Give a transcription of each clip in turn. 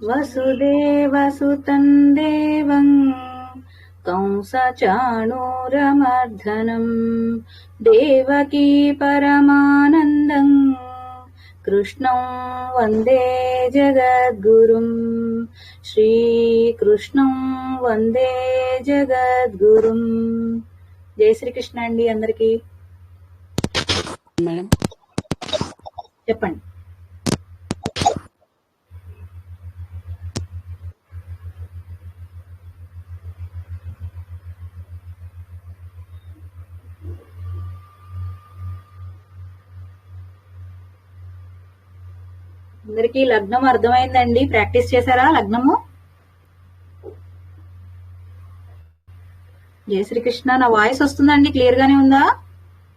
వసుదేవసుతం దేవం కంసచాణూరమర్దనం దేవకీ పరమానందం కృష్ణం వందే జగద్గురుం శ్రీకృష్ణం వందే జగద్గురుం. జై శ్రీకృష్ణ అండి అందరికి. మేడం చెప్పండి. అందరికి లగ్నం అర్థమైందండి? ప్రాక్టీస్ చేశారా లగ్నము? జయ శ్రీకృష్ణ. నా వాయిస్ వస్తుందండి? క్లియర్ గానే ఉందా?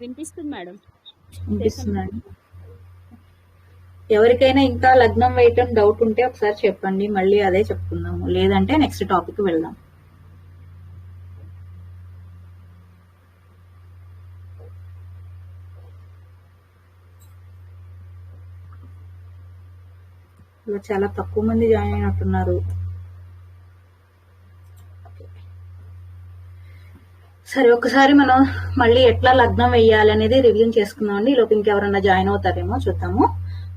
వినిపిస్తుంది మేడం. వినిపిస్తుందండి. ఎవరికైనా ఇంకా లగ్నం వేయటం డౌట్ ఉంటే ఒకసారి చెప్పండి, మళ్ళీ అదే చెప్పుకుందాము. లేదంటే నెక్స్ట్ టాపిక్ వెళ్దాం. చాలా తక్కువ మంది జాయిన్ అయినట్టున్నారు. సరే, ఒకసారి మనం మళ్ళీ ఎట్లా లగ్నం వేయాలి అనేది రివ్యూ చేసుకుందాం అండి. ఈలోపు ఇంకెవరన్నా జాయిన్ అవుతారేమో చూద్దాము.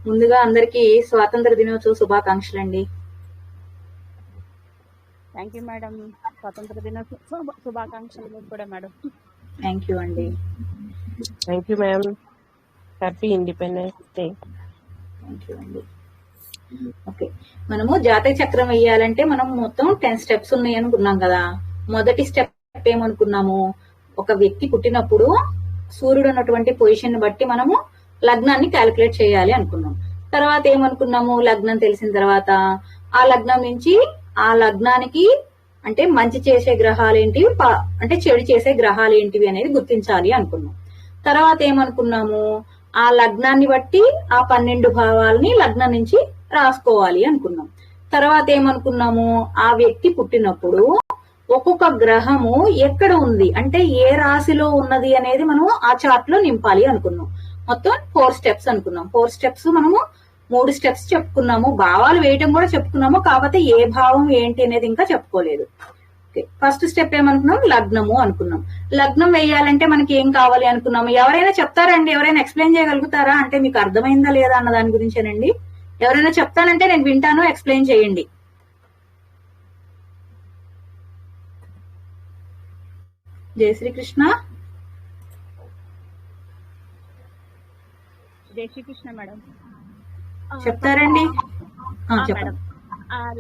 ముందుగా అందరికి స్వాతంత్ర దినోత్సవ శుభాకాంక్షలు అండి. Thank you madam. స్వాతంత్ర దినోత్సవ శుభాకాంక్షలు మీకు కూడా మేడం. థ్యాంక్ యూ అండి. Thank you ma'am. Happy independence day. Thank you అండి. ఓకే, మనము జాతక చక్రం వేయాలంటే మనం మొత్తం 10 స్టెప్స్ ఉన్నాయి అనుకున్నాం కదా. మొదటి స్టెప్ ఏమనుకున్నాము, ఒక వ్యక్తి పుట్టినప్పుడు సూర్యుడు ఉన్నటువంటి పొజిషన్ బట్టి మనము లగ్నాన్ని క్యాలిక్యులేట్ చేయాలి అనుకున్నాం. తర్వాత ఏమనుకున్నాము, లగ్నం తెలిసిన తర్వాత ఆ లగ్నం నుంచి ఆ లగ్నానికి అంటే మంచి చేసే గ్రహాలు ఏంటివి, అంటే చెడు చేసే గ్రహాలు ఏంటివి అనేది గుర్తించాలి అనుకున్నాం. తర్వాత ఏమనుకున్నాము, ఆ లగ్నాన్ని బట్టి ఆ 12 భావాలని లగ్నం నుంచి రాసుకోవాలి అనుకున్నాం. తర్వాత ఏమనుకున్నాము, ఆ వ్యక్తి పుట్టినప్పుడు ఒక్కొక్క గ్రహము ఎక్కడ ఉంది అంటే ఏ రాశిలో ఉన్నది అనేది మనం ఆ చార్ట్ లో నింపాలి అనుకున్నాం. మొత్తం 4 స్టెప్స్ అనుకున్నాం. 4 స్టెప్స్ మనము 3 స్టెప్స్ చెప్పుకున్నాము. భావాలు వేయటం కూడా చెప్పుకున్నాము, కాకపోతే ఏ భావం ఏంటి అనేది ఇంకా చెప్పుకోలేదు. ఫస్ట్ స్టెప్ ఏమనుకున్నాం, లగ్నము అనుకున్నాం. లగ్నం వేయాలంటే మనకి ఏం కావాలి అనుకున్నాము. ఎవరైనా చెప్తారండి? ఎవరైనా ఎక్స్ప్లెయిన్ చేయగలుగుతారా? అంటే మీకు అర్థమైందా లేదా అన్న దాని గురించేనండి. ఎవరైనా చెప్తానంటే నేను వింటాను, ఎక్స్ప్లెయిన్ చేయండి. జై శ్రీకృష్ణ. జై శ్రీకృష్ణ మేడం. చెప్తారండి? మేడం,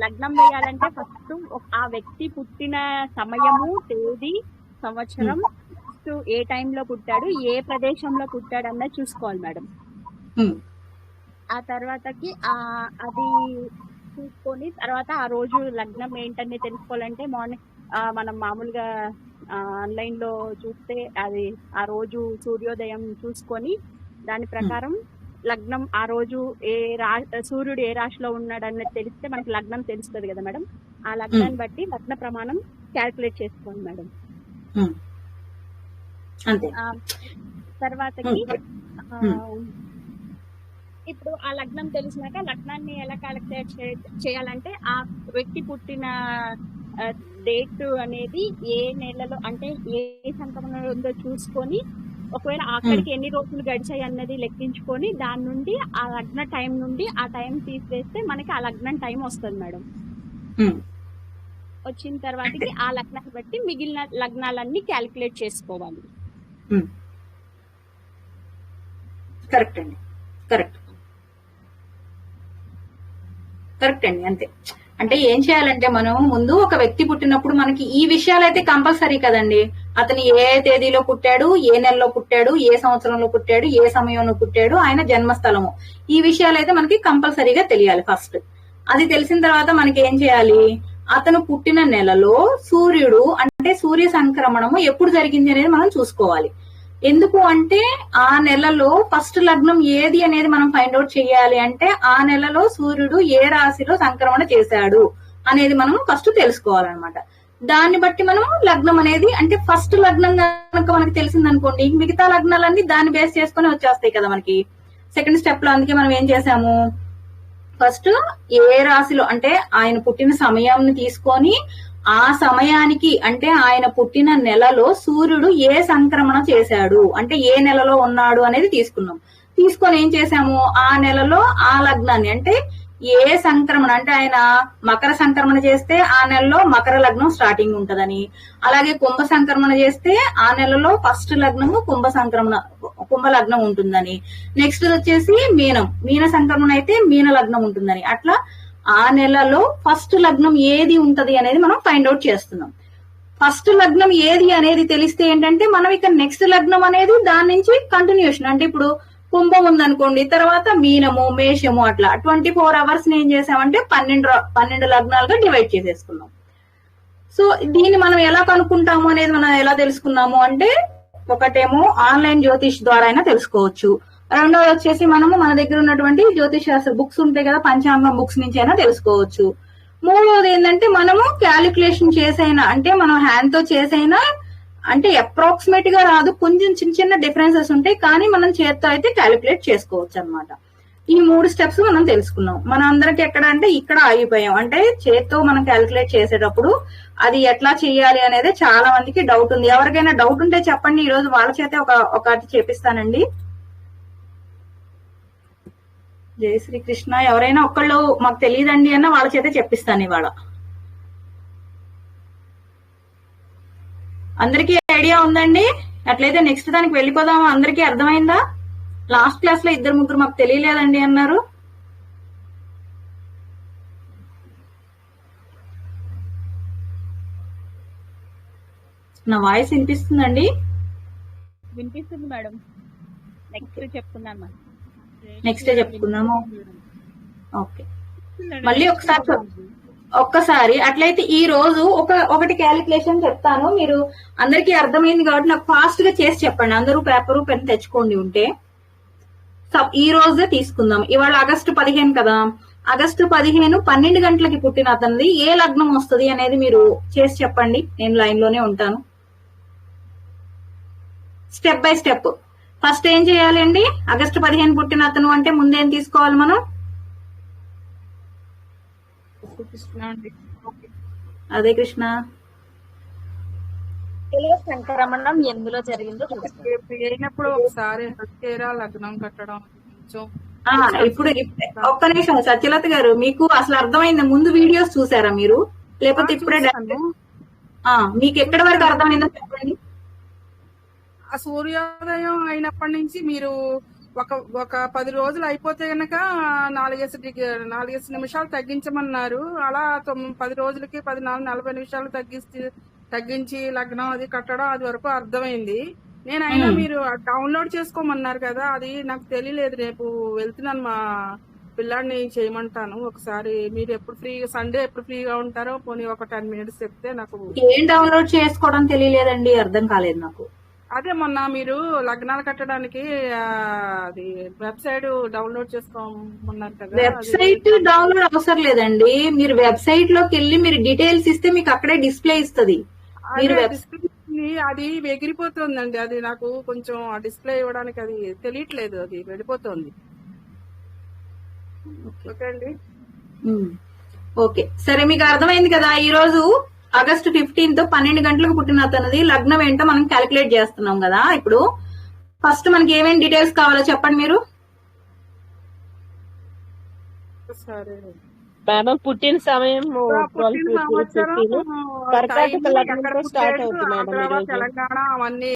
లగ్నం వేయాలంటే ఫస్ట్ ఆ వ్యక్తి పుట్టిన సమయము, తేదీ, సంవత్సరం, ఏ టైంలో పుట్టాడు, ఏ ప్రదేశంలో పుట్టాడు అన్నది చూసుకోవాలి మేడం. ఆ తర్వాతకి అది చూసుకొని తర్వాత ఆ రోజు లగ్నం ఏంటని తెలుసుకోవాలంటే మార్నింగ్ మనం మామూలుగా ఆన్లైన్ లో చూస్తే అది ఆ రోజు సూర్యోదయం చూసుకొని దాని ప్రకారం లగ్నం ఆ రోజు సూర్యుడు ఏ రాశిలో ఉన్నాడు అన్నది తెలిస్తే మనకి లగ్నం తెలుస్తుంది కదా మేడం. ఆ లగ్నాన్ని బట్టి లగ్న ప్రమాణం క్యాల్కులేట్ చేసుకోండి మేడం. తర్వాతకి ఇప్పుడు ఆ లగ్నం తెలిసినాక లగ్నాన్ని ఎలా క్యాలిక్యులేట్ చేయాలంటే ఆ వ్యక్తి పుట్టిన డేట్ అనేది ఏ నెలలో అంటే ఏ సంక్రమణలో ఉందో చూసుకొని ఒకవేళ అక్కడికి ఎన్ని రోజులు గడిచాయి అన్నది లెక్కించుకొని దాని నుండి ఆ లగ్న టైం నుండి ఆ టైం తీసివేస్తే మనకి ఆ లగ్నం టైం వస్తుంది మేడం. వచ్చిన తర్వాతకి ఆ లగ్నాన్ని బట్టి మిగిలిన లగ్నాలన్నీ క్యాలిక్యులేట్ చేసుకోవాలి. కరెక్ట్ అండి, కరెక్ట్ అండి. అంతే. అంటే ఏం చేయాలంటే మనం ముందు ఒక వ్యక్తి పుట్టినప్పుడు మనకి ఈ విషయాలు అయితే కంపల్సరీ కదండి. అతను ఏ తేదీలో పుట్టాడు, ఏ నెలలో పుట్టాడు, ఏ సంవత్సరంలో పుట్టాడు, ఏ సమయంలో పుట్టాడు, ఆయన జన్మస్థలము, ఈ విషయాలు అయితే మనకి కంపల్సరీగా తెలియాలి ఫస్ట్. అది తెలిసిన తర్వాత మనకి ఏం చేయాలి, అతను పుట్టిన నెలలో సూర్యుడు అంటే సూర్య సంక్రమణము ఎప్పుడు జరిగింది అనేది మనం చూసుకోవాలి. ఎందుకు అంటే ఆ నెలలో ఫస్ట్ లగ్నం ఏది అనేది మనం ఫైండ్ అవుట్ చేయాలి. అంటే ఆ నెలలో సూర్యుడు ఏ రాశిలో సంక్రమణ చేశాడు అనేది మనం ఫస్ట్ తెలుసుకోవాలన్నమాట. దాన్ని బట్టి మనం లగ్నం అనేది అంటే ఫస్ట్ లగ్నం కనుక మనకి తెలిసింది అనుకోండి, మిగతా లగ్నాలన్నీ దాన్ని బేస్ చేసుకుని వచ్చేస్తాయి కదా మనకి సెకండ్ స్టెప్ లో. అందుకే మనం ఏం చేసాము, ఫస్ట్ ఏ రాశిలో అంటే ఆయన పుట్టిన సమయాన్ని తీసుకొని ఆ సమయానికి అంటే ఆయన పుట్టిన నెలలో సూర్యుడు ఏ సంక్రమణ చేశాడు అంటే ఏ నెలలో ఉన్నాడు అనేది తీసుకున్నాం. తీసుకొని ఏం చేశాము, ఆ నెలలో ఆ లగ్నాన్ని అంటే ఏ సంక్రమణ అంటే ఆయన మకర సంక్రమణ చేస్తే ఆ నెలలో మకర లగ్నం స్టార్టింగ్ ఉంటదని, అలాగే కుంభ సంక్రమణ చేస్తే ఆ నెలలో ఫస్ట్ లగ్నము కుంభ లగ్నం ఉంటుందని, నెక్స్ట్ వచ్చేసి మీన సంక్రమణ అయితే మీన లగ్నం ఉంటుందని, అట్లా ఆ నెలలో ఫస్ట్ లగ్నం ఏది ఉంటది అనేది మనం ఫైండ్ అవుట్ చేస్తున్నాం. ఫస్ట్ లగ్నం ఏది అనేది తెలిస్తే ఏంటంటే మనం ఇక నెక్స్ట్ లగ్నం అనేది దాని నుంచి కంటిన్యూషన్ అంటే ఇప్పుడు కుంభం ఉందనుకోండి, తర్వాత మీనము మేషము అట్లా 24 hours ఏం చేసామంటే 12 లగ్నాలుగా డివైడ్ చేసేసుకున్నాం. సో దీన్ని మనం ఎలా కనుక్కుంటాము అనేది మనం ఎలా తెలుసుకున్నాము అంటే ఒకటేమో ఆన్లైన్ జ్యోతిష్ ద్వారా అయినా తెలుసుకోవచ్చు, రెండోది వచ్చేసి మనము మన దగ్గర ఉన్నటువంటి జ్యోతిష్ శాస్త్ర బుక్స్ ఉంటాయి కదా, పంచాంగం బుక్స్ నుంచి అయినా తెలుసుకోవచ్చు. మూడోది ఏంటంటే మనము క్యాలిక్యులేషన్ చేసైనా అంటే మనం హ్యాండ్ తో చేసైనా అంటే అప్రాక్సిమేట్ గా రాదు, కొంచెం చిన్న చిన్న డిఫరెన్సెస్ ఉంటాయి, కానీ మనం చేత్తో అయితే క్యాలిక్యులేట్ చేసుకోవచ్చు అనమాట. ఈ 3 స్టెప్స్ మనం తెలుసుకున్నాం. మన అందరికి ఎక్కడ అంటే ఇక్కడ ఆగిపోయాం, అంటే చేత్తో మనం క్యాలిక్యులేట్ చేసేటప్పుడు అది ఎట్లా చేయాలి అనేది చాలా మందికి డౌట్ ఉంది. ఎవరికైనా డౌట్ ఉంటే చెప్పండి, ఈ రోజు వాళ్ళ చేతే ఒకటి చేపిస్తానండి. జై శ్రీకృష్ణ. ఎవరైనా ఒక్కళ్ళు మాకు తెలియదండి అన్న వాళ్ళ చేతే చెప్పిస్తాను ఇవాళ. అందరికీ ఐడియా ఉందండి? అట్లయితే నెక్స్ట్ దానికి వెళ్ళిపోదామా? అందరికీ అర్థమైందా? లాస్ట్ క్లాస్ లో 2-3 మాకు తెలియలేదండి అన్నారు. నా వాయిస్ వినిపిస్తుందండి? వినిపిస్తుంది మేడం. నెక్స్ట్ చెప్పుకుందాం. నెక్స్ట్ చెప్పుకుందాము. ఓకే, మళ్ళీ ఒక్కసారి అట్లయితే ఈ రోజు ఒకటి క్యాలిక్యులేషన్ చెప్తాను, మీరు అందరికీ అర్థమైంది కాబట్టి నాకు ఫాస్ట్ గా చేసి చెప్పండి. అందరూ పేపరు పెన్ తెచ్చుకోండి ఉంటే. ఈ రోజే తీసుకుందాం. ఇవాళ ఆగస్టు 15 కదా, ఆగస్టు 15 12 గంటలకి పుట్టిన అతనిది ఏ లగ్నం వస్తుంది అనేది మీరు చేసి చెప్పండి, నేను లైన్ లోనే ఉంటాను. Step by step. ఫస్ట్ ఏం చేయాలండి, ఆగస్టు 15 పుట్టిన అతను అంటే ముందేం తీసుకోవాలి మనం? అదే కృష్ణ. సంక్రమణం ఎందులో జరిగిందో అయినప్పుడు ఒకసారి లగ్నం కట్టడం ఇప్పుడు ఒక్క నిమిషం సత్యలత గారు, మీకు అసలు అర్థమైందా? ముందు వీడియోస్ చూసారా మీరు, లేకపోతే ఇప్పుడే మీకు ఎక్కడి వరకు అర్థమైందో చెప్పండి. ఆ సూర్యోదయం అయినప్పటి నుంచి మీరు ఒక 10 రోజులు అయిపోతే గనక 4 నిమిషాలు తగ్గించమన్నారు. అలా 10 రోజులకి 40 నిమిషాలు తగ్గించి లగ్నం అది కట్టడం అది వరకు అర్థమైంది. నేనైనా మీరు డౌన్లోడ్ చేసుకోమన్నారు కదా, అది నాకు తెలియలేదు. రేపు వెళ్తున్నాను, మా పిల్లాడిని చేయమంటాను. ఒకసారి మీరు ఎప్పుడు సండే ఎప్పుడు ఫ్రీగా ఉంటారో పోనీ ఒక 10 minutes చెప్తే నాకు. ఏం డౌన్లోడ్ చేసుకోవడం తెలియలేదండి, అర్థం కాలేదు నాకు. అదే మొన్న మీరు లగ్నాలు కట్టడానికి అది వెబ్సైట్ డౌన్లోడ్ చేసుకోమన్నారు కదా. వెబ్సైట్ డౌన్లోడ్ అవసరం లేదండి, మీరు వెబ్సైట్ లోకి వెళ్ళి మీరు డీటెయిల్స్ ఇస్తే మీకు అక్కడే డిస్ప్లే ఇస్తుంది. అది ఎగిరిపోతుందండి, అది నాకు కొంచెం డిస్ప్లే ఇవ్వడానికి అది తెలియట్లేదు, అది వెళ్ళిపోతుంది. ఓకే అండి, ఓకే సరే, మీకు అర్థమైంది కదా. ఈ రోజు ఆగస్టు 15 12 గంటలకు పుట్టిన అతనిది లగ్నం ఏంటో మనం క్యాలిక్యులేట్ చేస్తున్నాం కదా. ఇప్పుడు ఫస్ట్ మనకి ఏమేమి డీటెయిల్స్ కావాలో చెప్పండి మీరు. మేడం పుట్టిన సమయం కర్కాటక లగ్నంతో స్టార్ట్ అవుతుంది మేడం. తెలంగాణ అవన్నీ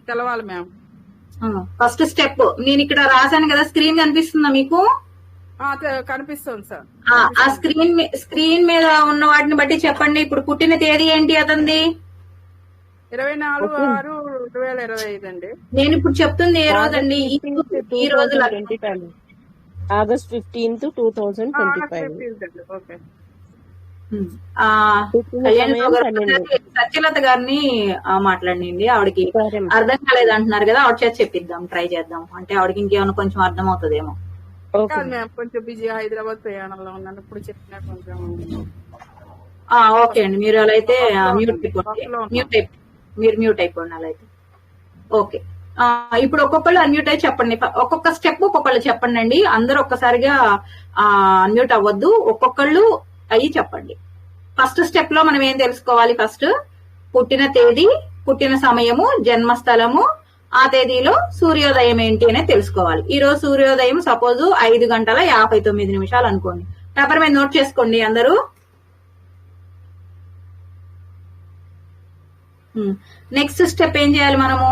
తెలవాలి మ్యామ్. ఫస్ట్ స్టెప్ నేను ఇక్కడ రాశాను కదా, స్క్రీన్ కనిపిస్తుందా మీకు? కనిపిస్తుంది సార్. ఆ స్క్రీన్ మీద ఉన్న వాటిని బట్టి చెప్పండి. ఇప్పుడు పుట్టిన తేదీ ఏంటి అతనిది? 24/6/2025 అండి. నేను ఇప్పుడు చెప్తుంది ఏ రోజు అండి? ఈ రోజు ఆగస్ట్ 15, 2025. సత్యలత గారిని మాట్లాడండి. ఆవిడకి అర్థం కాలేదు అంటున్నారు కదా, ఆవిడ చేసి చెప్పిద్దాం, ట్రై చేద్దాం. అంటే ఆవిడకి ఇంకేమైనా కొంచెం అర్థం అవుతుందేమో. కొంచెం బిజీ హైదరాబాద్ ప్రయాణంలో ఉన్నాను, ఇప్పుడు చెప్పిన కొంచెం. ఓకే అండి, మీరు అలా అయితే మ్యూట్ అయిపోండి, అలా అయితే. ఓకే, ఇప్పుడు ఒక్కొక్కళ్ళు అన్మ్యూట్ అయ్యి చెప్పండి. ఒక్కొక్క స్టెప్ ఒక్కొక్కళ్ళు చెప్పండి అండి. అందరూ ఒక్కసారిగా అన్మ్యూట్ అవ్వద్దు, ఒక్కొక్కళ్ళు అయ్యి చెప్పండి. ఫస్ట్ స్టెప్ లో మనం ఏం తెలుసుకోవాలి? ఫస్ట్ పుట్టిన తేదీ, పుట్టిన సమయము, జన్మస్థలము, ఆ తేదీలో సూర్యోదయం ఏంటి అనేది తెలుసుకోవాలి. ఈ రోజు సూర్యోదయం సపోజ్ 5:59 అనుకోండి. పేపర్ మీద నోట్ చేసుకోండి అందరూ. నెక్స్ట్ స్టెప్ ఏం చేయాలి మనము?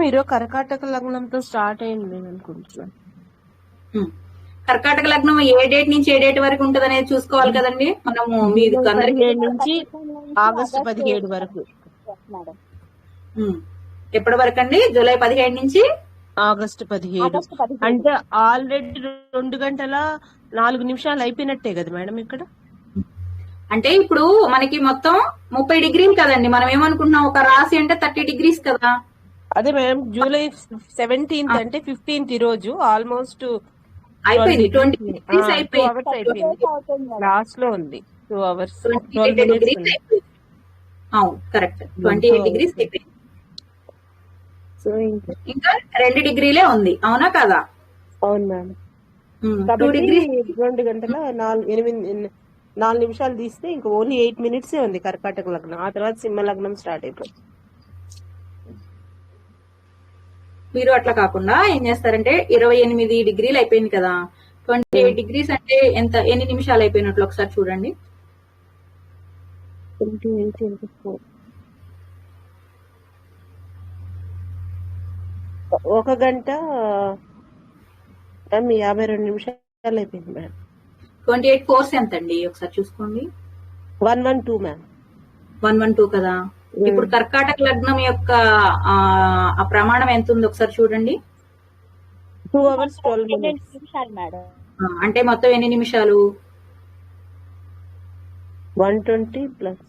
మీరు కర్కాటక లగ్నంతో స్టార్ట్ అయింది అనుకుంటున్నాను. కర్కాటక లగ్నం ఏ డేట్ నుంచి ఏ డేట్ వరకు ఉంటది అనేది చూసుకోవాలి కదండి మనము. మీకు అందరికీ 17 నుంచి ఆగస్టు 17 వరకు. ఎప్పటి వరకు అండి? జూలై 17 నుంచి ఆగస్టు 17. అంటే ఆల్రెడీ 2:04 అయిపోయినట్టే కదా మేడం ఇక్కడ. అంటే ఇప్పుడు మనకి మొత్తం 30 డిగ్రీలు కదండి. మనం ఏమనుకుంటున్నాం, ఒక రాశి అంటే 30 డిగ్రీస్ కదా. అదే మేడం, జూలై 17 అంటే 15 ఈ రోజు ఆల్మోస్ట్ అయిపోయింది. 20 డిగ్రీస్ 2 అయిపోయింది. అవర్స్ అయిపోయింది. లాస్ట్ లో ఉంది 2 అవర్స్ 28 డిగ్రీస్ అయిపోయింది. అవును, కరెక్ట్. 28 డిగ్రీస్ అయిపోయింది. సో ఇంకా 2 డిగ్రీలే ఉంది, అవునా కదా? అవును మేడం. 2 కాబట్టి డిగ్రీస్ 2:04 తీస్తే ఇంకా ఓన్లీ 8 minutes ఉంది కర్కాటక లగ్నం. ఆ తర్వాత సింహ లగ్నం స్టార్ట్ అయిపోయింది. మీరు అట్లా కాకుండా ఏం చేస్తారంటే 28 డిగ్రీలు అయిపోయింది కదా. 28 డిగ్రీస్ అంటే ఎన్ని నిమిషాలు అయిపోయినట్లు ఒకసారి చూడండి. 1:52 అయిపోయింది మేడం. 28 ఫోర్స్ ఎంత అండి ఒకసారి చూసుకోండి. 112 మ్యామ్. 112 కదా. ఇప్పుడు కర్కాటక లగ్నం యొక్క ఆ ప్రమాణం ఎంత ఉంది ఒకసారి చూడండి. 2 hours 12 minutes మేడం. అంటే మొత్తం ఎన్ని నిమిషాలు? 120 ప్లస్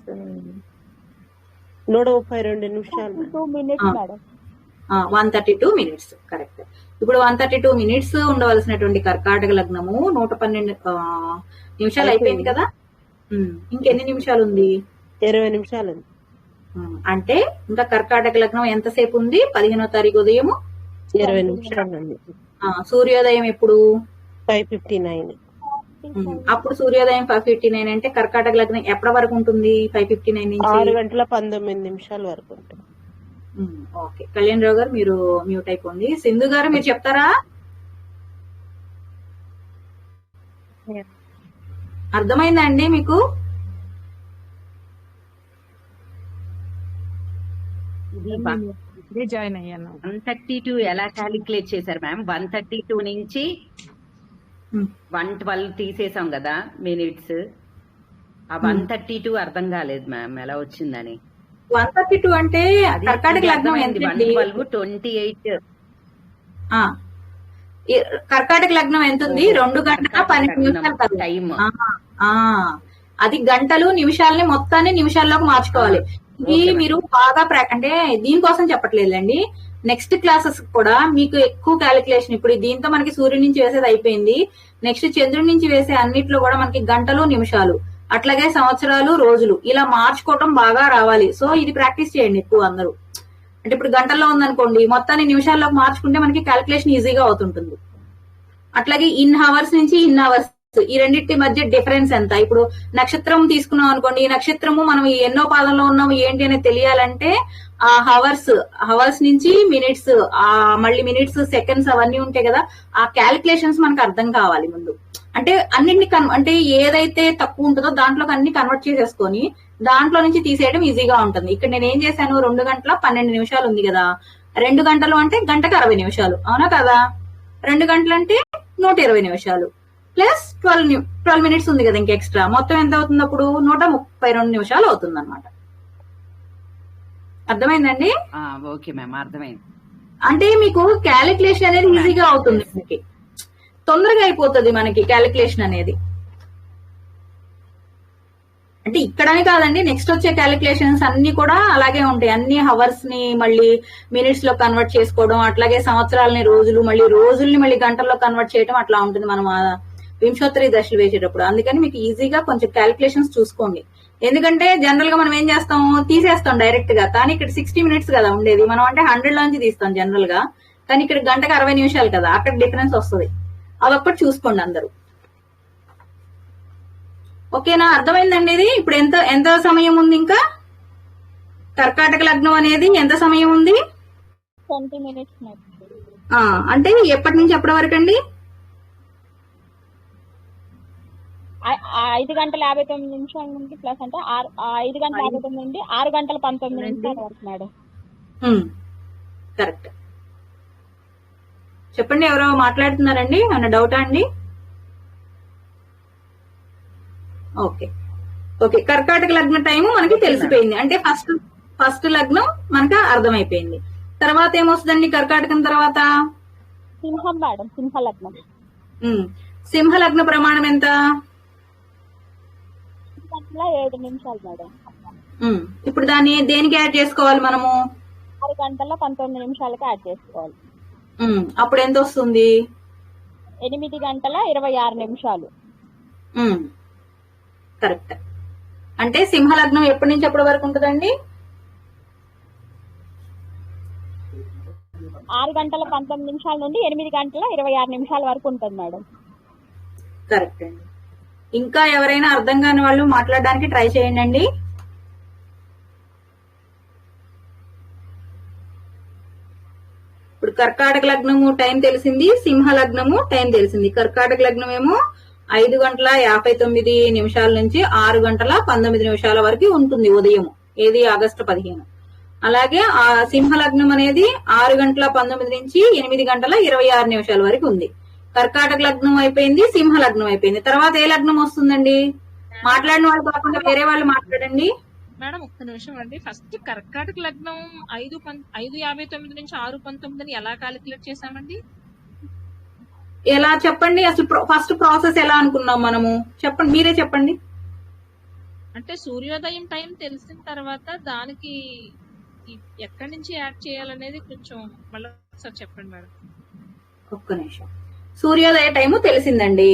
132 నిమిషాలు. 2 minutes మేడం. 132 minutes correct. ఇప్పుడు 132 మినిట్స్ ఉండవలసినటువంటి కర్కాటక లగ్నము 112 నిమిషాలు అయిపోయింది కదా. ఇంకెన్ని నిమిషాలు ఉంది? 20 నిమిషాలు ఉంది. అంటే ఇంకా కర్కాటక లగ్నం ఎంతసేపు ఉంది? 15వ తారీఖు ఉదయం 20 నిమిషాలు ఉంది. సూర్యోదయం ఎప్పుడు? 5:59. అప్పుడు సూర్యోదయం 5:59 అంటే కర్కాటక లగ్నం ఎప్పటి వరకు ఉంటుంది? 5:59 నుంచి 6:19 వరకు ఉంటుంది. ఓకే, కళ్యాణ్ రావు గారు మీరు మ్యూట్ అయిపోండి. సింధు గారు మీరు చెప్తారా? అర్థమైందా అండి మీకు? జాయిన్ అయ్యాను. 132 ఎలా క్యాలిక్యులేట్ చేశారు మ్యామ్? 132 నుంచి 112 తీసేసాం కదా మినిట్స్. ఆ 132 అర్థం కాలేదు మ్యామ్, ఎలా వచ్చిందని. 132 అంటే కర్కాటక లగ్నం ఎంత? 112 28. కర్కాటక లగ్నం ఎంత ఉంది? 2 గంటల 12 నిమిషాలు టైం. అది గంటలు నిమిషాలని మొత్తాన్ని నిమిషాల్లోకి మార్చుకోవాలి. ఇది మీరు బాగా అంటే దీనికోసం చెప్పట్లేదండి, నెక్స్ట్ క్లాసెస్ కూడా మీకు ఎక్కువ క్యాలిక్యులేషన్. ఇప్పుడు దీంతో మనకి సూర్యుడి నుంచి వేసేది అయిపోయింది. నెక్స్ట్ చంద్రుడి నుంచి వేసే అన్నిట్లో కూడా మనకి గంటలు నిమిషాలు, అట్లాగే సంవత్సరాలు రోజులు ఇలా మార్చుకోవటం బాగా రావాలి. సో ఇది ప్రాక్టీస్ చేయండి ఎక్కువ అందరూ. అంటే ఇప్పుడు గంటల్లో ఉందనుకోండి, మొత్తాన్ని నిమిషాల్లోకి మార్చుకుంటే మనకి క్యాలిక్యులేషన్ ఈజీగా అవుతుంటుంది. అట్లాగే ఇన్ హవర్స్ నుంచి ఇన్ అవర్స్, ఈ రెండింటి మధ్య డిఫరెన్స్ ఎంత? ఇప్పుడు నక్షత్రం తీసుకున్నాం అనుకోండి, ఈ నక్షత్రము మనం ఎన్నో పాదంలో ఉన్నాము ఏంటి అనేది తెలియాలంటే ఆ హవర్స్ నుంచి మినిట్స్, మళ్ళీ మినిట్స్ సెకండ్స్ అవన్నీ ఉంటాయి కదా, ఆ క్యాలిక్యులేషన్స్ మనకు అర్థం కావాలి ముందు. అంటే అన్నింటినీ అంటే ఏదైతే తక్కువ ఉంటుందో దాంట్లోకి అన్ని కన్వర్ట్ చేసేసుకొని దాంట్లో నుంచి తీసేయడం ఈజీగా ఉంటుంది. ఇక్కడ నేను ఏం చేశాను, 2:12 ఉంది కదా, 2 గంటలు అంటే గంటకు 60 నిమిషాలు, అవునా కదా? 2 గంటలు అంటే 120 నిమిషాలు ప్లస్ 12 మినిట్స్ ఉంది కదా ఇంక ఎక్స్ట్రా, మొత్తం ఎంత అవుతుంది అప్పుడు? 132 నిమిషాలు అవుతుంది అనమాట. అర్థమైందండి? ఓకే మ్యామ్, అర్థమైంది. అంటే మీకు క్యాలిక్యులేషన్ అనేది ఈజీగా అవుతుంది, మనకి తొందరగా అయిపోతుంది మనకి క్యాలిక్యులేషన్ అనేది. అంటే ఇక్కడనే కాదండి, నెక్స్ట్ వచ్చే క్యాలిక్యులేషన్స్ అన్ని కూడా అలాగే ఉంటాయి. అన్ని హవర్స్ ని మళ్ళీ మినిట్స్ లో కన్వర్ట్ చేసుకోవడం, అట్లాగే సంవత్సరాలని రోజులు, మళ్ళీ రోజుల్ని మళ్ళీ గంటల్లో కన్వర్ట్ చేయడం అట్లా ఉంటుంది మనం ఆ వింశోత్తరి దశలు వేసేటప్పుడు. అందుకని మీకు ఈజీగా కొంచెం క్యాలిక్యులేషన్స్ చూసుకోండి. ఎందుకంటే జనరల్ గా మనం ఏం చేస్తాం, తీసేస్తాం డైరెక్ట్ గా. కానీ ఇక్కడ 60 minutes కదా ఉండేది, మనం అంటే 100 లోంచి తీస్తాం జనరల్ గా. కానీ ఇక్కడ గంటకు 60 నిమిషాలు కదా, అక్కడ డిఫరెన్స్ వస్తుంది. అదొక్కటి చూసుకోండి అందరూ. ఓకేనా, అర్థమైందండి ఇది? ఇప్పుడు ఎంత ఎంత సమయం ఉంది ఇంకా? కర్కాటక లగ్నం అనేది ఎంత సమయం ఉంది? 20 minutes మేడం. అంటే ఎప్పటి నుంచి ఎప్పటి వరకు అండి? 5 గంటల 59 నిమిషాల నుండి ప్లస్ అంటే 5 గంటల 59 నుండి 6 గంటల 19 నిమిషాల వరకు మేడం. కరెక్ట్. చెప్పండి, ఎవరో మాట్లాడుతున్నారండి, ఏమన్నా డౌటా అండి? ఓకే ఓకే, కర్కాటక లగ్న టైం మనకి తెలిసిపోయింది. అంటే ఫస్ట్ లగ్నం మనకు అర్థమైపోయింది. తర్వాత ఏమొస్తుందండి కర్కాటకం తర్వాత? సింహం మేడం, సింహ లగ్నం. సింహ లగ్న ప్రమాణం ఎంత? 7 నిమిషాలు మేడం. ఇప్పుడు దాన్ని దేనికి యాడ్ చేసుకోవాలి మనము? 6 గంటల 19 నిమిషాలకి యాడ్ చేసుకోవాలి. అప్పుడు ఎంత వస్తుంది? 8 గంటల 26 నిమిషాలు. కరెక్ట్. అంటే సింహ లగ్నం ఎప్పటి నుంచి ఎప్పటి వరకు ఉంటుందండి? 6 గంటల 19 నిమిషాల నుండి 8 గంటల 26 నిమిషాల వరకు ఉంటుంది మేడం. కరెక్ట్ అండి. ఇంకా ఎవరైనా అర్థం కాని వాళ్ళు మాట్లాడడానికి ట్రై చేయండి. ఇప్పుడు కర్కాటక లగ్నము టైం తెలిసింది, సింహ లగ్నము టైం తెలిసింది. కర్కాటక లగ్నం ఏమో 5 గంటల 59 నిమిషాల నుంచి 6 గంటల 19 నిమిషాల వరకు ఉంటుంది ఉదయం. ఏది? ఆగస్టు 15. అలాగే ఆ సింహ లగ్నం అనేది 6 గంటల 19 నుంచి 8 గంటల 26 నిమిషాల వరకు ఉంది. కర్కాటక లగ్నం అయిపోయింది, సింహ లగ్నం అయిపోయింది. తర్వాత ఏ లగ్నం వస్తుందండి? మాట్లాడిన వాళ్ళు కాకుండా వేరే వాళ్ళు మాట్లాడండి. మేడం ఒక్క నిమిషం అండి. ఫస్ట్ కర్కాటక లగ్నం 5:59 నుంచి 6:19 ఎలా క్యాలిక్యులేట్ చేసామండి? ఎలా చెప్పండి, అసలు ఫస్ట్ ప్రాసెస్ ఎలా అనుకున్నాం మనము? చెప్పండి, మీరే చెప్పండి. అంటే సూర్యోదయం టైం తెలిసిన తర్వాత దానికి ఎక్కడి నుంచి యాడ్ చేయాలనేది కొంచెం మళ్ళీ ఒకసారి చెప్పండి మేడం. ఒక్క నిమిషం. సూర్యోదయ టైము తెలిసిందండి.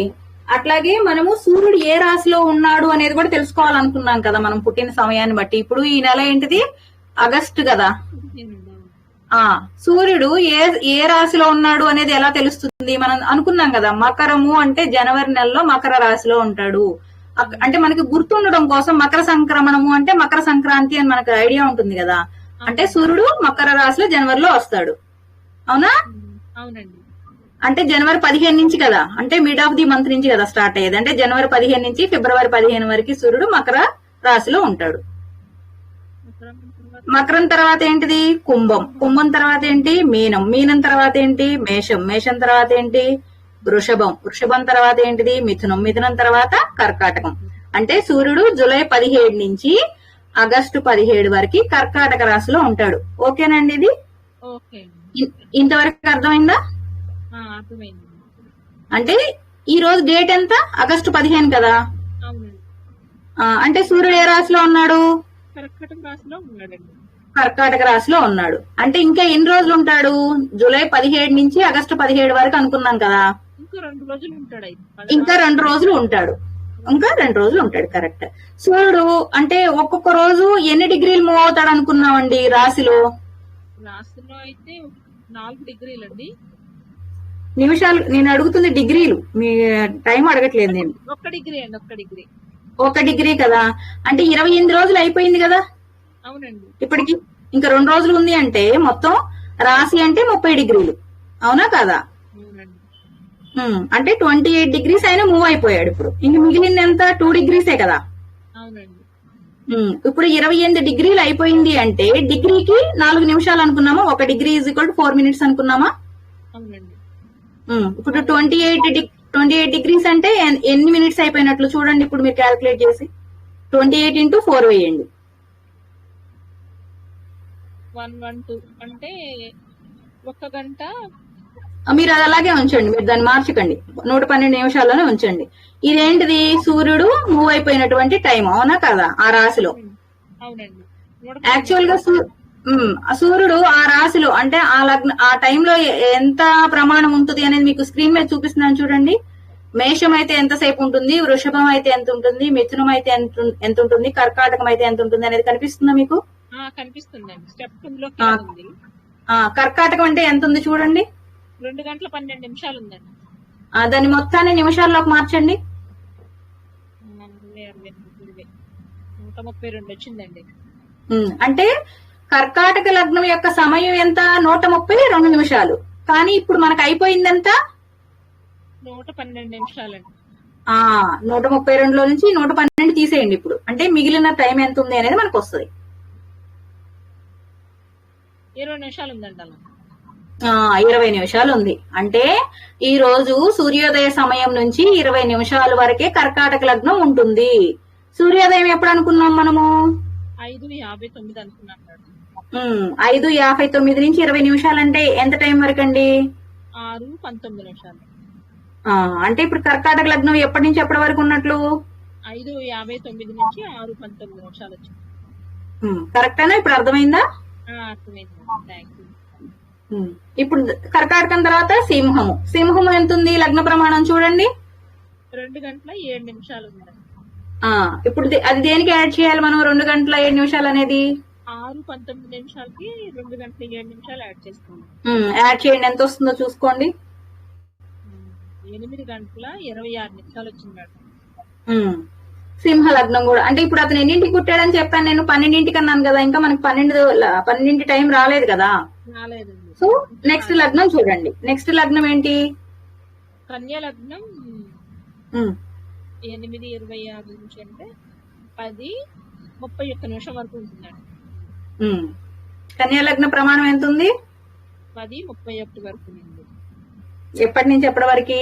అట్లాగే మనము సూర్యుడు ఏ రాశిలో ఉన్నాడు అనేది కూడా తెలుసుకోవాలనుకున్నాం కదా మనం పుట్టిన సమయాన్ని బట్టి. ఇప్పుడు ఈ నెల ఏంటిది? ఆగస్టు కదా. సూర్యుడు ఏ రాశిలో ఉన్నాడు అనేది ఎలా తెలుస్తుంది? మనం అనుకున్నాం కదా, మకరము అంటే జనవరి నెలలో మకర రాశిలో ఉంటాడు. అంటే మనకి గుర్తుండడం కోసం మకర సంక్రమణము అంటే మకర సంక్రాంతి అని మనకు ఐడియా ఉంటుంది కదా. అంటే సూర్యుడు మకర రాశిలో జనవరిలో వస్తాడు. అవునా? అవునండి. అంటే జనవరి 15 నుంచి కదా, అంటే మిడ్ ఆఫ్ ది మంత్ నుంచి కదా స్టార్ట్ అయ్యేది. అంటే జనవరి 15 నుంచి ఫిబ్రవరి 15 వరకు సూర్యుడు మకర రాశిలో ఉంటాడు. మకరం తర్వాత ఏంటిది? కుంభం. కుంభం తర్వాత ఏంటి? మీనం. మీనం తర్వాత ఏంటి? మేషం. మేషం తర్వాత ఏంటి? వృషభం. వృషభం తర్వాత ఏంటిది? మిథునం. మిథునం తర్వాత కర్కాటకం. అంటే సూర్యుడు జూలై 17 నుంచి ఆగస్టు 17 వరకు కర్కాటక రాశిలో ఉంటాడు. ఓకేనండి ఇది? ఇంతవరకు అర్థమైందా? అర్థమైంది. అంటే ఈ రోజు డేట్ ఎంత? ఆగస్టు 15 కదా. అంటే సూర్యుడు ఏ రాశిలో ఉన్నాడు? కర్కాటక రాశిలో ఉన్నాడండి. కర్కాటక రాశిలో ఉన్నాడు. అంటే ఇంకా ఎన్ని రోజులు ఉంటాడు? జూలై 17 నుంచి ఆగస్టు 17 వరకు అనుకున్నాం కదా. ఇంకా 2 రోజులు ఉంటాడు. ఇంకా 2 రోజులు ఉంటాడు. ఇంకా 2 రోజులు ఉంటాడు. కరెక్ట్. సూర్యుడు అంటే ఒక్కొక్క రోజు ఎన్ని డిగ్రీలు మూవ్ అవుతాడు అనుకున్నామండి రాశిలో? రాశిలో అయితే 4 డిగ్రీలు అండి. నిమిషాలు నేను అడుగుతుంది, డిగ్రీలు. మీ టైం అడగట్లేదు నేను. 1 డిగ్రీ అండి. 1 డిగ్రీ. 1 డిగ్రీ కదా. అంటే 28 రోజులు అయిపోయింది కదా. అవునండి. ఇప్పటికి ఇంకా 2 రోజులు ఉంది. అంటే మొత్తం రాశి అంటే 30 డిగ్రీలు. అవునా కదా? అంటే 28 డిగ్రీస్ అయినా మూవ్ అయిపోయాడు. ఇప్పుడు ఇంక మిగిలింది ఎంత? 2 డిగ్రీసే కదా. అవునండి. ఇప్పుడు 28 డిగ్రీలు అయిపోయింది. అంటే డిగ్రీకి 4 నిమిషాలు అనుకున్నామా? 1 degree is equal to 4 minutes అనుకున్నామా? అవునండి. ఇప్పుడు 28 డిగ్రీస్ అంటే ఎన్ని మినిట్స్ అయిపోయినట్లు చూడండి. ఇప్పుడు మీరు క్యాల్కులేట్ చేసి 28 into 4 వేయండి. 112 అంటే 1 గంట మీరు అది అలాగే ఉంచండి, మీరు దాన్ని మార్చకండి, 112 నిమిషాల్లోనే ఉంచండి. ఇదేంటిది, సూర్యుడు మూవ్ అయిపోయినటువంటి టైం, అవునా కదా ఆ రాశిలో. అవునండి. యాక్చువల్ గా సూర్యుడు ఆ రాశిలో అంటే ఆ టైంలో ఎంత ప్రమాణం ఉంటుంది అనేది మీకు స్క్రీన్ మీద చూపిస్తున్నాను చూడండి. మేషం అయితే ఎంతసేపు ఉంటుంది, వృషభం అయితే ఎంత ఉంటుంది, మిథునం అయితే ఎంత ఉంటుంది, కర్కాటకం అయితే ఎంత ఉంటుంది అనేది కనిపిస్తుందా మీకు? కనిపిస్తుందండి. స్టెప్ 2 లోకి ఉంది. కర్కాటకం అంటే ఎంత ఉంది చూడండి, 2 గంటల 12 నిమిషాలు ఉందండి. దాన్ని మొత్తాన్ని నిమిషాల్లోకి మార్చండి. 132 వచ్చిందండి. అంటే కర్కాటక లగ్నం యొక్క సమయం ఎంత, 132 నిమిషాలు. కానీ ఇప్పుడు మనకు అయిపోయింది ఎంత, 112 నిమిషాలండి. 132లో నుంచి 112 తీసేయండి ఇప్పుడు. అంటే మిగిలిన టైం ఎంత ఉంది అనేది మనకు వస్తుంది. 20 నిమిషాలు ఉందండి అలా. 20 నిమిషాలు ఉంది. అంటే ఈ రోజు సూర్యోదయ సమయం నుంచి 20 నిమిషాల వరకే కర్కాటక లగ్నం ఉంటుంది. సూర్యోదయం ఎప్పుడు అనుకున్నాం మనము? 5:59 అనుకున్నాం. 5:59 నుంచి 20 నిమిషాలు అంటే ఎంత టైం వరకు అండి? 6:19 నిమిషాలు. అంటే ఇప్పుడు కర్కాటక లగ్నం ఎప్పటి నుంచి ఎప్పటి వరకు ఉన్నట్లు? 5:59 నుంచి 6:19 నిమిషాలు వచ్చింది. కరెక్టేనా? ఇప్పుడు అర్థమైందా? అర్థమైంది. Thank you. ఇప్పుడు కర్కాటకం తర్వాత సింహము. సింహము ఎంత ఉంది లగ్న ప్రమాణం చూడండి, 2 గంటల 7 నిమిషాలు ఉందండి. ఇప్పుడు అది దేనికి యాడ్ చేయాలి మనం? 2 గంటల 7 నిమిషాలు అనేది 6:19 నిమిషాలకి 2 గంటల 7 నిమిషాలు యాడ్ చేసుకోండి. యాడ్ చేయండి, ఎంత వస్తుందో చూసుకోండి. 8 గంటల 26 నిమిషాలు వచ్చింది మేడం. సింహ లగ్నం కూడా అంటే ఇప్పుడు అతను ఎన్నింటికి పుట్టాడని చెప్పాను నేను, 12ంటికి అన్నాను కదా, ఇంకా మనకి 12 టైం రాలేదు కదా. రాలేదండి. సో నెక్స్ట్ లగ్నం చూడండి. నెక్స్ట్ లగ్నం ఏంటి? కన్యా లగ్నం 8:26 నుంచి అంటే 10:31 నిమిషం వరకు ఉంటుందండి. కన్యా లగ్న ప్రమాణం ఎంత ఉంది? 10:31 వరకు ఉంది. ఎప్పటి నుంచి ఎప్పటి వరకు?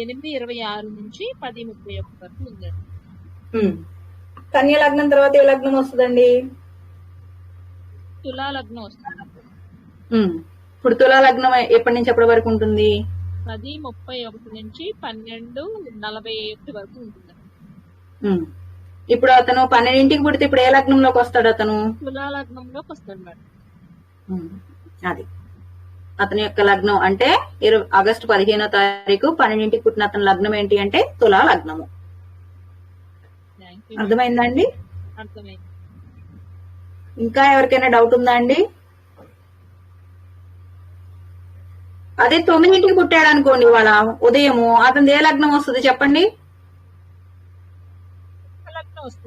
8:26 నుంచి 10:31 వరకు ఉందండి. కన్యా లగ్నం తర్వాత ఏ లగ్నం వస్తుందండి? తులా లగ్నం వస్తుంది. ఇప్పుడు తులా లగ్నం ఎప్పటి నుంచి ఎప్పటి వరకు ఉంటుంది? 10:31 నుంచి 12:41 వరకు ఉంటుంది. ఇప్పుడు అతను 12ంటికి పుడితే ఇప్పుడు ఏ లగ్నంలోకి వస్తాడు అతను? తులా లగ్నంలోకి వస్తాడు మేడం. అది అతని యొక్క లగ్నం. అంటే ఆగస్టు 15వ తారీఖు 12ంటికి పుట్టిన అతని లగ్నం ఏంటి అంటే తులా లగ్నము. అర్థమైందండి? అర్థమైంది. ఇంకా ఎవరికైనా డౌట్ ఉందా అండి? అదే 9ంటికి పుట్టాడు అనుకోండి ఇవాళ ఉదయము, అతని ఏ లగ్నం వస్తుంది చెప్పండి?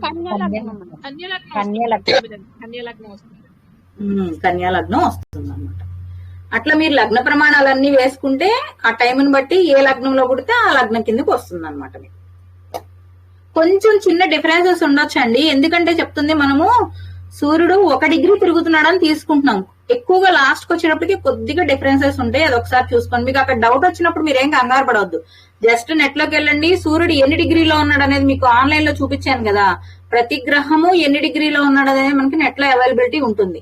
కన్యా లగ్నం వస్తుంది అన్నమాట. అట్లా మీరు లగ్న ప్రమాణాలన్నీ వేసుకుంటే ఆ టైంని బట్టి ఏ లగ్నంలో పుడితే ఆ లగ్నం కిందకి వస్తుంది అనమాట. కొంచెం చిన్న డిఫరెన్సెస్ ఉండొచ్చండి, ఎందుకంటే చెప్తుంది మనము సూర్యుడు 1 డిగ్రీ తిరుగుతున్నాడని తీసుకుంటున్నాం, ఎక్కువగా లాస్ట్ కి వచ్చేటప్పటికి కొద్దిగా డిఫరెన్సెస్ ఉంటాయి. అది ఒకసారి చూసుకోండి. మీకు అక్కడ డౌట్ వచ్చినప్పుడు మీరు ఏం కంగారు పడవద్దు, జస్ట్ నెట్ లోకి వెళ్ళండి. సూర్యుడు ఎన్ని డిగ్రీలో ఉన్నాడు అనేది మీకు ఆన్లైన్ లో చూపించాను కదా, ప్రతి గ్రహము ఎన్ని డిగ్రీలో ఉన్నాడు అనేది మనకి నెట్ లో అవైలబిలిటీ ఉంటుంది.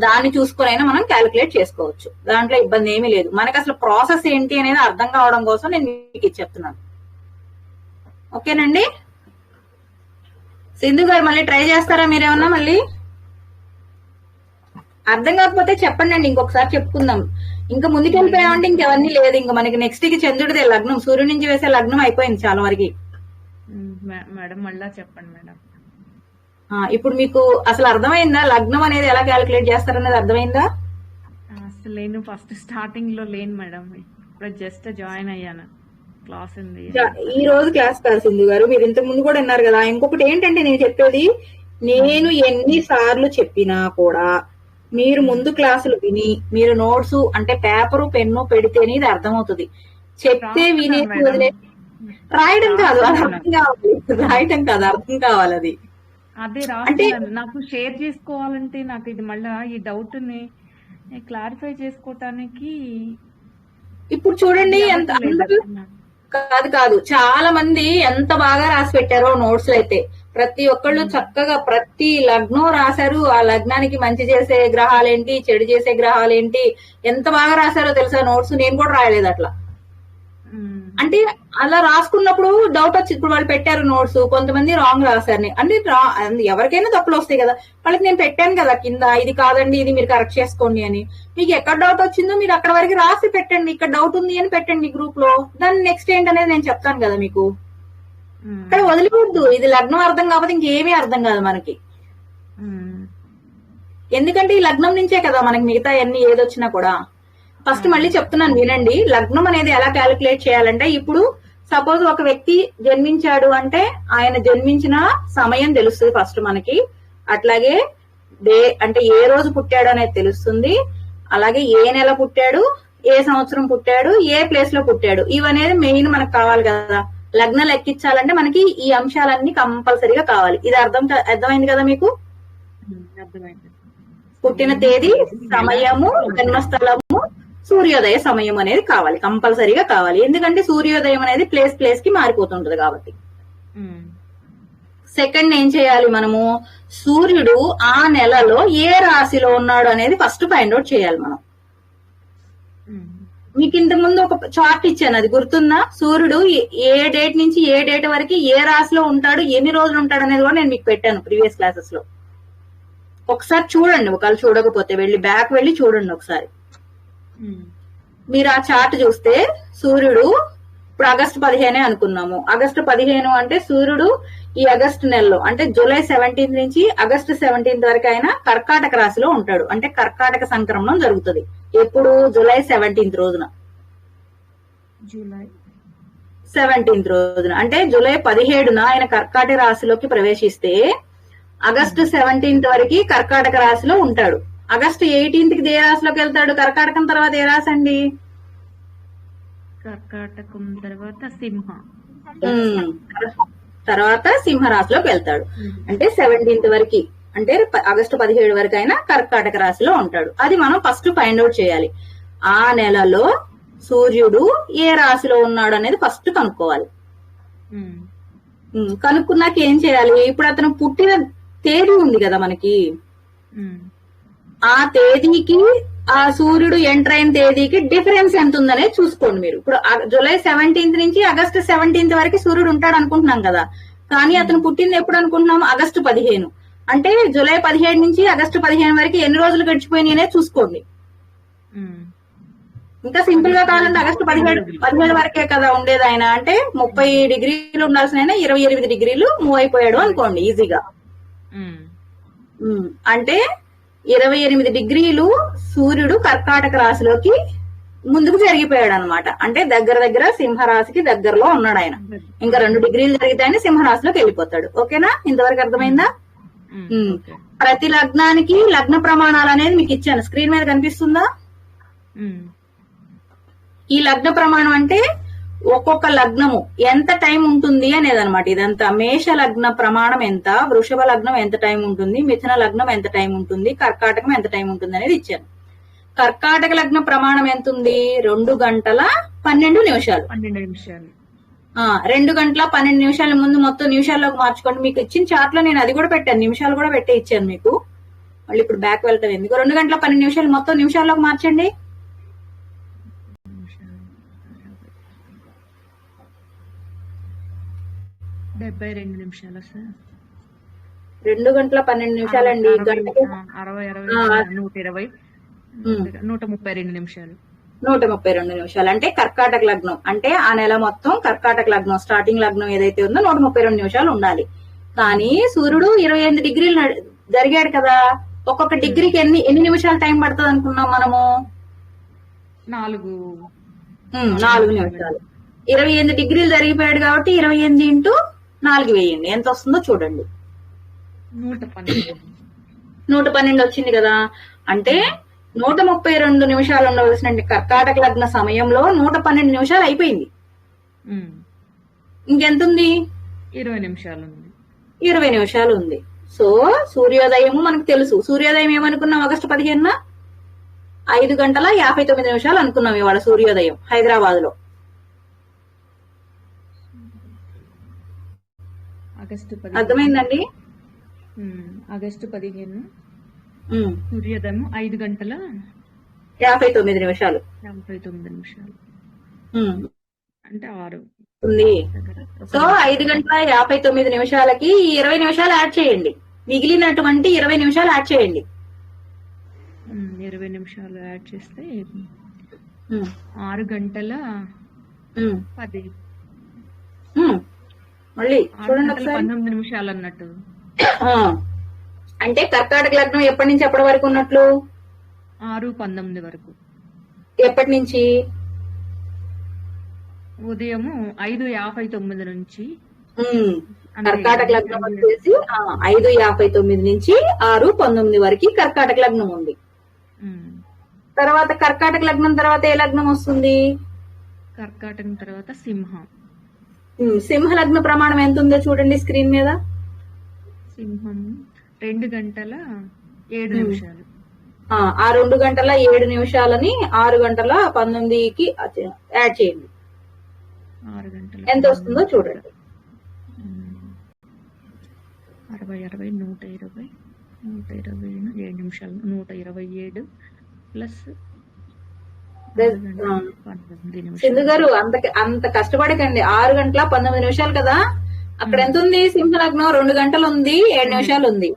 దాన్ని చూసుకునైనా మనం క్యాలిక్యులేట్ చేసుకోవచ్చు, దాంట్లో ఇబ్బంది ఏమీ లేదు. మనకి అసలు ప్రాసెస్ ఏంటి అనేది అర్థం కావడం కోసం నేను మీకు ఇది చెప్తున్నాను. ఓకేనండి? సింధు గారు మళ్ళీ ట్రై చేస్తారా మీరేమన్నా? మళ్ళీ అర్థం కాకపోతే చెప్పండి అండి, ఇంకొకసారి చెప్పుకుందాం. ఇంకా ముందుకు వెళ్ళిపోయామంటే ఇంకెవన్నీ లేదు. ఇంకా మనకి నెక్స్ట్ కి చంద్రుడిదే లగ్నం, సూర్యుడి నుంచి వేసే లగ్నం అయిపోయింది చాలా వరకు. మేడం మళ్ళా చెప్పండి మేడం. ఇప్పుడు మీకు అసలు అర్థమైందా లగ్నం అనేది ఎలా క్యాలిక్యులేట్ చేస్తారనేది అర్థమైందా? అసలు లేను, ఫస్ట్ స్టార్టింగ్ లో లేను మేడం, ఇప్పుడు జస్ట్ జాయిన్ అయ్యాను. క్లాస్ ఉంది ఈ రోజు క్లాస్ కాదు సింధు గారు, మీరు ఇంతకు ముందు కూడా విన్నారు కదా. ఇంకొకటి ఏంటంటే నేను చెప్పేది, నేను ఎన్ని సార్లు చెప్పినా కూడా మీరు ముందు క్లాసులు విని మీరు నోట్స్ అంటే పేపరు పెన్ను పెడితేనే ఇది అర్థమవుతుంది. చెప్తే వినేసి వదిలే రాయడం కాదు, అది అర్థం కావాలి. రాయడం కాదు, అర్థం కావాలి. అది అదే రాస్తున్నాను. నాకు షేర్ చేసుకోవాలంటే నాకు ఇది మళ్ళా ఈ డౌట్ ని క్లారిఫై చేసుకోవటానికి ఇప్పుడు చూడండి కాదు కాదు, చాలా మంది ఎంత బాగా రాసి పెట్టారో నోట్స్ అయితే. ప్రతి ఒక్కళ్ళు చక్కగా ప్రతి లగ్నం రాశారు. ఆ లగ్నానికి మంచి చేసే గ్రహాలేంటి, చెడు చేసే గ్రహాలేంటి, ఎంత బాగా రాశారో తెలుసా నోట్స్. నేను కూడా రాయలేదు అట్లా. అంటే అలా రాసుకున్నప్పుడు డౌట్ వచ్చి, ఇప్పుడు వాళ్ళు పెట్టారు నోట్స్, కొంతమంది రాంగ్ రాశారు. అంటే ఎవరికైనా తప్పులు వస్తాయి కదా, వాళ్ళకి నేను పెట్టాను కదా కింద, ఇది కాదండి ఇది మీరు కరెక్ట్ చేసుకోండి అని. మీకు ఎక్కడ డౌట్ వచ్చిందో మీరు అక్కడ వరకు రాసి పెట్టండి, ఇక్కడ డౌట్ ఉంది అని పెట్టండి గ్రూప్ లో. దాన్ని నెక్స్ట్ ఏంటనేది నేను చెప్తాను కదా మీకు. ఇక్కడ వదిలిపోద్దు. ఇది లగ్నం అర్థం కాకపోతే ఇంకేమీ అర్థం కాదు మనకి. ఎందుకంటే ఈ లగ్నం నుంచే కదా మనకి మిగతా అన్ని ఏదొచ్చినా కూడా. ఫస్ట్ మళ్ళీ చెప్తున్నాను వినండి. లగ్నం అనేది ఎలా క్యాలిక్యులేట్ చేయాలంటే, ఇప్పుడు సపోజ్ ఒక వ్యక్తి జన్మించాడు అంటే ఆయన జన్మించిన సమయం తెలుస్తుంది ఫస్ట్ మనకి. అట్లాగే డే అంటే ఏ రోజు పుట్టాడు అనేది తెలుస్తుంది. అలాగే ఏ నెల పుట్టాడు, ఏ సంవత్సరం పుట్టాడు, ఏ ప్లేస్ లో పుట్టాడు, ఇవనేది మెయిన్ మనకు కావాలి కదా. లగ్నం లెక్కించాలంటే మనకి ఈ అంశాలన్నీ కంపల్సరీగా కావాలి. ఇది అర్థమైంది కదా మీకు? పుట్టిన తేదీ, సమయము, జన్మస్థలము, సూర్యోదయ సమయం అనేది కావాలి, కంపల్సరీగా కావాలి. ఎందుకంటే సూర్యోదయం అనేది ప్లేస్ కి మారిపోతుంటది కాబట్టి. సెకండ్ ఏం చేయాలి మనము, సూర్యుడు ఆ నెలలో ఏ రాశిలో ఉన్నాడు అనేది ఫస్ట్ ఫైండ్ అవుట్ చేయాలి మనం. మీకు ఇంతకు ముందు ఒక చార్ట్ ఇచ్చాను, అది గుర్తుందా? సూర్యుడు ఏ డేట్ నుంచి ఏ డేట్ వరకు ఏ రాశిలో ఉంటాడు, ఎన్ని రోజులు ఉంటాడు అనేది కూడా నేను మీకు పెట్టాను ప్రీవియస్ క్లాసెస్ లో. ఒకసారి చూడండి, ఒకవేళ చూడకపోతే బ్యాక్ వెళ్ళి చూడండి ఒకసారి. మీరు ఆ చార్ట్ చూస్తే సూర్యుడు ఇప్పుడు ఆగస్టు 15 అనుకున్నాము. ఆగస్టు 15 అంటే సూర్యుడు ఈ ఆగస్టు నెలలో అంటే జూలై 17 నుంచి ఆగస్టు 17 వరకు ఆయన కర్కాటక రాశిలో ఉంటాడు. అంటే కర్కాటక సంక్రమణం జరుగుతుంది ఎప్పుడు? జూలై 17 రోజున. జూలై 17 రోజున అంటే జూలై 17న ఆయన కర్కాటక రాశిలోకి ప్రవేశిస్తే ఆగస్టు 17 వరకు కర్కాటక రాశిలో ఉంటాడు. ఆగస్టు 18కి ఏ రాశిలోకి వెళ్తాడు? కర్కాటకం తర్వాత ఏ రాశి అండి? కర్కాటకం తర్వాత సింహ. తర్వాత సింహరాశిలోకి వెళ్తాడు. అంటే 17 వరకు అంటే ఆగస్టు 17 వరకు అయినా కర్కాటక రాశిలో ఉంటాడు. అది మనం ఫస్ట్ ఫైండ్ అవుట్ చేయాలి. ఆ నెలలో సూర్యుడు ఏ రాశిలో ఉన్నాడు అనేది ఫస్ట్ కనుక్కోవాలి. కనుక్కున్నాక ఏం చేయాలి? ఇప్పుడు అతను పుట్టిన తేదీ ఉంది కదా మనకి, ఆ తేదీకి ఆ సూర్యుడు ఎంటర్ అయిన తేదీకి డిఫరెన్స్ ఎంత ఉందనేది చూసుకోండి మీరు. ఇప్పుడు జూలై 17 నుంచి ఆగస్టు 17 వరకు సూర్యుడు ఉంటాడు అనుకుంటున్నాం కదా, కానీ అతను పుట్టింది ఎప్పుడు అనుకుంటున్నాం? ఆగస్టు 15. అంటే జూలై 17 నుంచి ఆగస్టు 15 వరకు ఎన్ని రోజులు గడిచిపోయినాయి అనేది చూసుకోండి. ఇంకా సింపుల్ గా కావాలంటే ఆగస్టు 17 వరకే కదా ఉండేది ఆయన. అంటే 30 డిగ్రీలు ఉండాల్సిన ఆయన 28 డిగ్రీలు మూవ్ అయిపోయాడు అనుకోండి ఈజీగా. అంటే 28 డిగ్రీలు సూర్యుడు కర్కాటక రాశిలోకి ముందుకు జరిగిపోయాడు అనమాట. అంటే దగ్గర సింహరాశికి దగ్గరలో ఉన్నాడు ఆయన. ఇంకా 2 డిగ్రీలు జరిగితే ఆయన సింహరాశిలోకి వెళ్ళిపోతాడు. ఓకేనా? ఇంతవరకు అర్థమైందా? ప్రతి లగ్నానికి లగ్న ప్రమాణాలు అనేది మీకు ఇచ్చాను, స్క్రీన్ మీద కనిపిస్తుందా? ఈ లగ్న ప్రమాణం అంటే ఒక్కొక్క లగ్నము ఎంత టైం ఉంటుంది అనేది అనమాట. ఇదంతా మేష లగ్న ప్రమాణం ఎంత, వృషభ లగ్నం ఎంత టైం ఉంటుంది, మిథున లగ్నం ఎంత టైం ఉంటుంది, కర్కాటకం ఎంత టైం ఉంటుంది అనేది ఇచ్చాను. కర్కాటక లగ్న ప్రమాణం ఎంత ఉంది? 2 గంటల 12 నిమిషాలు. 2 గంటల 12 నిమిషాల ముందు మొత్తం నిమిషాల్లోకి మార్చుకోండి. మీకు ఇచ్చిన చార్ట్ లో నేను అది కూడా పెట్టాను, నిమిషాలు కూడా పెట్టే ఇచ్చాను మీకు. మళ్ళీ ఇప్పుడు బ్యాక్ వెళ్తాం ఎందుకు. 2 గంటల 12 నిమిషాలు మొత్తం నిమిషాల్లోకి మార్చండి. 72 నిమిషాలు సార్. 2 గంటల 12 నిమిషాలండి. గంటకి 120 132 నిమిషాలు. 132 నిమిషాలు అంటే కర్కాటక లగ్నం. అంటే ఆ నెల మొత్తం కర్కాటక లగ్నం స్టార్టింగ్ లగ్నం ఏదైతే ఉందో 132 నిమిషాలు ఉండాలి. కానీ సూర్యుడు 28 డిగ్రీలు జరిగాడు కదా, ఒక్కొక్క డిగ్రీకి ఎన్ని నిమిషాలు టైం పడుతుంది అనుకున్నాం మనము? 4 నిమిషాలు. 28 డిగ్రీలు జరిగిపోయాడు కాబట్టి 28 ఇంటూ 4 వేయండి, ఎంత వస్తుందో చూడండి. 112 వచ్చింది కదా. అంటే 132 నిమిషాలు ఉండవలసిన కర్కాటక లగ్న సమయంలో 112 నిమిషాలు అయిపోయింది. ఇంకెంత ఉంది? 20 నిమిషాలు ఉంది. 20 నిమిషాలు ఉంది. సో సూర్యోదయము మనకు తెలుసు. సూర్యోదయం ఏమనుకున్నాం? ఆగస్టు 15న 5 గంటల 59 నిమిషాలు అనుకున్నాం ఇవాళ సూర్యోదయం హైదరాబాద్ లో. ఆగస్టు 15. అర్థమైందండి? ఆగస్టు 15 ఉమ్, సూర్యోదయం 5 గంటల 59 నిమిషాలు 59 నిమిషాలు. ఉమ్, అంటే 6 ఉంది. దగ్గర ఒక సో నిమిషం. 5 గంటల 59 నిమిషాలకి ఈ 20 నిమిషాలు యాడ్ చేయండి. మిగిలినటువంటి 20 నిమిషాలు యాడ్ చేయండి. 20 నిమిషాలు యాడ్ చేస్తే ఉమ్, 6 గంటల ఉమ్, 10 ఉమ్. మళ్ళీ 6 చూడండి గంటల ఒకసారి. 19 నిమిషాలు అన్నట్టు. ఆ, అంటే కర్కాటక లగ్నం ఎప్పటి నుంచి ఎప్పటి వరకు ఉన్నట్లు? 6:19 వరకు. ఎప్పటి నుంచి? ఉదయము 5:59 నుంచి ఉమ్, అంతే కర్కాటక కదా? లగ్నం వచ్చేసి 5:59 నుంచి 6:19 వరకు కర్కాటక లగ్నం ఉంది. ఉమ్. తర్వాత కర్కాటక లగ్నం తర్వాత ఏ లగ్నం వస్తుంది? కర్కాటకం తర్వాత సింహం. సింహ లగ్న ప్రమాణం ఎంత ఉందో చూడండి స్క్రీన్ మీద. సింహం 2 గంటల 7 నిమిషాలు. ఆ 2 గంటల 7 నిమిషాలని 6 గంటల 19కి యాడ్ చేయండి. 6 గంటల ఎంత వస్తుందో చూడండి. 60 60 120 120 7 నిమిషాలు 127 ప్లస్ 19 సింధు నిమిషాలు. గారు అంత కష్టపడకండి. 6 గంటల 19 నిమిషాలు కదా. అక్కడ ఎంత ఉంది? సింహ లగ్నం 2 గంటలు ఉంది 7 నిమిషాలు ఉంది.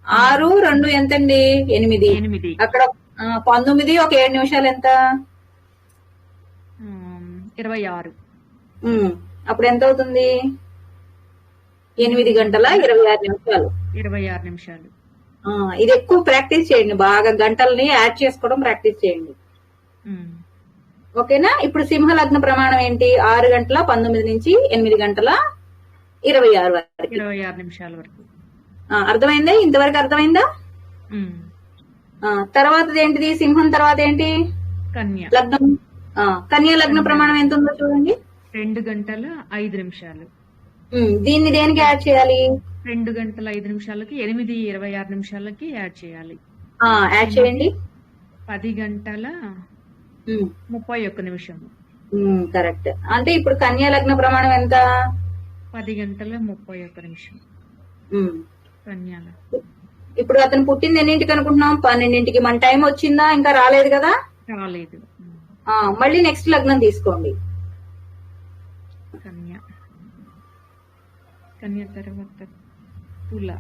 6 2 ఎంతండి? 8. 8 అక్కడ 19 ఒక 7 నిమిషాలు ఎంత? 26. అప్పుడు ఎంత అవుతుంది? 8 గంటల 26 నిమిషాలు. 26 నిమిషాలు. ఇది ఎక్కువ ప్రాక్టీస్ చేయండి. బాగా గంటల్ని యాడ్ చేసుకోవడం ప్రాక్టీస్ చేయండి. ఓకేనా? ఇప్పుడు సింహ లగ్న ప్రమాణం ఏంటి? 6 గంటల 19 నుంచి 8 గంటల 26 వరకు. 26 నిమిషాల వరకు. అర్థమైందా? ఇంతవరకు అర్థమైందా? తర్వాత ఏంటిది? సింహం తర్వాత ఏంటి? కన్య లగ్నం. కన్యా లగ్న ప్రమాణం ఎంత ఉందో చూడండి. 2 గంటల 5 నిమిషాలు. దీన్ని దేనికి యాడ్ చేయాలి? 2 గంటల 5 నిమిషాలకి 8:26 నిమిషాలకి యాడ్ చేయాలి. యాడ్ చేయండి. 10 గంటల 31 నిమిషం. కరెక్ట్. అంటే ఇప్పుడు కన్యా లగ్న ప్రమాణం ఎంత? 10 గంటల 31 నిమిషం. కన్యాల. ఇప్పుడు అతను పుట్టింది ఎన్నింటికి అనుకుంటున్నాం? 12కి. మన టైం వచ్చిందా? ఇంకా రాలేదు కదా. రాలేదు. మళ్ళీ నెక్స్ట్ లగ్నం తీసుకోండి. కన్య. కన్య తర్వాత తుల.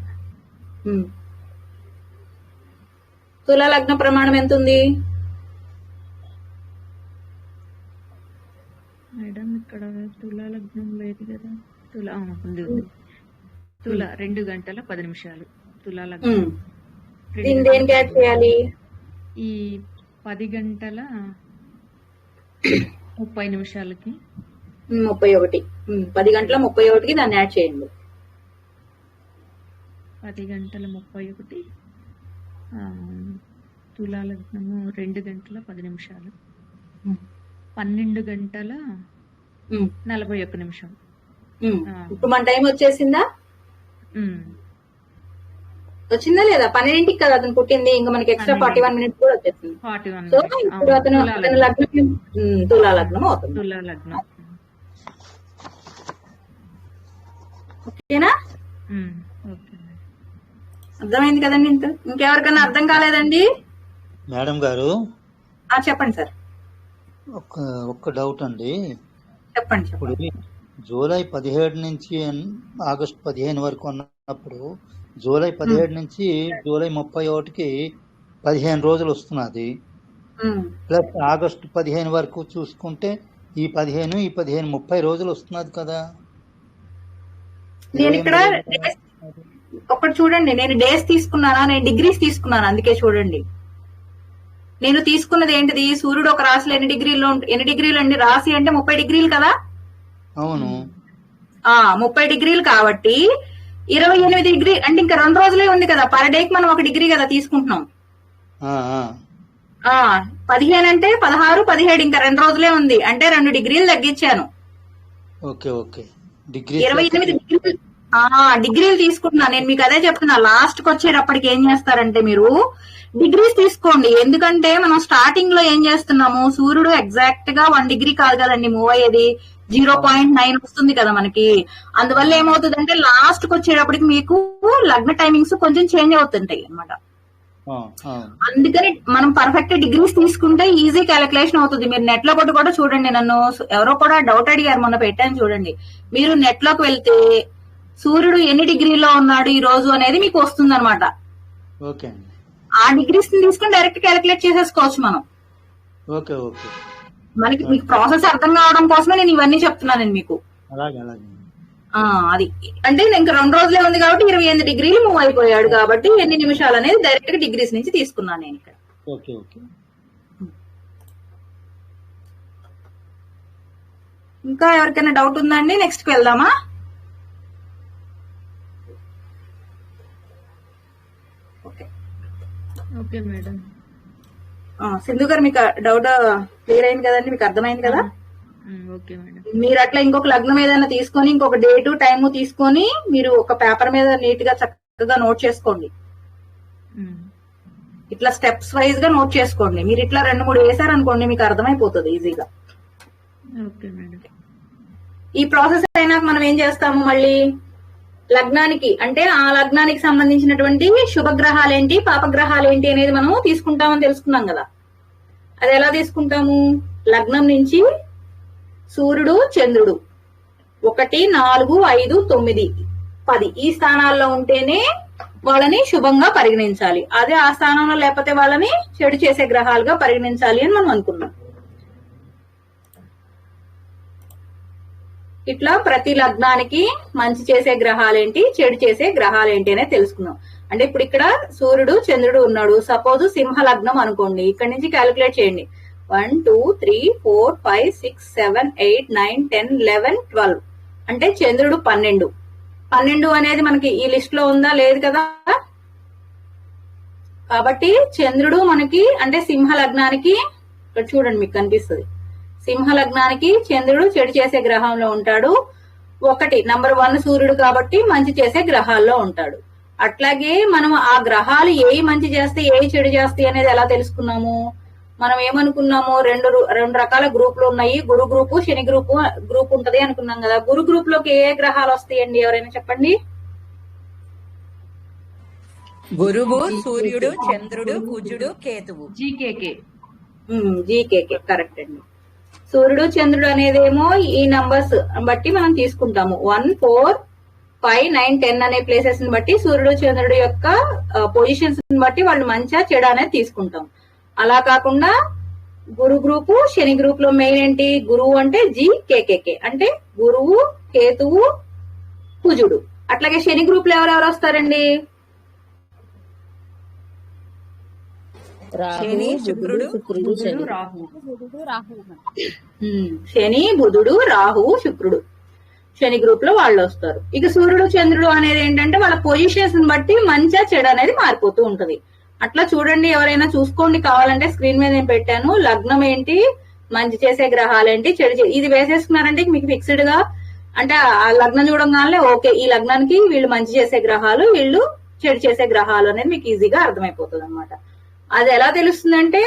తుల లగ్న ప్రమాణం ఎంత ఉంది? మేడం ఇక్కడ తుల లగ్నం లేదు కదా. తుల ఉంది. తుల 2 గంటల 10 నిమిషాలు. తుల లగ్నం. దీన్ని దేనికి యాడ్ చేయాలి? ఈ 10 గంటల 30 నిమిషాలకి 31. 10 గంటల 31కి దాన్ని యాడ్ చేయండి. 10 గంటల 31 తులా లగ్నము 2 గంటల 10 నిమిషాలు. 12 గంటల 41 నిమిషం. ఇప్పుడు మన టైం వచ్చేసిందా? వచ్చిందా లేదా? 12కి కదా అతను పుట్టింది. ఇంకా మనకి ఎక్స్ట్రా 41 మినిట్స్ కూడా వచ్చేసింది. 41 సో ఇప్పుడు అతను లగ్నం తులా లగ్నం అవుతుంది. తులా లగ్నం. ఓకేనా? ఓకే. అర్థమైంది కదండి? ఇంకెవరికైనా అర్థం కాలేదండి? మేడం గారు చెప్పండి సార్. ఒక్క డౌట్ అండి. చెప్పండి. ఇప్పుడు జూలై 17 నుంచి ఆగస్టు 15 వరకు ఉన్నప్పుడు జూలై 17 నుంచి జూలై 31కి 15 రోజులు వస్తున్నది. ప్లస్ ఆగస్టు 15 వరకు చూసుకుంటే ఈ 15 30 రోజులు వస్తున్నది కదా. నేను ఇక్కడ ఒకటి చూడండి. నేను డేస్ తీసుకున్నానా? నేను డిగ్రీస్ తీసుకున్నాను. అందుకే చూడండి. నేను తీసుకున్నది ఏంటిది? సూర్యుడు ఒక రాశిలో ఎన్ని డిగ్రీలు అండి? రాశి అంటే 30 డిగ్రీలు కదా. అవును. 30 డిగ్రీలు కాబట్టి 28 డిగ్రీ అంటే ఇంకా 2 రోజులే ఉంది కదా. పర్ డేకి మనం 1 డిగ్రీ కదా తీసుకుంటున్నాం. 15 అంటే 16 17 ఇంకా 2 రోజులే ఉంది. అంటే 2 డిగ్రీలు తగ్గించాను. Okay okay. 28 డిగ్రీలు తీసుకుంటున్నా. నేను మీకు అదే చెప్తున్నా. లాస్ట్ కి వచ్చేటప్పటికి ఏం చేస్తారంటే మీరు డిగ్రీస్ తీసుకోండి. ఎందుకంటే మనం స్టార్టింగ్ లో ఏం చేస్తున్నాము? సూర్యుడు ఎగ్జాక్ట్ గా 1 డిగ్రీ కాదు కదండి మూవ్ అయ్యేది. 0.9 వస్తుంది కదా మనకి. అందువల్ల ఏమవుతుందంటే లాస్ట్ కి వచ్చేటప్పటికి మీకు లగ్న టైమింగ్స్ కొంచెం చేంజ్ అవుతుంటాయి అన్నమాట. అందుకని మనం పర్ఫెక్ట్ డిగ్రీస్ తీసుకుంటే ఈజీ క్యాలిక్యులేషన్ అవుతుంది. మీరు నెట్ లో కూడా చూడండి, నన్ను ఎవరో కూడా డౌట్ అడిగారు, మొన్న పెట్టాను చూడండి. మీరు నెట్ లోకి వెళ్తే సూర్యుడు ఎన్ని డిగ్రీలో ఉన్నాడు ఈ రోజు అనేది మీకు వస్తుంది అనమాట. ఓకే అండి. ఆ డిగ్రీస్ తీసుకుని డైరెక్ట్ క్యాలిక్యులేట్ చేసేసుకోవచ్చు మనం. Okay okay. మనకి మీకు ప్రాసెస్ అర్థం కావడం కోసమే నేను ఇవన్నీ చెప్తున్నానండి మీకు. అలాగే అలాగే. అది అంటే ఇంకా 2 రోజులే ఉంది కాబట్టి 28 డిగ్రీలు మూవ్ అయిపోయాడు కాబట్టి ఎన్ని నిమిషాలు అనేది డైరెక్ట్ గా డిగ్రీస్ నుంచి తీసుకున్నాను నేను ఇక్కడ. Okay okay. ఇంకా ఎవరికైనా డౌట్ ఉందండి? నెక్స్ట్ కి వెళ్దామా? Okay madam. సింధు గారు మీకు డౌట్ క్లియర్ అయింది కదండి, మీకు అర్థమైంది కదా? Okay madam. మీరు అట్లా ఇంకొక లగ్నం ఏదైనా తీసుకొని ఇంకొక డేటు టైము తీసుకొని మీరు ఒక పేపర్ మీద నీట్ గా చక్కగా నోట్ చేసుకోండి. ఇట్లా స్టెప్స్ వైజ్ గా నోట్ చేసుకోండి. మీరు ఇట్లా 2-3 వేసారనుకోండి మీకు అర్థమైపోతుంది ఈజీగా. Okay madam. ఈ ప్రాసెస్ అయినాక మనం ఏం చేస్తాము, మళ్ళీ లగ్నానికి అంటే ఆ లగ్నానికి సంబంధించినటువంటి శుభగ్రహాలు ఏంటి పాపగ్రహాలు ఏంటి అనేది మనం తీసుకుంటామని తెలుసుకున్నాం కదా. అది ఎలా తీసుకుంటాము? లగ్నం నుంచి సూర్యుడు చంద్రుడు 1, 4, 5, 9, 10 ఈ స్థానాల్లో ఉంటేనే వాళ్ళని శుభంగా పరిగణించాలి. అదే ఆ స్థానంలో లేకపోతే వాళ్ళని చెడు చేసే గ్రహాలుగా పరిగణించాలి అని మనం అనుకున్నాం. ఇట్లా ప్రతి లగ్నానికి మంచి చేసే గ్రహాలేంటి చెడు చేసే గ్రహాలేంటి అనేది తెలుసుకున్నాం. అంటే ఇప్పుడు ఇక్కడ సూర్యుడు చంద్రుడు ఉన్నాడు. సపోజ్ సింహ లగ్నం అనుకోండి. ఇక్కడ నుంచి క్యాలిక్యులేట్ చేయండి. 1, 2, 3, 4, 5, 6, 7, 8, 9, 10, 11, 12 అంటే చంద్రుడు 12. 12 అనేది మనకి ఈ లిస్ట్ లో ఉందా? లేదు కదా. కాబట్టి చంద్రుడు మనకి అంటే సింహ లగ్నానికి ఇక్కడ చూడండి మీకు కనిపిస్తుంది. సింహ లగ్నానికి చంద్రుడు చెడు చేసే గ్రహంలో ఉంటాడు. 1 నంబర్ 1 సూర్యుడు కాబట్టి మంచి చేసే గ్రహాల్లో ఉంటాడు. అట్లాగే మనం ఆ గ్రహాలు ఏ మంచి చేస్తే ఏ చెడు చేస్తాయి అనేది ఎలా తెలుసుకున్నాము? మనం ఏమనుకున్నాము, రెండు రకాల గ్రూపులు ఉన్నాయి. గురు గ్రూపు శని గ్రూప్ ఉంటది అనుకున్నాం కదా. గురు గ్రూప్ లోకి ఏ గ్రహాలు వస్తాయండి? ఎవరైనా చెప్పండి. గురువు, సూర్యుడు, చంద్రుడు, కుజుడు, కేతువు. జీకేకే. జీకేకే కరెక్ట్ అండి. సూర్యుడు చంద్రుడు అనేదేమో ఈ నంబర్స్ బట్టి మనం తీసుకుంటాము. 1, 4, 5, 9, 10 అనే ప్లేసెస్ ని బట్టి సూర్యుడు చంద్రుడు యొక్క పొజిషన్స్ ని బట్టి వాళ్ళు మంచిగా చెడు అనేది తీసుకుంటాం. అలా కాకుండా గురు గ్రూపు శని గ్రూప్ లో మెయిన్ ఏంటి? గురువు అంటే జీకేకే అంటే గురువు, కేతువు, కుజుడు. అట్లాగే శని గ్రూప్ లో ఎవరెవరు వస్తారండి? శని, శుక్రుడు, శని, బుధుడు, రాహువు, శుక్రుడు శని గ్రూప్ లో వాళ్ళు వస్తారు. ఇక సూర్యుడు చంద్రుడు అనేది ఏంటంటే వాళ్ళ పొజిషన్స్ బట్టి మంచిగా చెడు అనేది మారిపోతూ ఉంటది. అట్లా చూడండి, ఎవరైనా చూసుకోండి కావాలంటే. స్క్రీన్ మీద నేను పెట్టాను. లగ్నం ఏంటి, మంచి చేసే గ్రహాలు ఏంటి, చెడు ఇది వేసేసుకున్నారంటే మీకు ఫిక్స్డ్ గా అంటే ఆ లగ్నం చూడంగానే ఓకే ఈ లగ్నానికి వీళ్ళు మంచి చేసే గ్రహాలు, వీళ్ళు చెడు చేసే గ్రహాలు అనేది మీకు ఈజీగా అర్థమైపోతుంది అనమాట. అది ఎలా తెలుస్తుందంటే